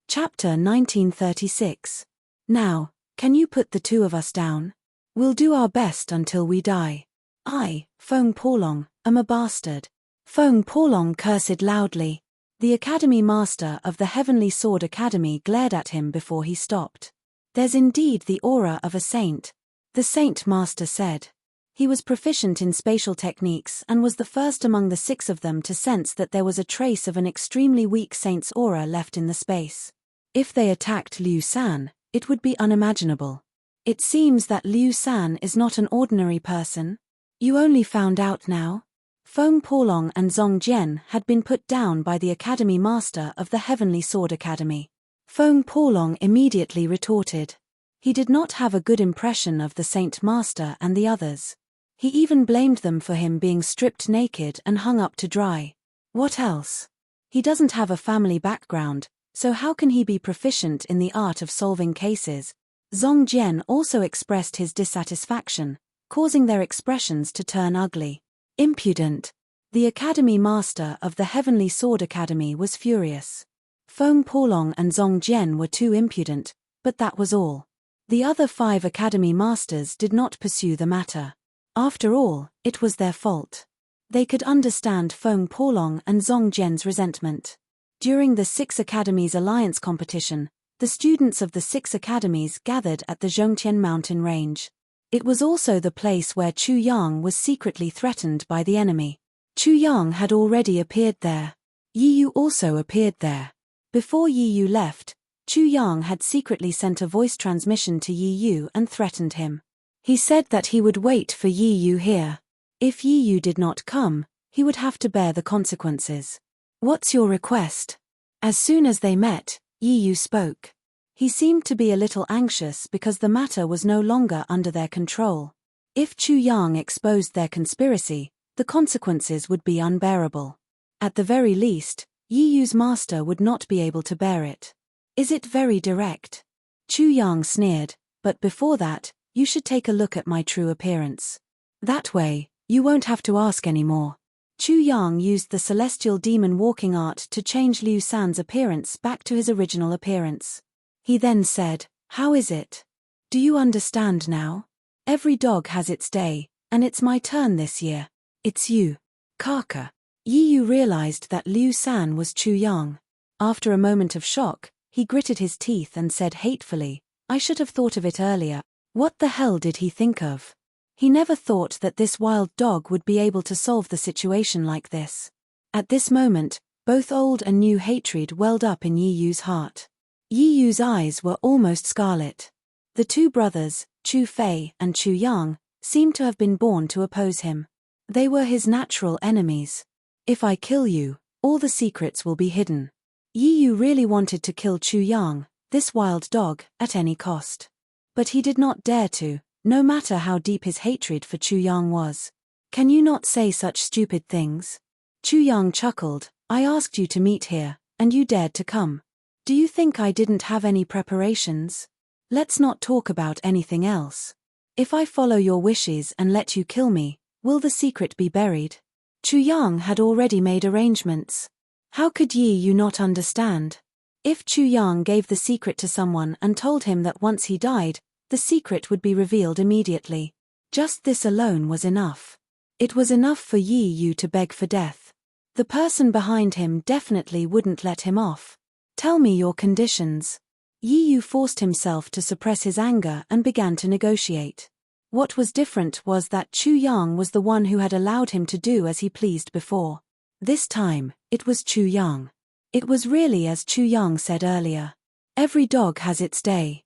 Chapter 1936. Now, can you put the 2 of us down? We'll do our best until we die. I, Feng Porlong, am a bastard. Feng Porlong cursed loudly. The Academy Master of the Heavenly Sword Academy glared at him before he stopped. There's indeed the aura of a saint, the Saint Master said. He was proficient in spatial techniques and was the first among the 6 of them to sense that there was a trace of an extremely weak saint's aura left in the space. If they attacked Liu San, it would be unimaginable. It seems that Liu San is not an ordinary person. You only found out now? Feng Porlong and Zhong Jian had been put down by the Academy Master of the Heavenly Sword Academy. Feng Porlong immediately retorted. He did not have a good impression of the Saint Master and the others. He even blamed them for him being stripped naked and hung up to dry. What else? He doesn't have a family background, so how can he be proficient in the art of solving cases? Zhong Jian also expressed his dissatisfaction, causing their expressions to turn ugly. Impudent. The Academy Master of the Heavenly Sword Academy was furious. Feng Porlong and Zhong Jian were too impudent, but that was all. The other 5 Academy Masters did not pursue the matter. After all, it was their fault. They could understand Feng Porlong and Zhong Jian's resentment. During the 6 Academies Alliance competition, the students of the 6 academies gathered at the Zhongtian mountain range. It was also the place where Chu Yang was secretly threatened by the enemy. Chu Yang had already appeared there. Yi Yu also appeared there. Before Yi Yu left, Chu Yang had secretly sent a voice transmission to Yi Yu and threatened him. He said that he would wait for Yi Yu here. If Yi Yu did not come, he would have to bear the consequences. What's your request? As soon as they met, Yi Yu spoke. He seemed to be a little anxious because the matter was no longer under their control. If Chu Yang exposed their conspiracy, the consequences would be unbearable. At the very least, Yi Yu's master would not be able to bear it. Is it very direct? Chu Yang sneered, but before that, you should take a look at my true appearance. That way, you won't have to ask anymore. Chu Yang used the celestial demon walking art to change Liu San's appearance back to his original appearance. He then said, "How is it? Do you understand now? Every dog has its day, and it's my turn this year. It's you, Kaka." Yi Yu realized that Liu San was Chu Yang. After a moment of shock, he gritted his teeth and said hatefully, "I should have thought of it earlier." What the hell did he think of? He never thought that this wild dog would be able to solve the situation like this. At this moment, both old and new hatred welled up in Yi Yu's heart. Yi Yu's eyes were almost scarlet. The 2 brothers, Chu Fei and Chu Yang, seemed to have been born to oppose him. They were his natural enemies. If I kill you, all the secrets will be hidden. Yi Yu really wanted to kill Chu Yang, this wild dog, at any cost. But he did not dare to, no matter how deep his hatred for Chu Yang was. Can you not say such stupid things? Chu Yang chuckled. I asked you to meet here, and you dared to come. Do you think I didn't have any preparations? Let's not talk about anything else. If I follow your wishes and let you kill me, will the secret be buried? Chu Yang had already made arrangements. How could Yi Yu not understand? If Chu Yang gave the secret to someone and told him that once he died, the secret would be revealed immediately. Just this alone was enough. It was enough for Yi Yu to beg for death. The person behind him definitely wouldn't let him off. Tell me your conditions. Yi Yu forced himself to suppress his anger and began to negotiate. What was different was that Chu Yang was the one who had allowed him to do as he pleased before. This time, it was Chu Yang. It was really as Chu Yang said earlier. Every dog has its day.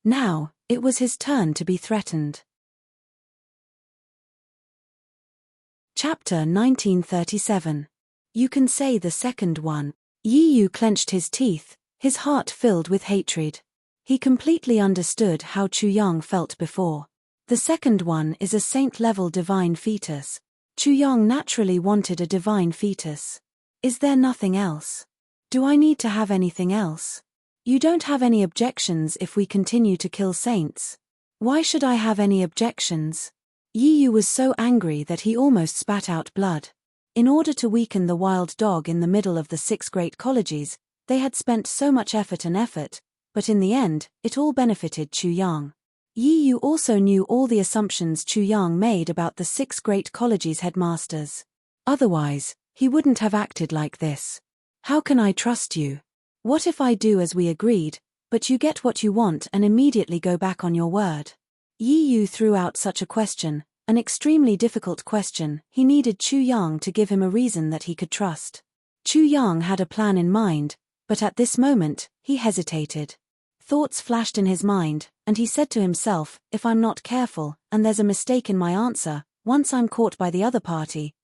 Now, it was his turn to be threatened. Chapter 1937. You can say the second one. Yi Yu clenched his teeth, his heart filled with hatred. He completely understood how Chu Yang felt before. The second one is a saint-level divine fetus. Chu Yang naturally wanted a divine fetus. Is there nothing else? Do I need to have anything else? You don't have any objections if we continue to kill saints. Why should I have any objections? Yi Yu was so angry that he almost spat out blood. In order to weaken the wild dog in the middle of the 6 great colleges, they had spent so much effort, but in the end, it all benefited Chu Yang. Yi Yu also knew all the assumptions Chu Yang made about the 6 great colleges' headmasters. Otherwise, he wouldn't have acted like this. How can I trust you? What if I do as we agreed, but you get what you want and immediately go back on your word? Yi Yu threw out such a question, an extremely difficult question. He needed Chu Yang to give him a reason that he could trust. Chu Yang had a plan in mind, but at this moment, he hesitated. Thoughts flashed in his mind, and he said to himself, if I'm not careful, and there's a mistake in my answer, once I'm caught by the other party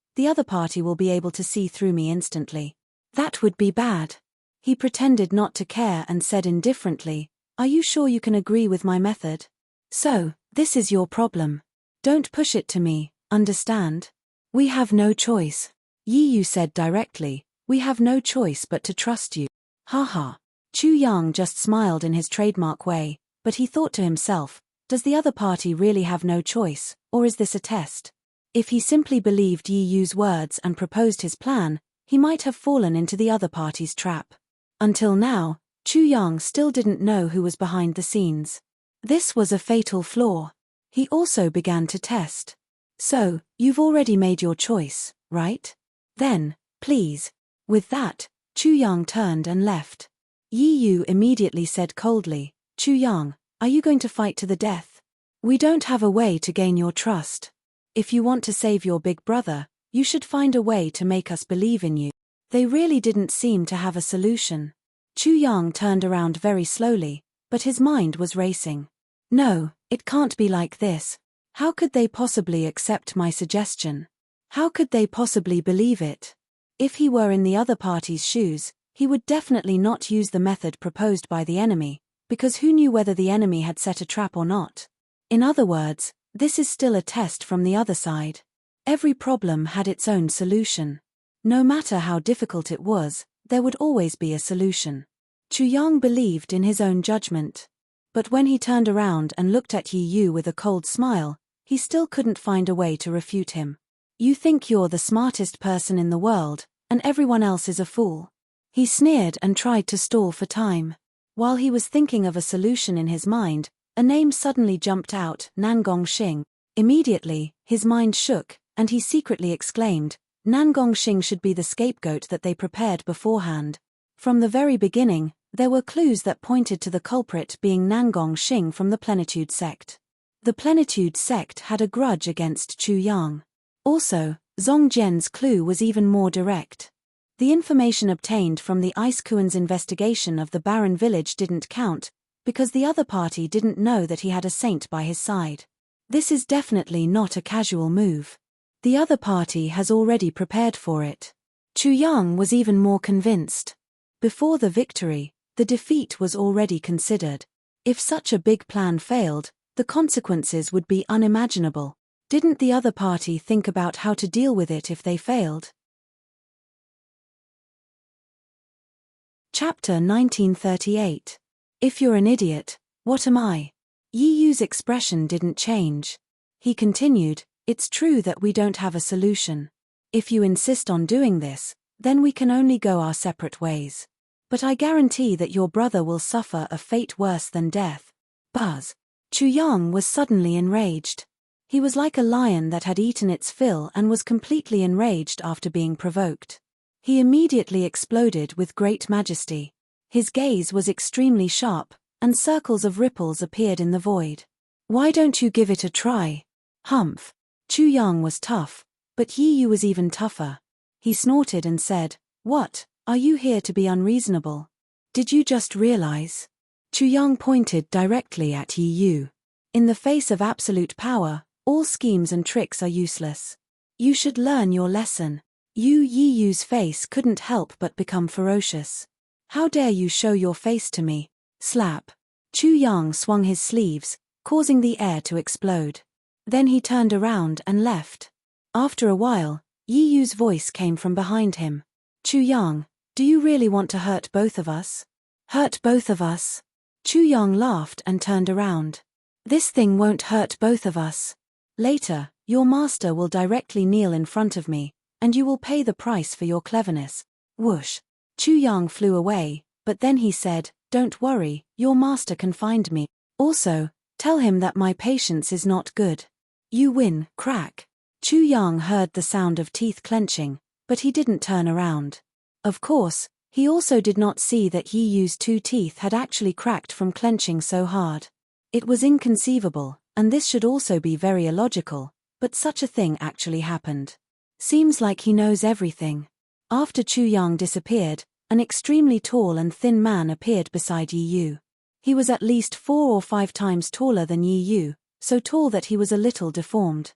will be able to see through me instantly. That would be bad. He pretended not to care and said indifferently, are you sure you can agree with my method? So, this is your problem. Don't push it to me, understand? We have no choice. Yi Yu said directly, we have no choice but to trust you. Haha. Chu Yang just smiled in his trademark way, but he thought to himself, does the other party really have no choice, or is this a test? If he simply believed Yi Yu's words and proposed his plan, he might have fallen into the other party's trap. Until now, Chu Yang still didn't know who was behind the scenes. This was a fatal flaw. He also began to test. So, you've already made your choice, right? Then, please. With that, Chu Yang turned and left. Yi Yu immediately said coldly, Chu Yang, are you going to fight to the death? We don't have a way to gain your trust. If you want to save your big brother, you should find a way to make us believe in you. They really didn't seem to have a solution. Chu Yang turned around very slowly, but his mind was racing. No, it can't be like this. How could they possibly accept my suggestion? How could they possibly believe it? If he were in the other party's shoes, he would definitely not use the method proposed by the enemy, because who knew whether the enemy had set a trap or not? In other words, this is still a test from the other side. Every problem had its own solution. No matter how difficult it was, there would always be a solution. Chu Yang believed in his own judgment. But when he turned around and looked at Yi Yu with a cold smile, he still couldn't find a way to refute him. You think you're the smartest person in the world, and everyone else is a fool. He sneered and tried to stall for time. While he was thinking of a solution in his mind, a name suddenly jumped out, Nangong Xing. Immediately, his mind shook, and he secretly exclaimed, Nangong Xing should be the scapegoat that they prepared beforehand. From the very beginning, there were clues that pointed to the culprit being Nangong Xing from the Plenitude sect. The Plenitude sect had a grudge against Chu Yang. Also, Zong Jian's clue was even more direct. The information obtained from the Ice Kuan's investigation of the barren village didn't count, because the other party didn't know that he had a saint by his side. This is definitely not a casual move. The other party has already prepared for it. Chu Yang was even more convinced. Before the victory, the defeat was already considered. If such a big plan failed, the consequences would be unimaginable. Didn't the other party think about how to deal with it if they failed? Chapter 1938. If you're an idiot, what am I? Yi Yu's expression didn't change. He continued, it's true that we don't have a solution. If you insist on doing this, then we can only go our separate ways. But I guarantee that your brother will suffer a fate worse than death. Buzz. Chu Yang was suddenly enraged. He was like a lion that had eaten its fill and was completely enraged after being provoked. He immediately exploded with great majesty. His gaze was extremely sharp, and circles of ripples appeared in the void. "Why don't you give it a try?" Humph. Chu Yang was tough, but Yi Yu was even tougher. He snorted and said, "What, are you here to be unreasonable? Did you just realize?" Chu Yang pointed directly at Yi Yu. "In the face of absolute power, all schemes and tricks are useless. You should learn your lesson." Yi Yu's face couldn't help but become ferocious. "How dare you show your face to me?" Slap. Chu Yang swung his sleeves, causing the air to explode. Then he turned around and left. After a while, Yi Yu's voice came from behind him. "Chu Yang, do you really want to hurt both of us?" "Hurt both of us?" Chu Yang laughed and turned around. "This thing won't hurt both of us. Later, your master will directly kneel in front of me, and you will pay the price for your cleverness." Whoosh. Chu Yang flew away, but then he said, "Don't worry, your master can find me. Also, tell him that my patience is not good." "You win." Crack. Chu Yang heard the sound of teeth clenching, but he didn't turn around. Of course, he also did not see that Yi Yu's 2 teeth had actually cracked from clenching so hard. It was inconceivable, and this should also be very illogical, but such a thing actually happened. Seems like he knows everything. After Chu Yang disappeared, an extremely tall and thin man appeared beside Yi Yu. He was at least 4 or 5 times taller than Yi Yu, so tall that he was a little deformed.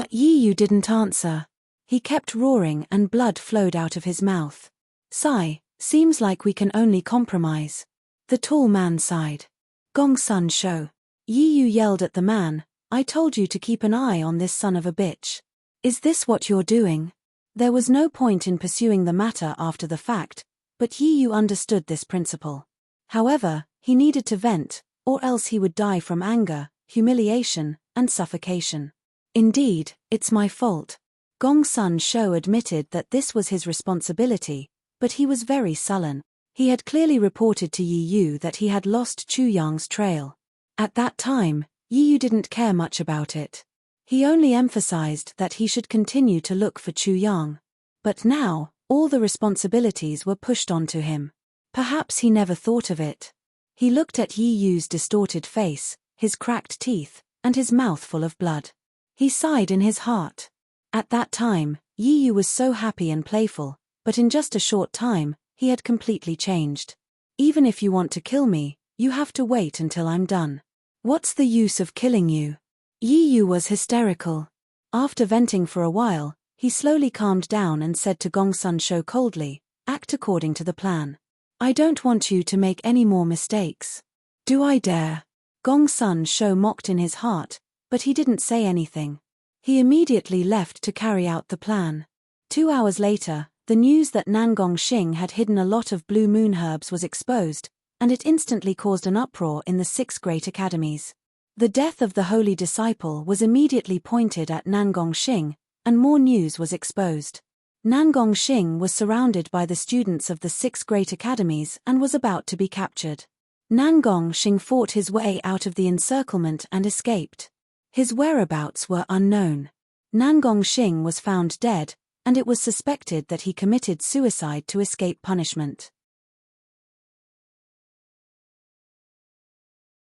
Yi Yu didn't answer. He kept roaring and blood flowed out of his mouth. "Sigh, seems like we can only compromise." The tall man sighed. "Gong Sun Show." Yi Yu yelled at the man, "I told you to keep an eye on this son of a bitch. Is this what you're doing?" There was no point in pursuing the matter after the fact, but Yi Yu understood this principle. However, he needed to vent, or else he would die from anger, humiliation, and suffocation. "Indeed, it's my fault." Gong Sun Shou admitted that this was his responsibility, but he was very sullen. He had clearly reported to Yi Yu that he had lost Chu Yang's trail. At that time, Yi Yu didn't care much about it. He only emphasized that he should continue to look for Chu Yang. But now, all the responsibilities were pushed onto him. Perhaps he never thought of it. He looked at Yi Yu's distorted face, his cracked teeth, and his mouth full of blood. He sighed in his heart. At that time, Yi Yu was so happy and playful, but in just a short time, he had completely changed. "Even if you want to kill me, you have to wait until I'm done. What's the use of killing you?" Yi Yu was hysterical. After venting for a while, he slowly calmed down and said to Gong Sun Shou coldly, "Act according to the plan. I don't want you to make any more mistakes." "Do I dare?" Gong Sun Shou mocked in his heart, but he didn't say anything. He immediately left to carry out the plan. 2 hours later, the news that Nangong Xing had hidden a lot of blue moon herbs was exposed, and it instantly caused an uproar in the 6 great academies. The death of the holy disciple was immediately pointed at Nangong Xing, and more news was exposed. Nangong Xing was surrounded by the students of the 6 great academies and was about to be captured. Nangong Xing fought his way out of the encirclement and escaped. His whereabouts were unknown. Nangong Xing was found dead, and it was suspected that he committed suicide to escape punishment.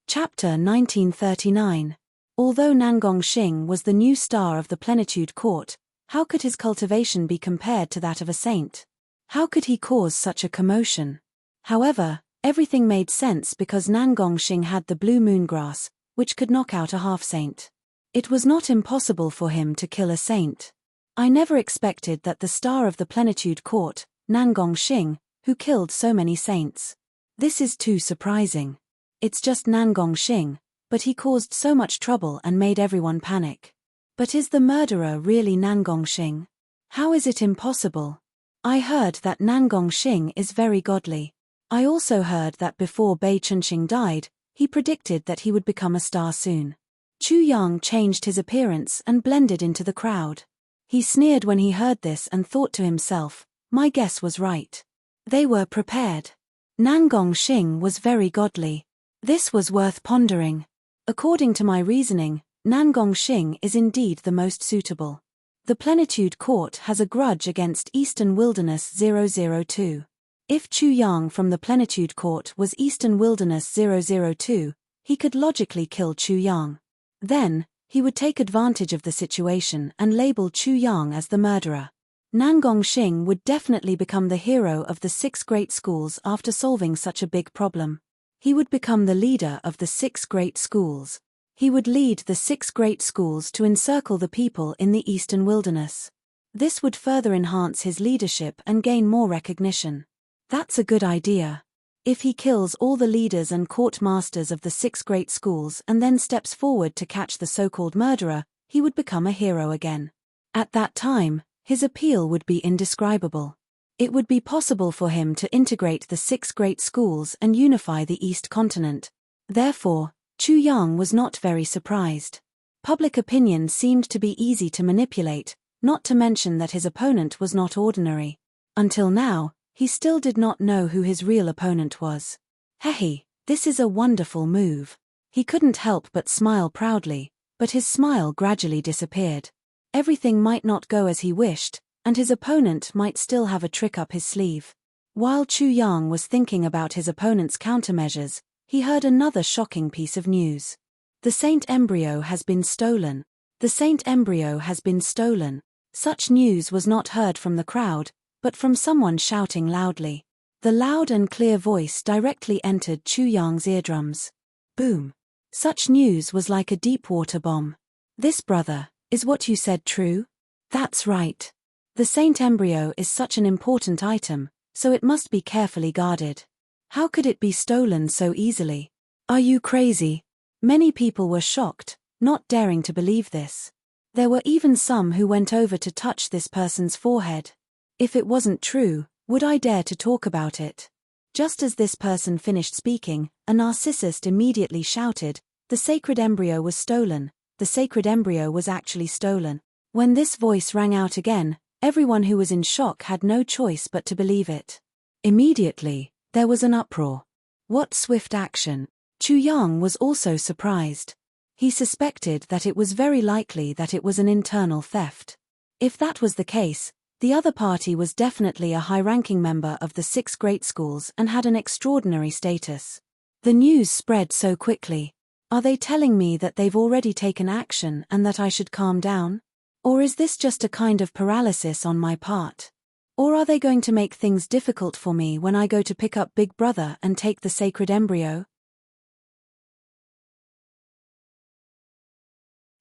Chapter 1939. Although Nangong Xing was the new star of the Plenitude Court, how could his cultivation be compared to that of a saint? How could he cause such a commotion? However, everything made sense because Nangong Xing had the blue moon grass, which could knock out a half-saint. It was not impossible for him to kill a saint. I never expected that the star of the Plenitude Court, Nangong Xing, who killed so many saints. This is too surprising. It's just Nangong Xing, but he caused so much trouble and made everyone panic. But is the murderer really Nangong Xing? How is it impossible? I heard that Nangong Xing is very godly. I also heard that before Bei Chunxing died, he predicted that he would become a star soon. Chu Yang changed his appearance and blended into the crowd. He sneered when he heard this and thought to himself, "My guess was right." They were prepared. Nangong Xing was very godly. This was worth pondering. According to my reasoning, Nangongxing is indeed the most suitable. The Plenitude Court has a grudge against Eastern Wilderness 002. If Chu Yang from the Plenitude Court was Eastern Wilderness 002, he could logically kill Chu Yang. Then, he would take advantage of the situation and label Chu Yang as the murderer. Nangongxing would definitely become the hero of the 6 great schools after solving such a big problem. He would become the leader of the 6 great schools. He would lead the 6 great schools to encircle the people in the Eastern Wilderness. This would further enhance his leadership and gain more recognition. That's a good idea. If he kills all the leaders and court masters of the 6 great schools and then steps forward to catch the so-called murderer, he would become a hero again. At that time, his appeal would be indescribable. It would be possible for him to integrate the 6 great schools and unify the East continent. Therefore, Chu Yang was not very surprised. Public opinion seemed to be easy to manipulate, not to mention that his opponent was not ordinary. Until now, he still did not know who his real opponent was. Hehe, this is a wonderful move. He couldn't help but smile proudly, but his smile gradually disappeared. Everything might not go as he wished, and his opponent might still have a trick up his sleeve. While Chu Yang was thinking about his opponent's countermeasures, he heard another shocking piece of news. The Saint Embryo has been stolen. The Saint Embryo has been stolen. Such news was not heard from the crowd, but from someone shouting loudly. The loud and clear voice directly entered Chu Yang's eardrums. Boom. Such news was like a deep-water bomb. This, brother, is what you said true? That's right. The Saint Embryo is such an important item, so it must be carefully guarded. How could it be stolen so easily? Are you crazy? Many people were shocked, not daring to believe this. There were even some who went over to touch this person's forehead. If it wasn't true, would I dare to talk about it? Just as this person finished speaking, a narcissist immediately shouted, "The sacred embryo was stolen. The sacred embryo was actually stolen." When this voice rang out again, everyone who was in shock had no choice but to believe it. Immediately, there was an uproar. What swift action! Chu Yang was also surprised. He suspected that it was very likely that it was an internal theft. If that was the case, the other party was definitely a high-ranking member of the 6 great schools and had an extraordinary status. The news spread so quickly. Are they telling me that they've already taken action and that I should calm down? Or is this just a kind of paralysis on my part? Or are they going to make things difficult for me when I go to pick up Big Brother and take the sacred embryo?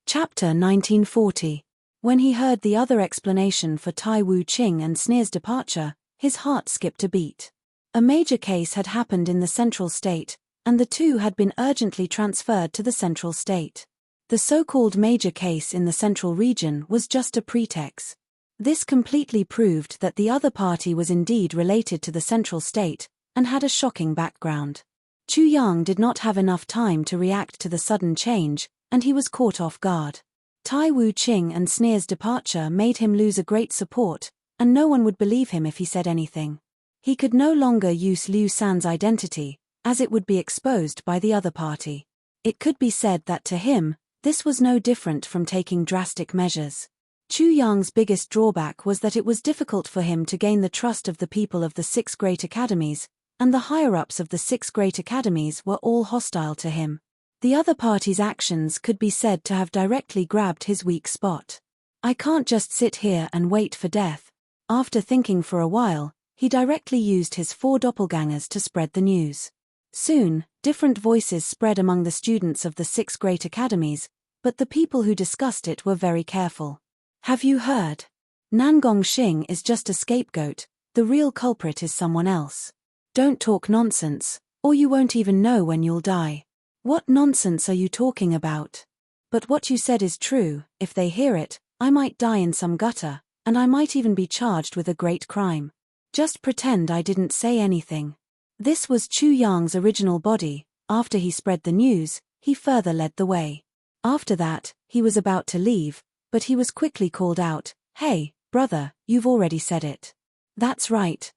Chapter 1940. When he heard the other explanation for Tai Wu Qing and Sneer's departure, his heart skipped a beat. A major case had happened in the Central State, and the two had been urgently transferred to the Central State. The so-called major case in the Central region was just a pretext. This completely proved that the other party was indeed related to the Central State, and had a shocking background. Chu Yang did not have enough time to react to the sudden change, and he was caught off guard. Tai Wu Qing and Sneer's departure made him lose a great support, and no one would believe him if he said anything. He could no longer use Liu San's identity, as it would be exposed by the other party. It could be said that to him, this was no different from taking drastic measures. Chu Yang's biggest drawback was that it was difficult for him to gain the trust of the people of the 6 great academies, and the higher-ups of the 6 great academies were all hostile to him. The other party's actions could be said to have directly grabbed his weak spot. I can't just sit here and wait for death. After thinking for a while, he directly used his 4 doppelgangers to spread the news. Soon, different voices spread among the students of the 6 great academies, but the people who discussed it were very careful. Have you heard? Nangongxing is just a scapegoat, the real culprit is someone else. Don't talk nonsense, or you won't even know when you'll die. What nonsense are you talking about? But what you said is true. If they hear it, I might die in some gutter, and I might even be charged with a great crime. Just pretend I didn't say anything. This was Chu Yang's original body. After he spread the news, he further led the way. After that, he was about to leave, but he was quickly called out. Hey, brother, you've already said it. That's right,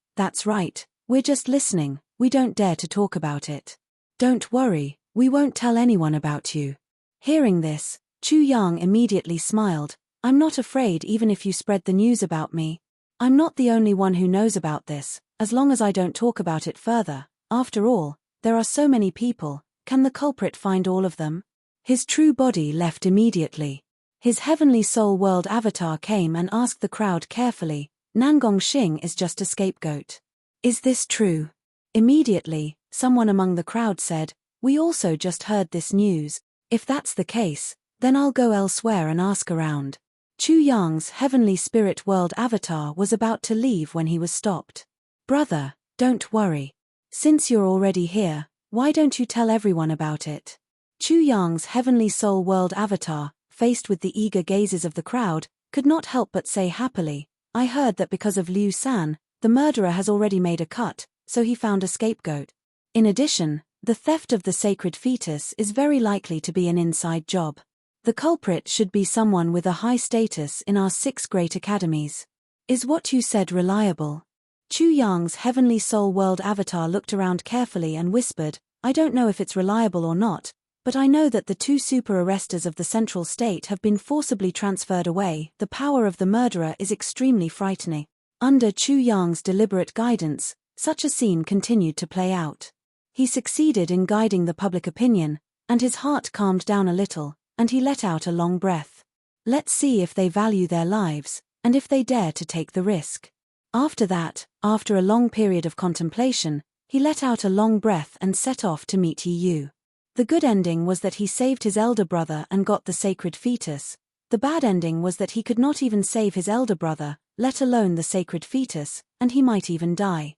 we're just listening, we don't dare to talk about it. Don't worry, we won't tell anyone about you. Hearing this, Chu Yang immediately smiled. I'm not afraid even if you spread the news about me. I'm not the only one who knows about this, as long as I don't talk about it further. After all, there are so many people, can the culprit find all of them? His true body left immediately. His heavenly soul world avatar came and asked the crowd carefully, Nangong Xing is just a scapegoat. Is this true? Immediately, someone among the crowd said, we also just heard this news. If that's the case, then I'll go elsewhere and ask around. Chu Yang's heavenly spirit world avatar was about to leave when he was stopped. Brother, don't worry. Since you're already here, why don't you tell everyone about it? Chu Yang's heavenly soul world avatar, faced with the eager gazes of the crowd, could not help but say happily, I heard that because of Liu San, the murderer has already made a cut, so he found a scapegoat. In addition, the theft of the sacred fetus is very likely to be an inside job. The culprit should be someone with a high status in our 6 great academies. Is what you said reliable? Chu Yang's heavenly soul world avatar looked around carefully and whispered, I don't know if it's reliable or not, but I know that the 2 super arresters of the central state have been forcibly transferred away. The power of the murderer is extremely frightening. Under Chu Yang's deliberate guidance, such a scene continued to play out. He succeeded in guiding the public opinion, and his heart calmed down a little, and he let out a long breath. Let's see if they value their lives, and if they dare to take the risk. After that, after a long period of contemplation, he let out a long breath and set off to meet Yi Yu. The good ending was that he saved his elder brother and got the sacred fetus. The bad ending was that he could not even save his elder brother, let alone the sacred fetus, and he might even die.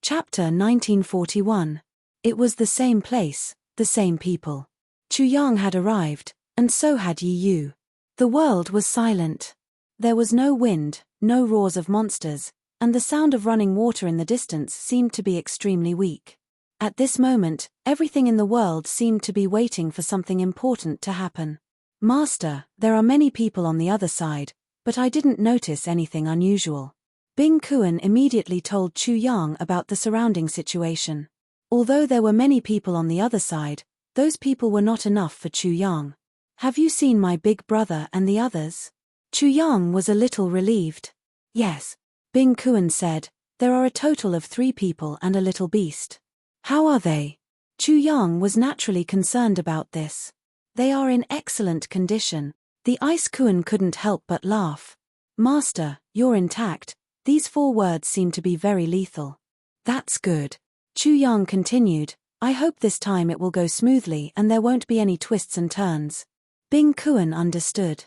Chapter 1941. It was the same place, the same people. Chu Yang had arrived, and so had Yi Yu. The world was silent. There was no wind, no roars of monsters, and the sound of running water in the distance seemed to be extremely weak. At this moment, everything in the world seemed to be waiting for something important to happen. Master, there are many people on the other side, but I didn't notice anything unusual. Bing Kuan immediately told Chu Yang about the surrounding situation. Although there were many people on the other side, those people were not enough for Chu Yang. Have you seen my big brother and the others? Chu Yang was a little relieved. Yes. Bing Kuan said, there are a total of 3 people and a little beast. How are they? Chu Yang was naturally concerned about this. They are in excellent condition. The Ice Kuan couldn't help but laugh. Master, you're intact. These 4 words seem to be very lethal. That's good. Chu Yang continued, I hope this time it will go smoothly and there won't be any twists and turns. Bing Kuan understood.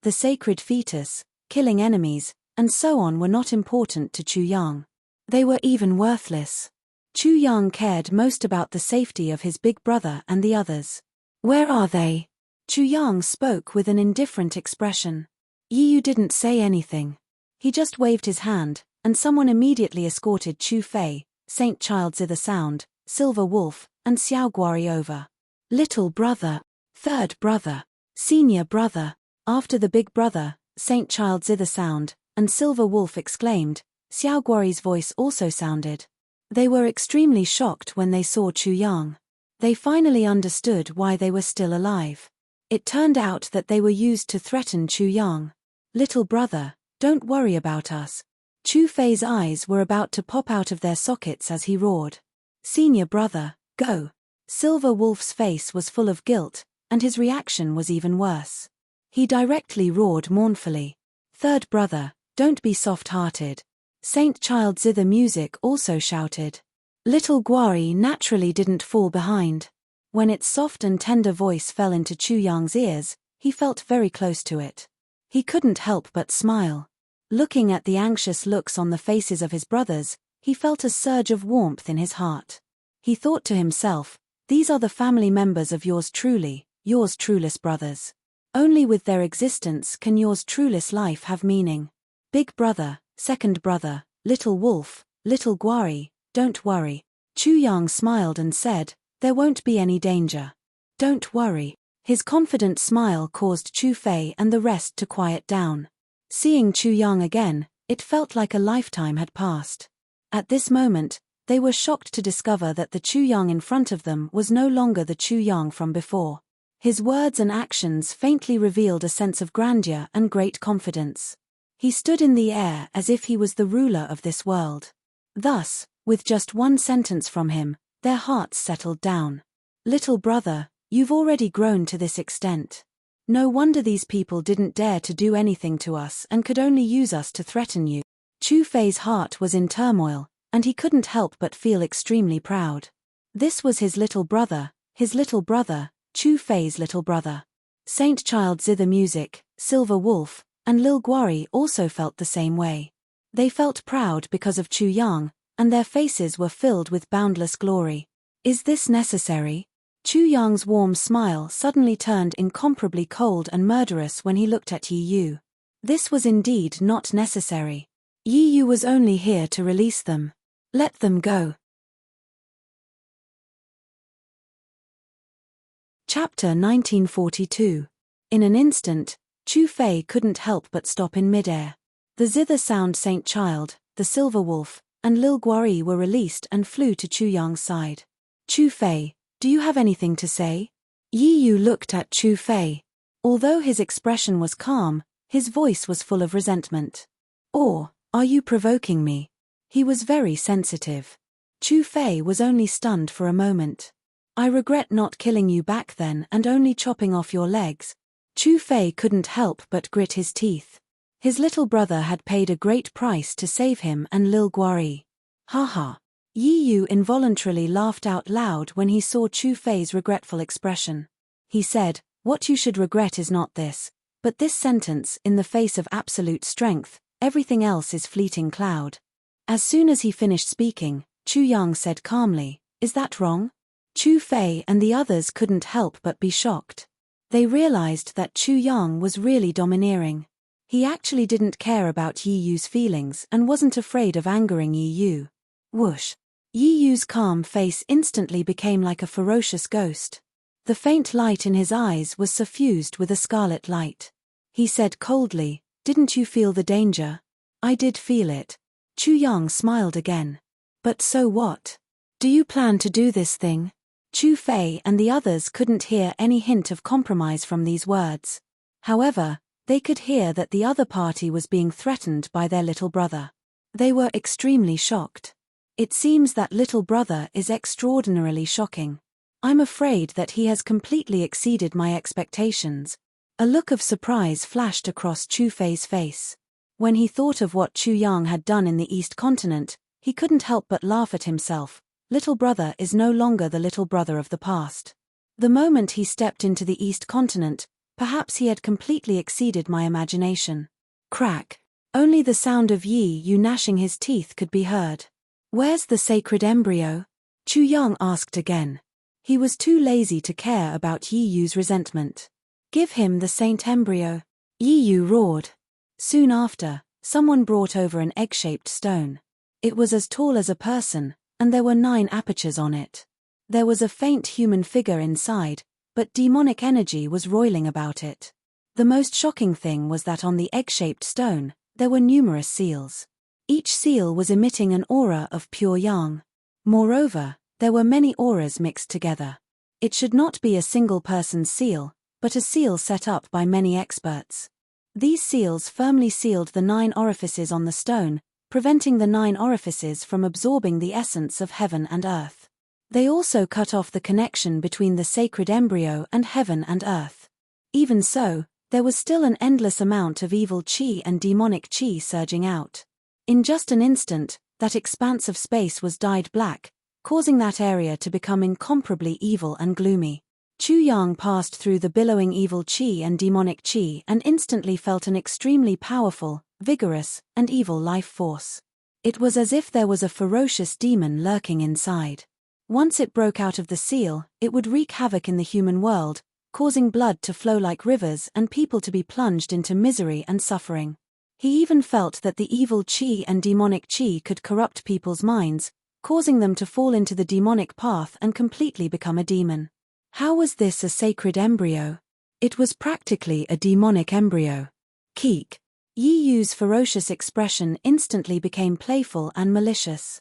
The sacred fetus, killing enemies, and so on were not important to Chu Yang. They were even worthless. Chu Yang cared most about the safety of his big brother and the others. Where are they? Chu Yang spoke with an indifferent expression. Yi Yu didn't say anything. He just waved his hand, and someone immediately escorted Chu Fei, Saint Child Zither Sound, Silver Wolf, and Xiao Guari over. Little brother, third brother, senior brother. After the big brother, Saint Child Zither Sound, and Silver Wolf exclaimed, Xiao Guari's voice also sounded. They were extremely shocked when they saw Chu Yang. They finally understood why they were still alive. It turned out that they were used to threaten Chu Yang. Little brother, don't worry about us. Chu Fei's eyes were about to pop out of their sockets as he roared. Senior brother, go. Silver Wolf's face was full of guilt, and his reaction was even worse. He directly roared mournfully. Third brother, don't be soft-hearted. Saint Child Zither Music also shouted. Little Guari naturally didn't fall behind. When its soft and tender voice fell into Chu Yang's ears, he felt very close to it. He couldn't help but smile. Looking at the anxious looks on the faces of his brothers, he felt a surge of warmth in his heart. He thought to himself, these are the family members of yours trueless brothers. Only with their existence can yours trueless life have meaning. Big brother, second brother, little wolf, little Guari, don't worry. Chu Yang smiled and said, there won't be any danger. Don't worry. His confident smile caused Chu Fei and the rest to quiet down. Seeing Chu Yang again, it felt like a lifetime had passed. At this moment, They were shocked to discover that the Chu Yang in front of them was no longer the Chu Yang from before. His words and actions faintly revealed a sense of grandeur and great confidence. He stood in the air as if he was the ruler of this world. Thus, with just one sentence from him, their hearts settled down. Little brother, you've already grown to this extent. No wonder these people didn't dare to do anything to us and could only use us to threaten you. Chu Fei's heart was in turmoil, and he couldn't help but feel extremely proud. This was his little brother, Chu Fei's little brother. Saint Child Zither Music, Silver Wolf, and Lil Guari also felt the same way. They felt proud because of Chu Yang, and their faces were filled with boundless glory. Is this necessary? Chu Yang's warm smile suddenly turned incomparably cold and murderous when he looked at Yi Yu. This was indeed not necessary. Yi Yu was only here to release them. Let them go. Chapter 1942. In an instant, Chu Fei couldn't help but stop in midair. The zither sound Saint Child, the Silver Wolf, and Lil Guari were released and flew to Chu Yang's side. Chu Fei, do you have anything to say? Yi Yu looked at Chu Fei. Although his expression was calm, his voice was full of resentment. Or, are you provoking me? He was very sensitive. Chu Fei was only stunned for a moment. I regret not killing you back then and only chopping off your legs. Chu Fei couldn't help but grit his teeth. His little brother had paid a great price to save him and Lil Guari. Haha. Yi Yu involuntarily laughed out loud when he saw Chu Fei's regretful expression. He said, what you should regret is not this, but this sentence in the face of absolute strength, everything else is fleeting cloud. As soon as he finished speaking, Chu Yang said calmly, is that wrong? Chu Fei and the others couldn't help but be shocked. They realized that Chu Yang was really domineering. He actually didn't care about Yi Yu's feelings and wasn't afraid of angering Yi Yu. Whoosh. Yi Yu's calm face instantly became like a ferocious ghost. The faint light in his eyes was suffused with a scarlet light. He said coldly, didn't you feel the danger? I did feel it. Chu Yang smiled again. But so what? Do you plan to do this thing? Chu Fei and the others couldn't hear any hint of compromise from these words. However, they could hear that the other party was being threatened by their little brother. They were extremely shocked. It seems that little brother is extraordinarily shocking. I'm afraid that he has completely exceeded my expectations. A look of surprise flashed across Chu Fei's face. When he thought of what Chu Yang had done in the East Continent, he couldn't help but laugh at himself. Little brother is no longer the little brother of the past. The moment he stepped into the East Continent, perhaps he had completely exceeded my imagination. Crack. Only the sound of Yi Yu gnashing his teeth could be heard. Where's the sacred embryo? Chu Yang asked again. He was too lazy to care about Yi Yu's resentment. Give him the saint embryo. Yi Yu roared. Soon after, someone brought over an egg-shaped stone. It was as tall as a person, and there were 9 apertures on it. There was a faint human figure inside, but demonic energy was roiling about it. The most shocking thing was that on the egg-shaped stone, there were numerous seals. Each seal was emitting an aura of pure yang. Moreover, there were many auras mixed together. It should not be a single person's seal, but a seal set up by many experts. These seals firmly sealed the 9 orifices on the stone, preventing the 9 orifices from absorbing the essence of heaven and earth. They also cut off the connection between the sacred embryo and heaven and earth. Even so, there was still an endless amount of evil chi and demonic chi surging out. In just an instant, that expanse of space was dyed black, causing that area to become incomparably evil and gloomy. Chu Yang passed through the billowing evil chi and demonic chi and instantly felt an extremely powerful, vigorous, and evil life force. It was as if there was a ferocious demon lurking inside. Once it broke out of the seal, it would wreak havoc in the human world, causing blood to flow like rivers and people to be plunged into misery and suffering. He even felt that the evil chi and demonic chi could corrupt people's minds, causing them to fall into the demonic path and completely become a demon. How was this a sacred embryo? It was practically a demonic embryo. Keek. Yi Yu's ferocious expression instantly became playful and malicious.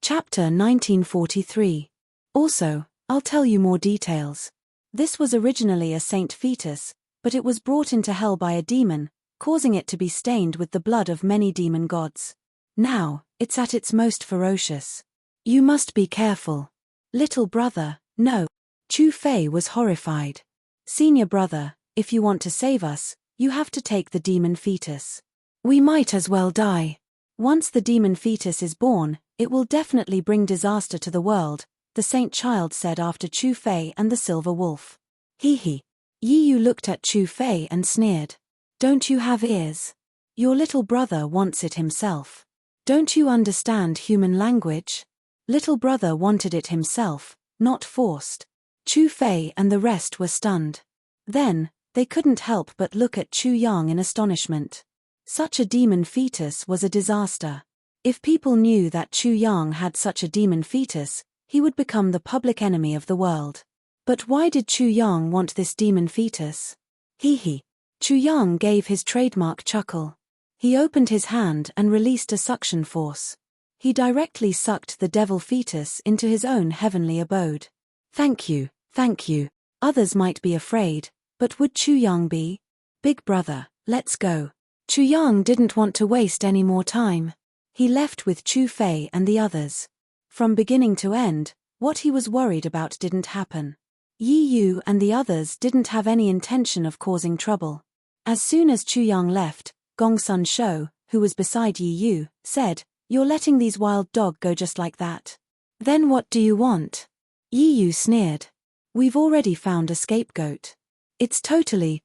Chapter 1943. Also, I'll tell you more details. This was originally a saint fetus, but it was brought into hell by a demon, causing it to be stained with the blood of many demon gods. Now, it's at its most ferocious. You must be careful. Little brother, no. Chu Fei was horrified. Senior brother, if you want to save us, you have to take the demon fetus. We might as well die. Once the demon fetus is born, it will definitely bring disaster to the world, the saint child said after Chu Fei and the silver wolf. Hee hee. Yi Yu looked at Chu Fei and sneered. Don't you have ears? Your little brother wants it himself. Don't you understand human language? Little brother wanted it himself, not forced. Chu Fei and the rest were stunned. Then, they couldn't help but look at Chu Yang in astonishment. Such a demon fetus was a disaster. If people knew that Chu Yang had such a demon fetus, he would become the public enemy of the world. But why did Chu Yang want this demon fetus? Hee hee. Chu Yang gave his trademark chuckle. He opened his hand and released a suction force. He directly sucked the devil fetus into his own heavenly abode. Thank you, thank you. Others might be afraid, but would Chu Yang be? Big brother, let's go. Chu Yang didn't want to waste any more time. He left with Chu Fei and the others. From beginning to end, what he was worried about didn't happen. Yi Yu and the others didn't have any intention of causing trouble. As soon as Chu Yang left, Gong Sun Shou, who was beside Yi Yu, said, "You're letting these wild dog go just like that? Then what do you want?" Yi Yu sneered. "We've already found a scapegoat." "It's totally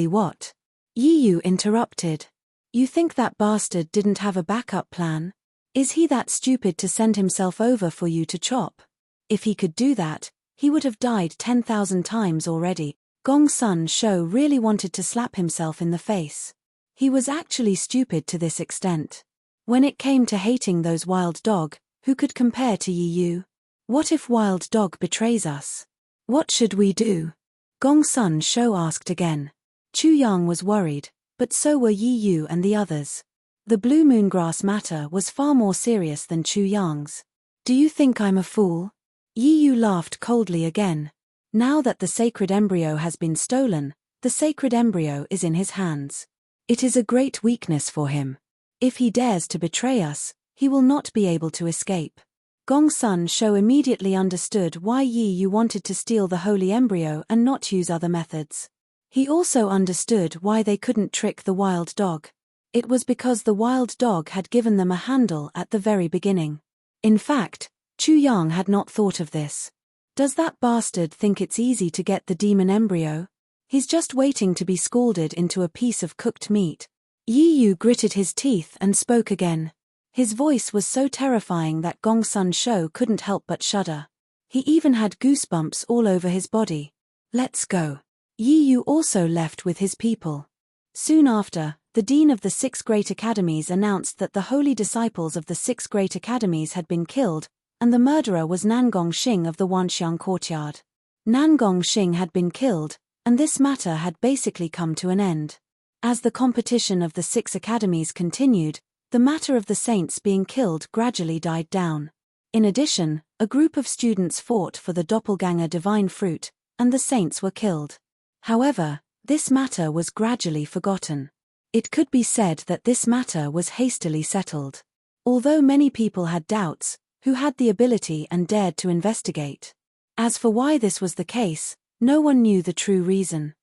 what?" Yi Yu interrupted. "You think that bastard didn't have a backup plan? Is he that stupid to send himself over for you to chop? If he could do that, he would have died 10,000 times already." Gong Sun Shou really wanted to slap himself in the face. He was actually stupid to this extent. When it came to hating those wild dog, who could compare to Yi Yu? What if wild dog betrays us? What should we do? Gong Sun Shou asked again. Chu Yang was worried, but so were Yi Yu and the others. The blue moongrass matter was far more serious than Chu Yang's. "Do you think I'm a fool?" Yi Yu laughed coldly again. Now that the sacred embryo has been stolen, the sacred embryo is in his hands. It is a great weakness for him. If he dares to betray us, he will not be able to escape. Gong Sun Shou immediately understood why Yi Yu wanted to steal the holy embryo and not use other methods. He also understood why they couldn't trick the wild dog. It was because the wild dog had given them a handle at the very beginning. In fact, Chu Yang had not thought of this. Does that bastard think it's easy to get the demon embryo? He's just waiting to be scalded into a piece of cooked meat. Yi Yu gritted his teeth and spoke again. His voice was so terrifying that Gong Sun Shou couldn't help but shudder. He even had goosebumps all over his body. "Let's go." Yi Yu also left with his people. Soon after, the dean of the 6 great academies announced that the holy disciples of the 6 great academies had been killed, and the murderer was Nangong Xing of the Wanxiang courtyard. Nangong Xing had been killed, and this matter had basically come to an end. As the competition of the 6 academies continued, the matter of the saints being killed gradually died down. In addition, a group of students fought for the doppelganger divine fruit, and the saints were killed. However, this matter was gradually forgotten. It could be said that this matter was hastily settled. Although many people had doubts, who had the ability and dared to investigate. As for why this was the case, no one knew the true reason.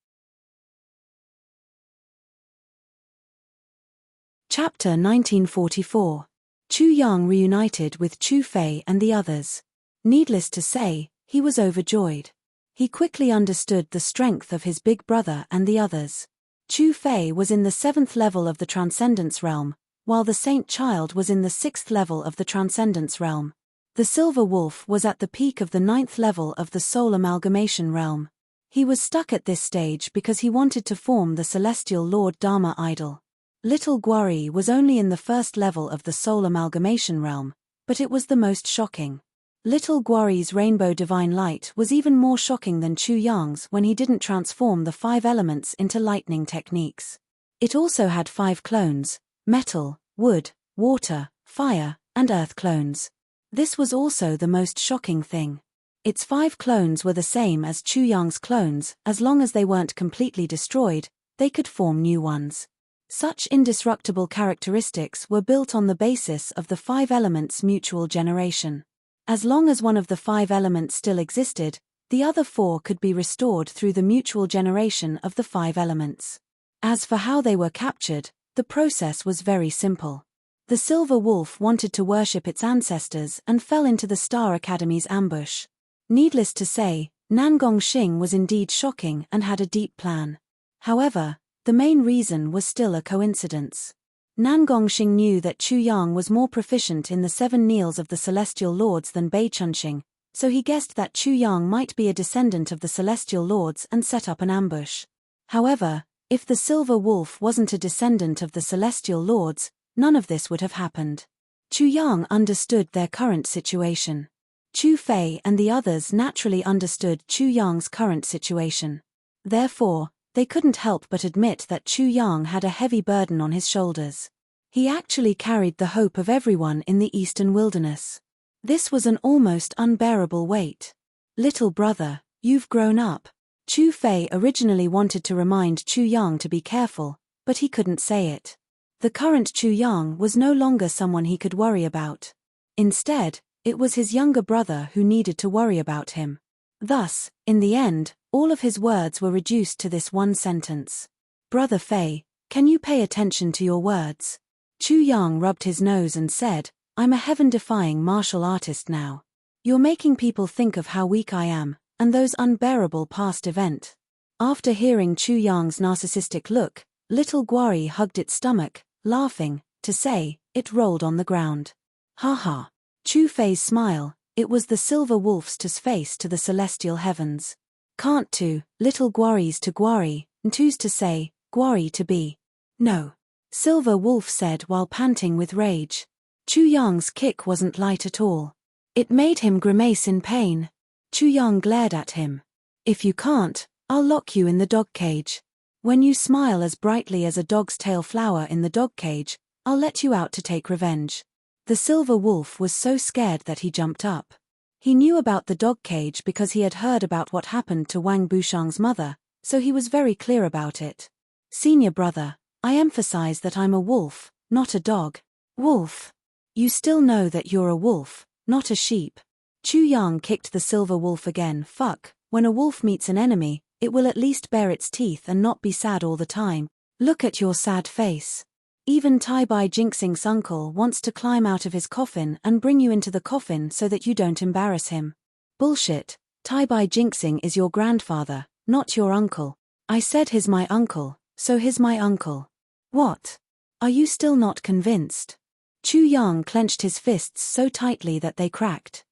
Chapter 1944. Chu Yang reunited with Chu Fei and the others. Needless to say, he was overjoyed. He quickly understood the strength of his big brother and the others. Chu Fei was in the 7th level of the Transcendence Realm, while the Saint Child was in the 6th level of the Transcendence Realm. The Silver Wolf was at the peak of the 9th level of the Soul Amalgamation Realm. He was stuck at this stage because he wanted to form the Celestial Lord Dharma idol. Little Guari was only in the 1st level of the Soul Amalgamation Realm, but it was the most shocking. Little Guari's rainbow divine light was even more shocking than Chu Yang's when he didn't transform the 5 elements into lightning techniques. It also had 5 clones: metal, wood, water, fire, and earth clones. This was also the most shocking thing. Its 5 clones were the same as Chu Yang's clones. As long as they weren't completely destroyed, they could form new ones. Such indestructible characteristics were built on the basis of the 5 elements' mutual generation. As long as one of the 5 elements still existed, the other 4 could be restored through the mutual generation of the 5 elements. As for how they were captured, the process was very simple. The silver wolf wanted to worship its ancestors and fell into the Star Academy's ambush. Needless to say, Nangong Xing was indeed shocking and had a deep plan. However, the main reason was still a coincidence. Nangong Xing knew that Chu Yang was more proficient in the 7 kneels of the Celestial Lords than Bei Chunxing, so he guessed that Chu Yang might be a descendant of the Celestial Lords and set up an ambush. However, if the Silver Wolf wasn't a descendant of the Celestial Lords, none of this would have happened. Chu Yang understood their current situation. Chu Fei and the others naturally understood Chu Yang's current situation. Therefore, they couldn't help but admit that Chu Yang had a heavy burden on his shoulders. He actually carried the hope of everyone in the eastern wilderness. This was an almost unbearable weight. Little brother, you've grown up. Chu Fei originally wanted to remind Chu Yang to be careful, but he couldn't say it. The current Chu Yang was no longer someone he could worry about. Instead, it was his younger brother who needed to worry about him. Thus, in the end, all of his words were reduced to this one sentence. Brother Fei, can you pay attention to your words? Chu Yang rubbed his nose and said, I'm a heaven-defying martial artist now. You're making people think of how weak I am, and those unbearable past events. After hearing Chu Yang's narcissistic look, little Guari hugged its stomach, laughing, to say, it rolled on the ground. Ha ha. Chu Fei's smile, it was the silver wolf's face to the celestial heavens. Can't to, little Guaris to Guari, and to's to say, Guari to be. No. Silver Wolf said while panting with rage. Chu Yang's kick wasn't light at all. It made him grimace in pain. Chu Yang glared at him. If you can't, I'll lock you in the dog cage. When you smile as brightly as a dog's tail flower in the dog cage, I'll let you out to take revenge. The silver wolf was so scared that he jumped up. He knew about the dog cage because he had heard about what happened to Wang Bushang's mother, so he was very clear about it. Senior brother, I emphasize that I'm a wolf, not a dog. Wolf. You still know that you're a wolf, not a sheep. Chu Yang kicked the silver wolf again. Fuck, when a wolf meets an enemy, it will at least bare its teeth and not be sad all the time. Look at your sad face. Even Tai Bai Jinxing's uncle wants to climb out of his coffin and bring you into the coffin so that you don't embarrass him. Bullshit, Tai Bai Jinxing is your grandfather, not your uncle. I said he's my uncle, so he's my uncle. What? Are you still not convinced? Chu Yang clenched his fists so tightly that they cracked.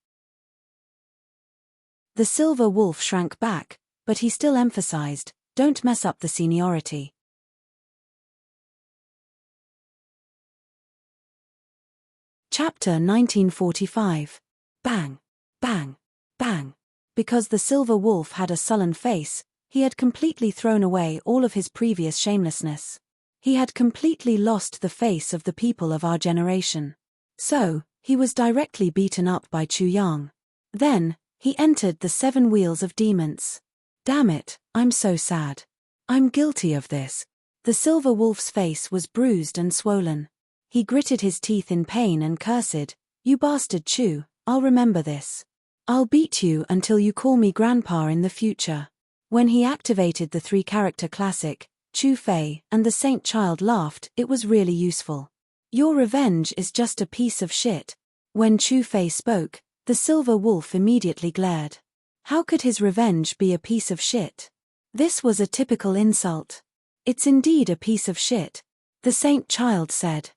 The silver wolf shrank back, but he still emphasized, don't mess up the seniority. Chapter 1945. Bang, bang, bang. Because the silver wolf had a sullen face, he had completely thrown away all of his previous shamelessness. He had completely lost the face of the people of our generation. So, he was directly beaten up by Chu Yang. Then, he entered the 7 wheels of demons. Damn it, I'm so sad. I'm guilty of this. The silver wolf's face was bruised and swollen. He gritted his teeth in pain and cursed, you bastard Chu, I'll remember this. I'll beat you until you call me grandpa in the future. When he activated the 3-character classic, Chu Fei and the Saint Child laughed. It was really useful. Your revenge is just a piece of shit. When Chu Fei spoke, the silver wolf immediately glared. How could his revenge be a piece of shit? This was a typical insult. It's indeed a piece of shit, the Saint Child said.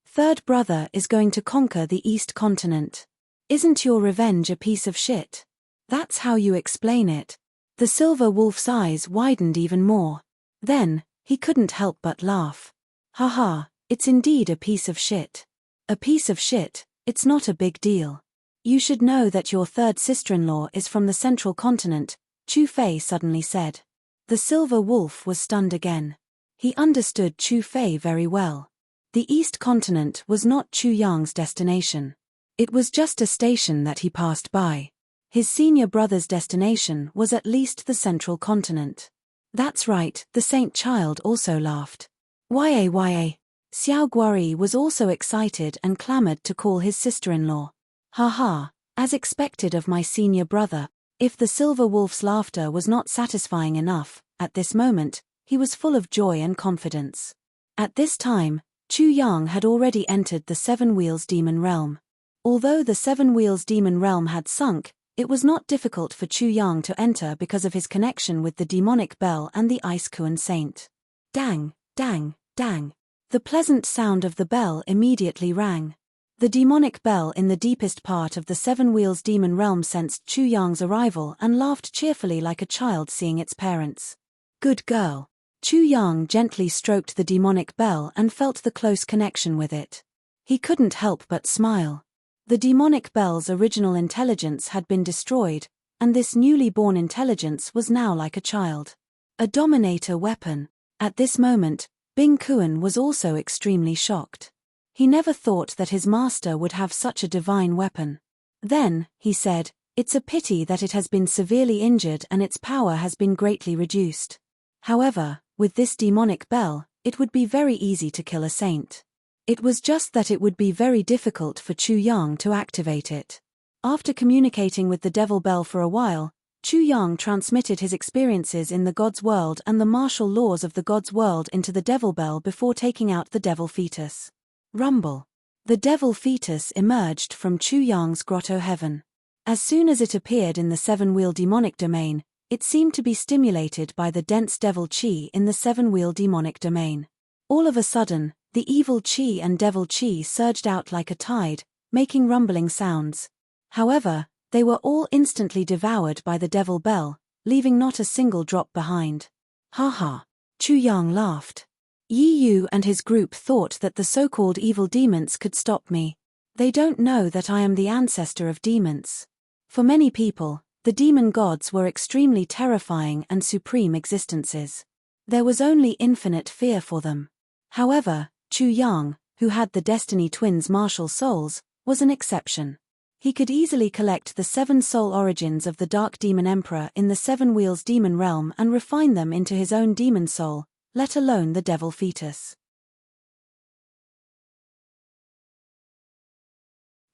Third brother is going to conquer the East Continent. Isn't your revenge a piece of shit? That's how you explain it. The silver wolf's eyes widened even more. Then, he couldn't help but laugh. Haha, it's indeed a piece of shit. A piece of shit, it's not a big deal. You should know that your third sister-in-law is from the Central Continent, Chu Fei suddenly said. The silver wolf was stunned again. He understood Chu Fei very well. The East Continent was not Chu Yang's destination. It was just a station that he passed by. His senior brother's destination was at least the central continent. That's right, the saint child also laughed. Yah. Xiao Guari was also excited and clamored to call his sister-in-law. Ha ha, as expected of my senior brother. If the silver wolf's laughter was not satisfying enough, at this moment, he was full of joy and confidence. At this time, Chu Yang had already entered the Seven Wheels Demon Realm. Although the Seven Wheels Demon Realm had sunk, it was not difficult for Chu Yang to enter because of his connection with the demonic bell and the Ice Kuan Saint. Dang, dang, dang. The pleasant sound of the bell immediately rang. The demonic bell in the deepest part of the Seven Wheels Demon Realm sensed Chu Yang's arrival and laughed cheerfully like a child seeing its parents. Good girl. Chu Yang gently stroked the demonic bell and felt the close connection with it. He couldn't help but smile. The demonic bell's original intelligence had been destroyed, and this newly born intelligence was now like a child. A dominator weapon. At this moment, Bing Kuan was also extremely shocked. He never thought that his master would have such a divine weapon. Then, he said, it's a pity that it has been severely injured and its power has been greatly reduced. However, with this demonic bell, it would be very easy to kill a saint. It was just that it would be very difficult for Chu Yang to activate it. After communicating with the devil bell for a while, Chu Yang transmitted his experiences in the God's world and the martial laws of the God's world into the devil bell before taking out the devil fetus. Rumble. The devil fetus emerged from Chu Yang's grotto heaven. As soon as it appeared in the seven-wheel demonic domain, it seemed to be stimulated by the dense devil chi in the seven-wheel demonic domain. All of a sudden, the evil chi and devil chi surged out like a tide, making rumbling sounds. However, they were all instantly devoured by the devil bell, leaving not a single drop behind. Ha ha. Chu Yang laughed. Yi Yu and his group thought that the so-called evil demons could stop me. They don't know that I am the ancestor of demons. For many people, the demon gods were extremely terrifying and supreme existences. There was only infinite fear for them. However, Chu Yang, who had the Destiny Twins' martial souls, was an exception. He could easily collect the 7 soul origins of the Dark Demon Emperor in the Seven Wheels Demon Realm and refine them into his own demon soul, let alone the devil fetus.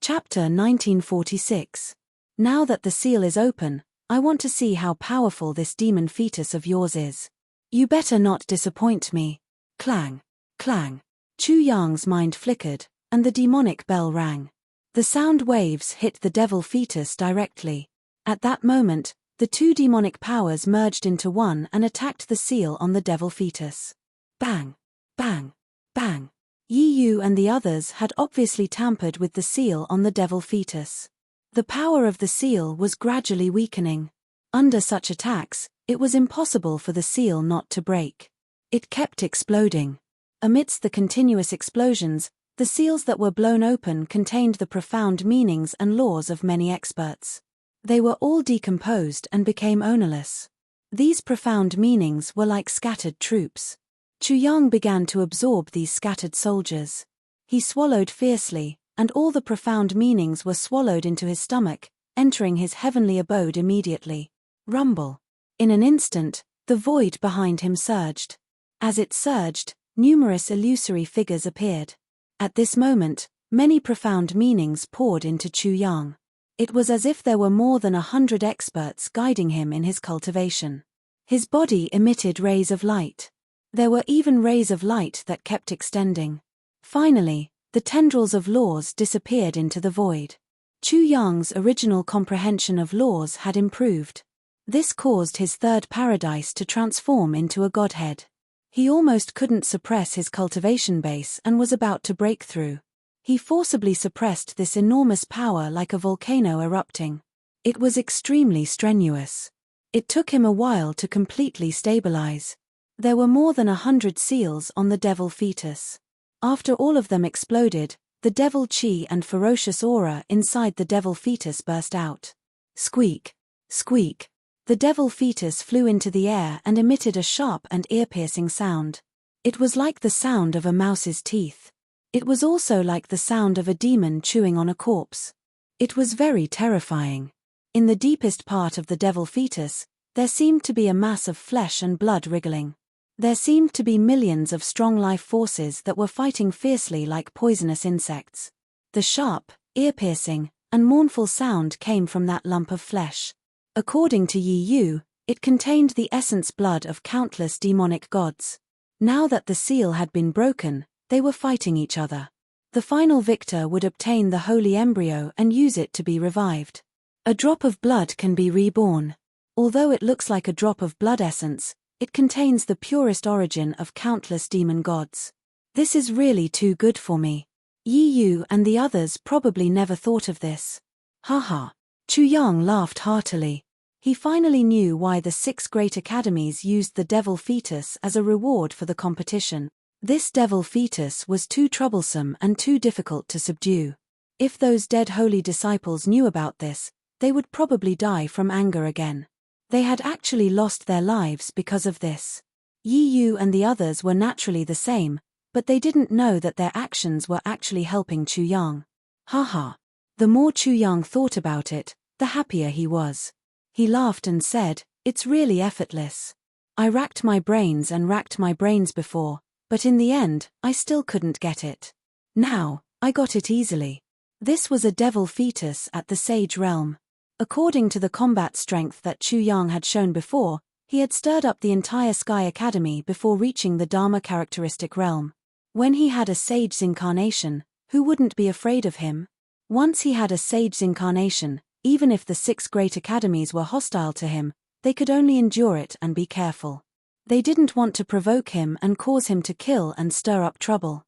Chapter 1946. Now that the seal is open, I want to see how powerful this demon fetus of yours is. You better not disappoint me. Clang, clang. Chu Yang's mind flickered, and the demonic bell rang. The sound waves hit the devil fetus directly. At that moment, the two demonic powers merged into one and attacked the seal on the devil fetus. Bang! Bang! Bang! Yi Yu and the others had obviously tampered with the seal on the devil fetus. The power of the seal was gradually weakening. Under such attacks, it was impossible for the seal not to break. It kept exploding. Amidst the continuous explosions, the seals that were blown open contained the profound meanings and laws of many experts. They were all decomposed and became ownerless. These profound meanings were like scattered troops. Chu Yang began to absorb these scattered soldiers. He swallowed fiercely, and all the profound meanings were swallowed into his stomach, entering his heavenly abode immediately. Rumble. In an instant, the void behind him surged. As it surged, numerous illusory figures appeared. At this moment, many profound meanings poured into Chu Yang. It was as if there were more than 100 experts guiding him in his cultivation. His body emitted rays of light. There were even rays of light that kept extending. Finally, the tendrils of laws disappeared into the void. Chu Yang's original comprehension of laws had improved. This caused his third paradise to transform into a godhead. He almost couldn't suppress his cultivation base and was about to break through. He forcibly suppressed this enormous power like a volcano erupting. It was extremely strenuous. It took him a while to completely stabilize. There were more than 100 seals on the devil fetus. After all of them exploded, the devil chi and ferocious aura inside the devil fetus burst out. Squeak! Squeak! The devil fetus flew into the air and emitted a sharp and ear-piercing sound. It was like the sound of a mouse's teeth. It was also like the sound of a demon chewing on a corpse. It was very terrifying. In the deepest part of the devil fetus, there seemed to be a mass of flesh and blood wriggling. There seemed to be millions of strong life forces that were fighting fiercely like poisonous insects. The sharp, ear-piercing, and mournful sound came from that lump of flesh. According to Yi Yu, it contained the essence blood of countless demonic gods. Now that the seal had been broken, they were fighting each other. The final victor would obtain the holy embryo and use it to be revived. A drop of blood can be reborn. Although it looks like a drop of blood essence, it contains the purest origin of countless demon gods. This is really too good for me. Yi Yu and the others probably never thought of this. Haha. Chu Yang laughed heartily. He finally knew why the 6 great academies used the devil fetus as a reward for the competition. This devil fetus was too troublesome and too difficult to subdue. If those dead holy disciples knew about this, they would probably die from anger again. They had actually lost their lives because of this. Yi Yu and the others were naturally the same, but they didn't know that their actions were actually helping Chu Yang. Haha. The more Chu Yang thought about it, the happier he was. He laughed and said, "It's really effortless. I racked my brains and racked my brains before, but in the end, I still couldn't get it. Now, I got it easily." This was a devil fetus at the sage realm. According to the combat strength that Chu Yang had shown before, he had stirred up the entire Sky Academy before reaching the Dharma characteristic realm. When he had a sage's incarnation, who wouldn't be afraid of him? Once he had a sage's incarnation, even if the 6 great academies were hostile to him, they could only endure it and be careful. They didn't want to provoke him and cause him to kill and stir up trouble.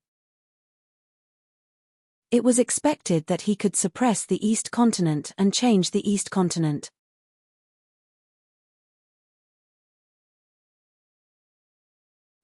It was expected that he could suppress the East Continent and change the East Continent.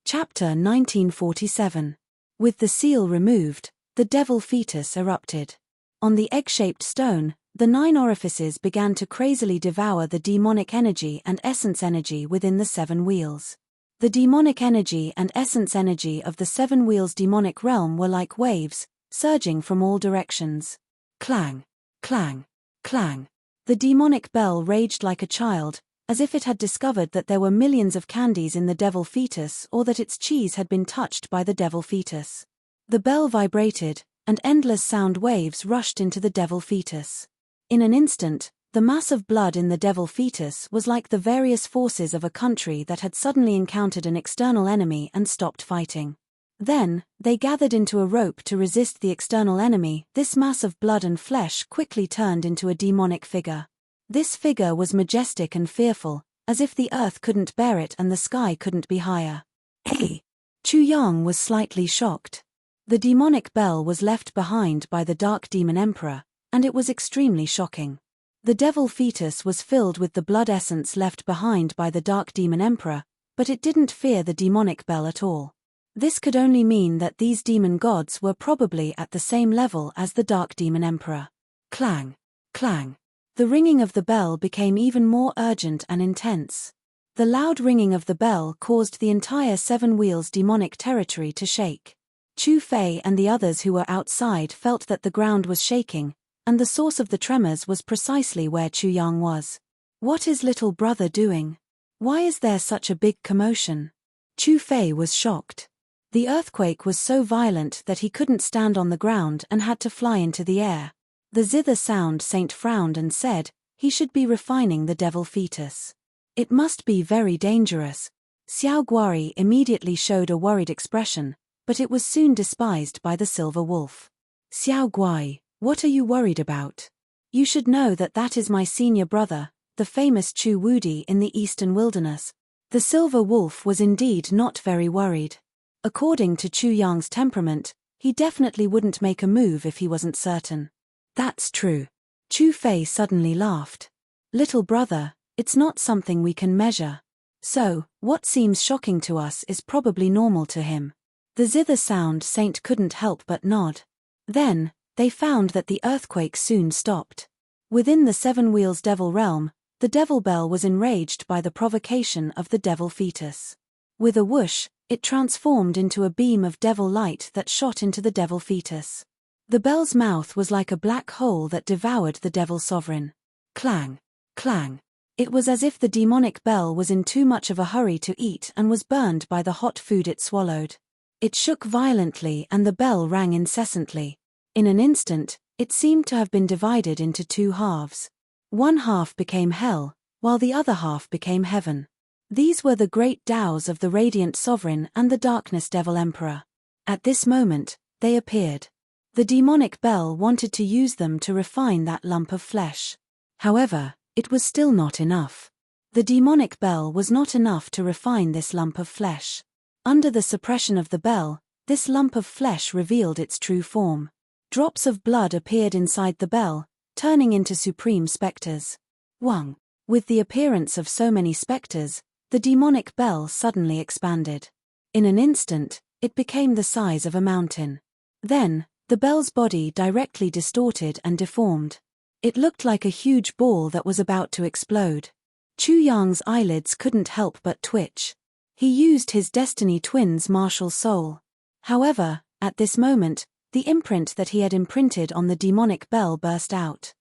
Chapter 1947. With the seal removed, the devil fetus erupted. On the egg-shaped stone, the 9 orifices began to crazily devour the demonic energy and essence energy within the 7 wheels. The demonic energy and essence energy of the 7 wheels demonic realm were like waves, surging from all directions. Clang, clang, clang. The demonic bell raged like a child, as if it had discovered that there were millions of candies in the devil fetus or that its cheese had been touched by the devil fetus. The bell vibrated, and endless sound waves rushed into the devil fetus. In an instant, the mass of blood in the devil fetus was like the various forces of a country that had suddenly encountered an external enemy and stopped fighting. Then, they gathered into a rope to resist the external enemy. This mass of blood and flesh quickly turned into a demonic figure. This figure was majestic and fearful, as if the earth couldn't bear it and the sky couldn't be higher. Hey! Chu Yang was slightly shocked. The demonic bell was left behind by the Dark Demon Emperor, and it was extremely shocking. The devil fetus was filled with the blood essence left behind by the Dark Demon Emperor, but it didn't fear the demonic bell at all. This could only mean that these demon gods were probably at the same level as the Dark Demon Emperor. Clang, clang. The ringing of the bell became even more urgent and intense. The loud ringing of the bell caused the entire 7 wheels demonic territory to shake. Chu Fei and the others who were outside felt that the ground was shaking, and the source of the tremors was precisely where Chu Yang was. What is little brother doing? Why is there such a big commotion? Chu Fei was shocked. The earthquake was so violent that he couldn't stand on the ground and had to fly into the air. The zither sound saint frowned and said, he should be refining the devil fetus. It must be very dangerous. Xiao Guari immediately showed a worried expression, but it was soon despised by the silver wolf. Xiao Guai, what are you worried about? You should know that that is my senior brother, the famous Chu Wudi in the eastern wilderness. The silver wolf was indeed not very worried. According to Chu Yang's temperament, he definitely wouldn't make a move if he wasn't certain. That's true. Chu Fei suddenly laughed. Little brother, it's not something we can measure. So, what seems shocking to us is probably normal to him. The zither sound saint couldn't help but nod. Then, they found that the earthquake soon stopped. Within the 7 wheels devil realm, the devil bell was enraged by the provocation of the devil fetus. With a whoosh, it transformed into a beam of devil light that shot into the devil fetus. The bell's mouth was like a black hole that devoured the devil sovereign. Clang! Clang! It was as if the demonic bell was in too much of a hurry to eat and was burned by the hot food it swallowed. It shook violently and the bell rang incessantly. In an instant, it seemed to have been divided into two halves. One half became hell, while the other half became heaven. These were the great Taos of the Radiant Sovereign and the Darkness Devil Emperor. At this moment, they appeared. The demonic bell wanted to use them to refine that lump of flesh. However, it was still not enough. The demonic bell was not enough to refine this lump of flesh. Under the suppression of the bell, this lump of flesh revealed its true form. Drops of blood appeared inside the bell, turning into supreme specters. Wang. With the appearance of so many specters, the demonic bell suddenly expanded. In an instant, it became the size of a mountain. Then, the bell's body directly distorted and deformed. It looked like a huge ball that was about to explode. Chu Yang's eyelids couldn't help but twitch. He used his Destiny Twin's martial soul. However, at this moment, the imprint that he had imprinted on the demonic bell burst out.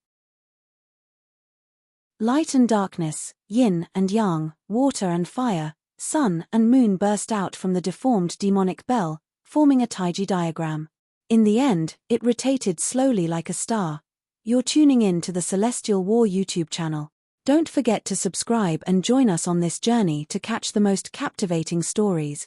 Light and darkness, yin and yang, water and fire, sun and moon burst out from the deformed demonic bell, forming a Taiji diagram. In the end, it rotated slowly like a star. You're tuning in to the Celestial War YouTube channel. Don't forget to subscribe and join us on this journey to catch the most captivating stories.